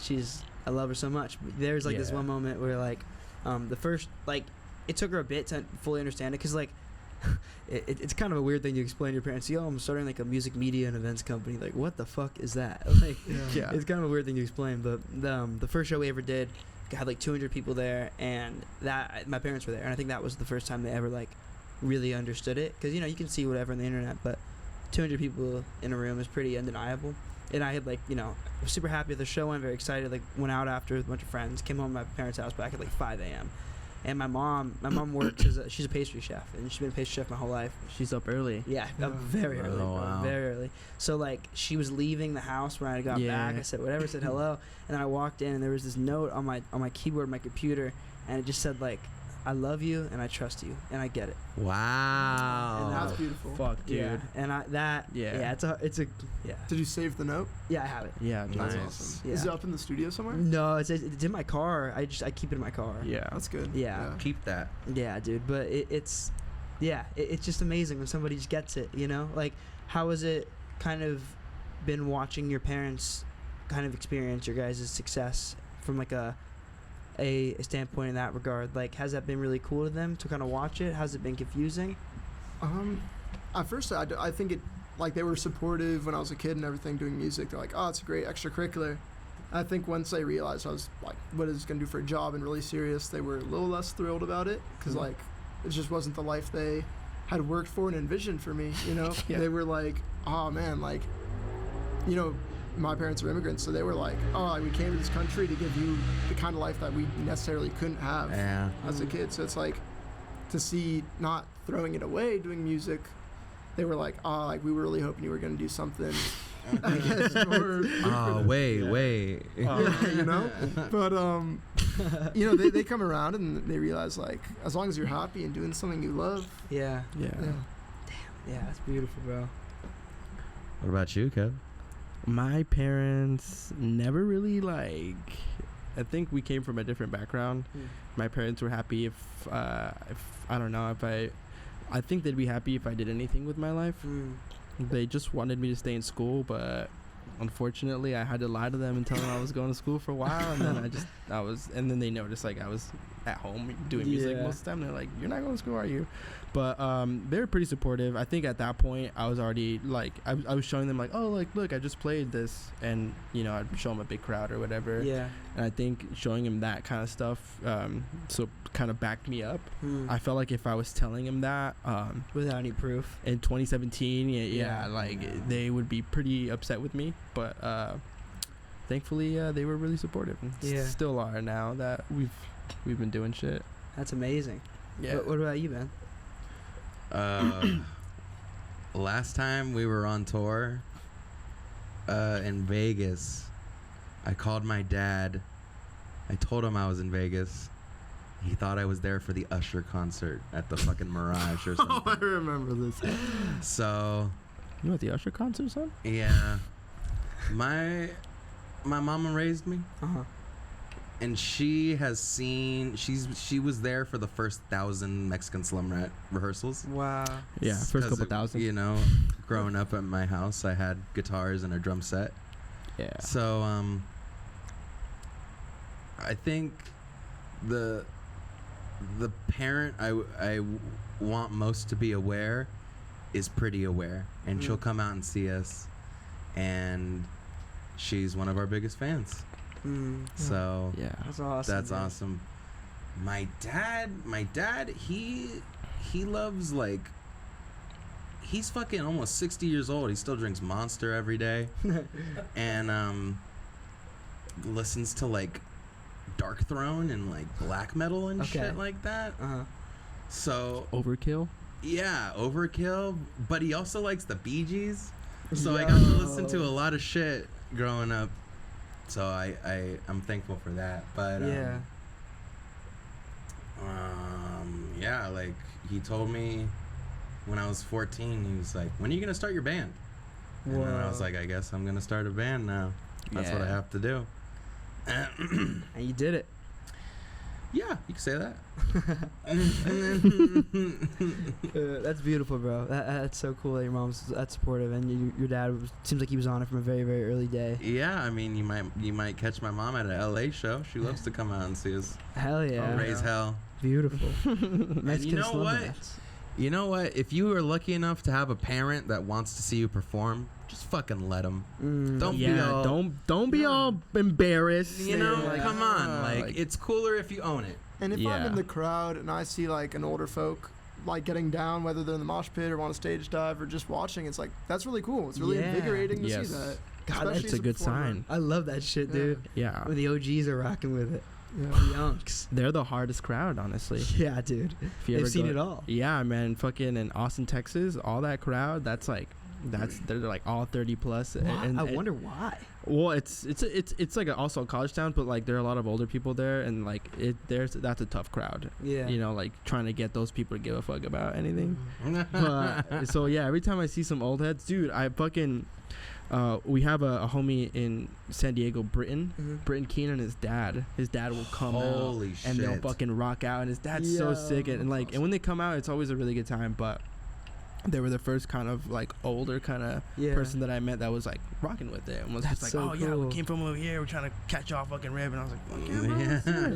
I love her so much. But there's like this Yeah. one moment where like, the first like, it took her a bit to fully understand it, cause like, it's kind of a weird thing to explain to your parents. Yo, I'm starting like a music media and events company. Like, what the fuck is that? Like, Yeah. it's kind of a weird thing to explain. But the first show we ever did had like 200 people there, and that my parents were there, and I think that was the first time they ever like really understood it. Because you can see whatever on the internet, but 200 people in a room is pretty undeniable. And I had like I was super happy with the show. I'm very excited. Like went out after with a bunch of friends. Came home to my parents' house back at like 5 a.m. And my mom works she's a pastry chef, and she's been a pastry chef my whole life. She's up early. Yeah, Yeah. very early, Oh, bro, wow. very early. So like she was leaving the house when I got back. Yeah. I said whatever, said hello, and then I walked in, and there was this note on my keyboard, my computer, and it just said like, I love you and I trust you and I get it. Wow. And that's beautiful. Fuck, dude. Yeah, and Yeah. it's a yeah. Did you save the note? Yeah, I have it. Yeah, dude. That's Nice. awesome. Yeah. Is it up in the studio somewhere? No, it's in my car. I keep it in my car. Yeah. That's good. Yeah. Keep that. Yeah, dude. But it's just amazing when somebody just gets it. Like how has it kind of been watching your parents kind of experience your guys' success from like a standpoint in that regard? Like, has that been really cool to them to kind of watch it? Has it been confusing? At first, I think it, like, they were supportive when I was a kid and everything doing music. They're like, oh, it's a great extracurricular. I think once they realized I was like, what is it going to do for a job and really serious, they were a little less thrilled about it because, like, it just wasn't the life they had worked for and envisioned for me, Yeah. They were like, oh, man, like, my parents are immigrants, so they were like, oh, we came to this country to give you the kind of life that we necessarily couldn't have Yeah. as a kid. So it's like, to see not throwing it away doing music, they were like, oh, like, we were really hoping you were going to do something, I guess, more Oh, wait. yeah, but they come around and they realize, like, as long as you're happy and doing something you love, Yeah. Yeah. Yeah, that's beautiful, bro. What about you, Kev? My parents never really I think we came from a different background. My parents were happy if I don't know, if I think they'd be happy if I did anything with my life. They just wanted me to stay in school, but unfortunately I had to lie to them and tell them I was going to school for a while, and then and then they noticed like I was at home doing music Yeah. most of the time. They're like, "You're not going to school, are you?" But they were pretty supportive. I think at that point I was already like I was showing them like, "Oh, like look, I just played this," and you know I'd show them a big crowd or whatever. Yeah. And I think showing him that kind of stuff, so kind of backed me up. I felt like if I was telling him that, Without any proof. in 2017, Yeah. like they would be pretty upset with me. But thankfully, they were really supportive, and still are now that we've been doing shit. That's amazing. Yeah. What about you, man? Last time we were on tour in Vegas, I called my dad. I told him I was in Vegas. He thought I was there for the Usher concert at the fucking Mirage or something. Oh, I remember this. So, You know what the Usher concert's on? yeah. My mama raised me, Uh-huh. and she has seen. She was there for the first 1,000 Mexican Slum Rat rehearsals. Wow. Yeah, first 'Cause couple thousand. You know, growing up at my house, I had guitars and a drum set. Yeah. So I think the parent I want most to be aware is pretty aware, and she'll come out and see us, and she's one of our biggest fans. So Yeah. That's awesome. that's man. awesome. My dad, he loves, like, he's fucking almost 60 years old. He still drinks Monster every day, and listens to like Dark Throne and like black metal and Okay. shit like that. Uh-huh. So Overkill. yeah, Overkill. But he also likes the Bee Gees. So I got to listen to a lot of shit growing up. So I'm thankful for that. But Yeah. yeah, like he told me when I was 14, he was like, "When are you gonna start your band?" And then I was Whoa. like, "I guess I'm gonna start a band now. That's what I Yeah. have to do." And you did it. Yeah, you can say that. That's beautiful, bro. That's so cool that your mom's that supportive, and your dad seems like he was on it from a very, very early day. Yeah, I mean, you might catch my mom at a LA show. She loves to come out and see us. Hell yeah. Raise hell. Beautiful. Mexican know slum what? rats. You know what? If you are lucky enough to have a parent that wants to see you perform, just fucking let them. Don't be all, don't be all embarrassed. You know, Yeah. come on. Like, it's cooler if you own it. And if I'm Yeah. in the crowd and I see like an older folk like getting down, whether they're in the mosh pit or want to stage dive or just watching, it's like that's really cool. It's really Yeah. invigorating to Yes. see that. God, especially that's as a good performer. sign. I love that shit, Yeah. dude. Yeah. When the OGs are rocking with it. Yeah. The Yunks. They're the hardest crowd, honestly. Yeah, dude. If you They've ever seen go- it all. Yeah, man. Fucking in Austin, Texas, all that crowd. They're like all 30 plus. Why? I wonder why. Well, it's like also a college town, but like there are a lot of older people there, and like that's a tough crowd. Yeah. You know, like trying to get those people to give a fuck about anything. Mm-hmm. But, so yeah, every time I see some old heads, dude, I fucking we have a homie in San Diego, Britton Keenan, his dad will come Holy out and they'll shit. fucking rock out, and his dad's so sick, and like awesome. and when they come out, it's always a really good time. But they were the first kind of like older kind of Yeah. person that I met that was like rocking with it and was That's just like, so oh yeah, cool. we came from over here, we're trying to catch y'all fucking rib, and I was like, fuck yeah, bro.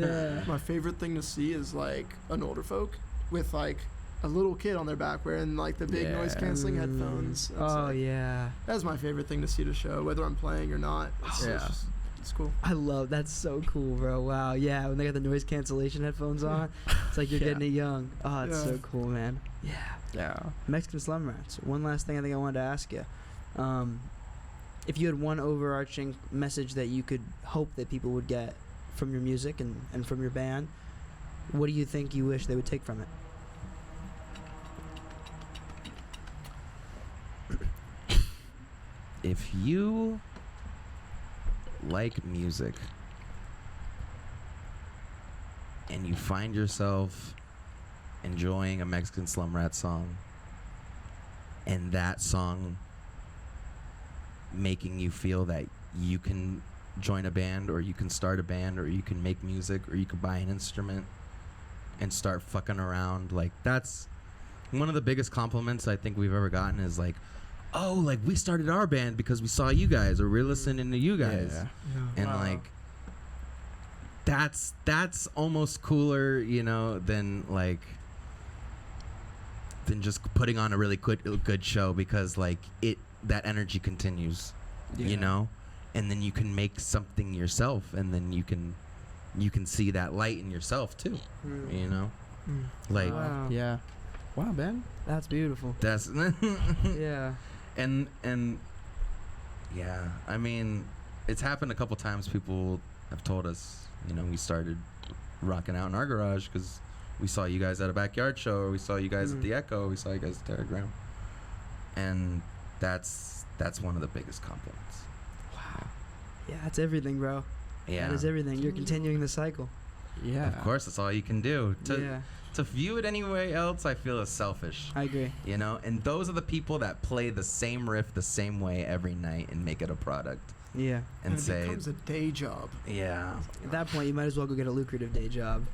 Yeah. Yeah. My favorite thing to see is like an older folk with like a little kid on their back wearing like the big Yeah. noise canceling headphones. That's, Oh like, yeah. that's my favorite thing to see at a show, whether I'm playing or not. Yeah. It's cool. I love that's so cool, bro. Wow. Yeah, when they got the noise cancellation headphones on, it's like you're Yeah. getting it young. Oh, it's Yeah. so cool, man. Yeah. Yeah. Mexican slum rats. One last thing I think I wanted to ask you. If you had one overarching message that you could hope that people would get from your music and from your band, what do you think you wish they would take from it? If you like music and you find yourself enjoying a Mexican Slum Rat song, and that song making you feel that you can join a band, or you can start a band, or you can make music, or you can buy an instrument and start fucking around, like, that's one of the biggest compliments I think we've ever gotten, is like, oh, like, we started our band because we saw you guys, or we're listening to you guys. Yeah. And Wow. like, that's almost cooler, you know, than just putting on a really good show, because like that energy continues, you know, and then you can make something yourself, and then you can see that light in yourself too, you know, like Wow. Yeah. Wow, man. That's beautiful. that's Yeah. and yeah, I mean, it's happened a couple times. People have told us, you know, we started rocking out in our garage because we saw you guys at a backyard show, or we saw you guys at the Echo, we saw you guys at Telegram, and that's one of the biggest compliments. Wow. Yeah, that's everything, bro. Yeah, That is everything. You're continuing the cycle. Yeah. of course, that's all you can do. Yeah, To view it any way else, I feel is selfish. I agree. You know, and those are the people that play the same riff the same way every night and make it a product Yeah. and it say, becomes a day job. yeah, At that point, you might as well go get a lucrative day job.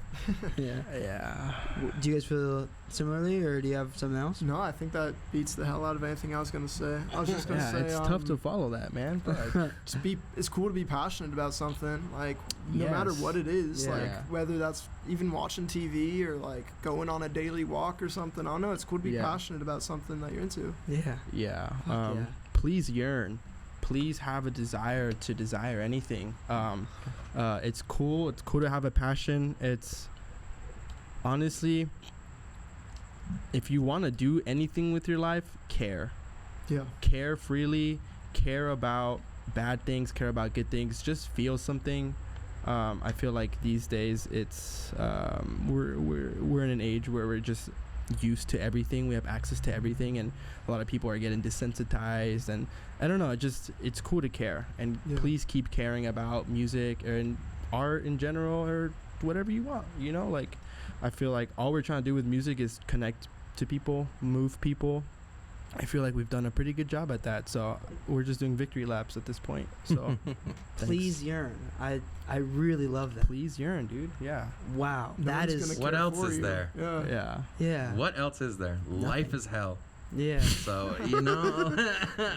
Yeah. Yeah. Do you guys feel similarly, or do you have something else? No, I think that beats the hell out of anything I was gonna say. I was just gonna Yeah, say it's tough to follow that, man. But it's cool to be passionate about something, like no matter Yes. what it is, Yeah. like whether that's even watching TV or like going on a daily walk or something. I don't know, it's cool to be Yeah. passionate about something that you're into. Yeah. yeah. Fuck yeah. Please yearn. Please have a desire to desire anything. It's cool. It's cool to have a passion. It's honestly, if you want to do anything with your life, care. Yeah. Care freely. Care about bad things. Care about good things. Just feel something. I feel like these days it's we're in an age where we're just used to everything. We have access to everything, and a lot of people are getting desensitized, and I don't know, it's cool to care, and Yeah. please keep caring about music and art in general, or whatever you want, you know. Like, I feel like all we're trying to do with music is connect to people, move people. I feel like we've done a pretty good job at that, so we're just doing victory laps at this point. So Please yearn. I really love that. please yearn, dude. Yeah. Wow. No That one's is. gonna What care else for is you. there? Yeah. Yeah. Yeah. What else is there? Life is hell. Yeah. So, you know.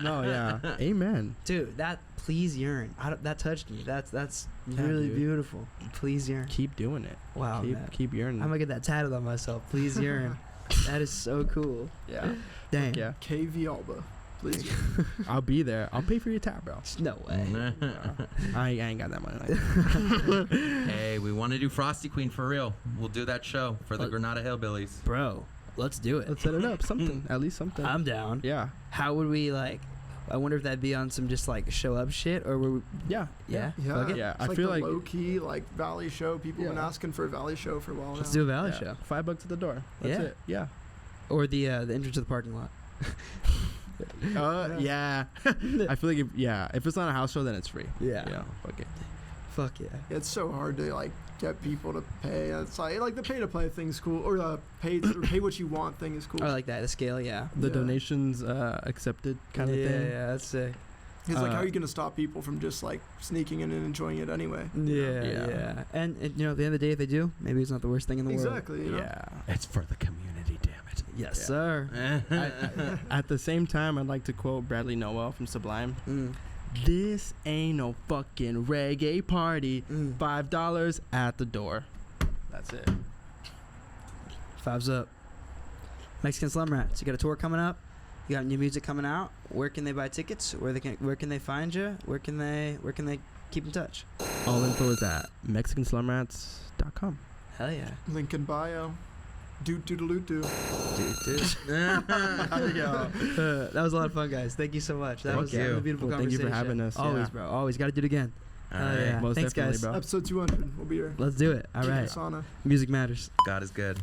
No, yeah. Amen. Dude, that please yearn. That touched me. That's Yeah, really dude. beautiful. Please yearn. Keep doing it. Wow, man. Keep yearning. I'm gonna get that tatted on myself. Please yearn. That is so cool. yeah. Dang. Yeah. KV Alba, please. I'll be there. I'll pay for your tab, bro. No way. I ain't got that money like that. Hey, we want to do Frosty Queen for real. We'll do that show for the Oh. Granada Hillbillies. Bro, let's do it. Let's set it up. Something. At least something. I'm down. Yeah. How would we like? I wonder if that'd be on some just like show up shit, or we, Yeah. yeah, Yeah. fuck it. Yeah. It's I like feel the like low key like valley show. People have been Yeah. asking for a valley show for a while Let's now. do a valley yeah, show, $5 at the door. That's Yeah. it. Yeah. or the entrance to the parking lot. Yeah. I feel like if it's not a house show, then it's free. Yeah. Yeah. Fuck it. Fuck yeah. It's so hard to like get people to pay. It's like the pay to play thing's cool, or the pay what you want thing is cool. I like that. The scale, yeah. The Yeah. donations accepted kind of yeah, thing. yeah, that's sick. It's like, how Uh, are you gonna stop people from just like sneaking in and enjoying it anyway? Yeah, Yeah. yeah. And you know, at the end of the day, if they do, maybe it's not the worst thing in the world. Exactly. You know? Yeah. It's for the community, damn Yes, Yeah. sir. At the same time, I'd like to quote Bradley Noel from Sublime. Mm. This ain't no fucking reggae party. Mm. $5 at the door. That's it. Fives up. Mexican Slum Rats. You got a tour coming up. You got new music coming out. Where can they buy tickets? Where can they find you? Where can they keep in touch? All info is at MexicanSlumRats.com. Hell yeah. Link in bio. Doot doodaloo doo. Dude. That was a lot of fun, guys. Thank you so much. That Thank was you. a beautiful Well, thank you conversation. for having us, Always, yeah. bro. Always. Got to do it again. All Hell right. yeah. Most Thanks, definitely, guys. bro. Episode 200. We'll be here. Let's do it. All right. Sauna. Music matters. God is good.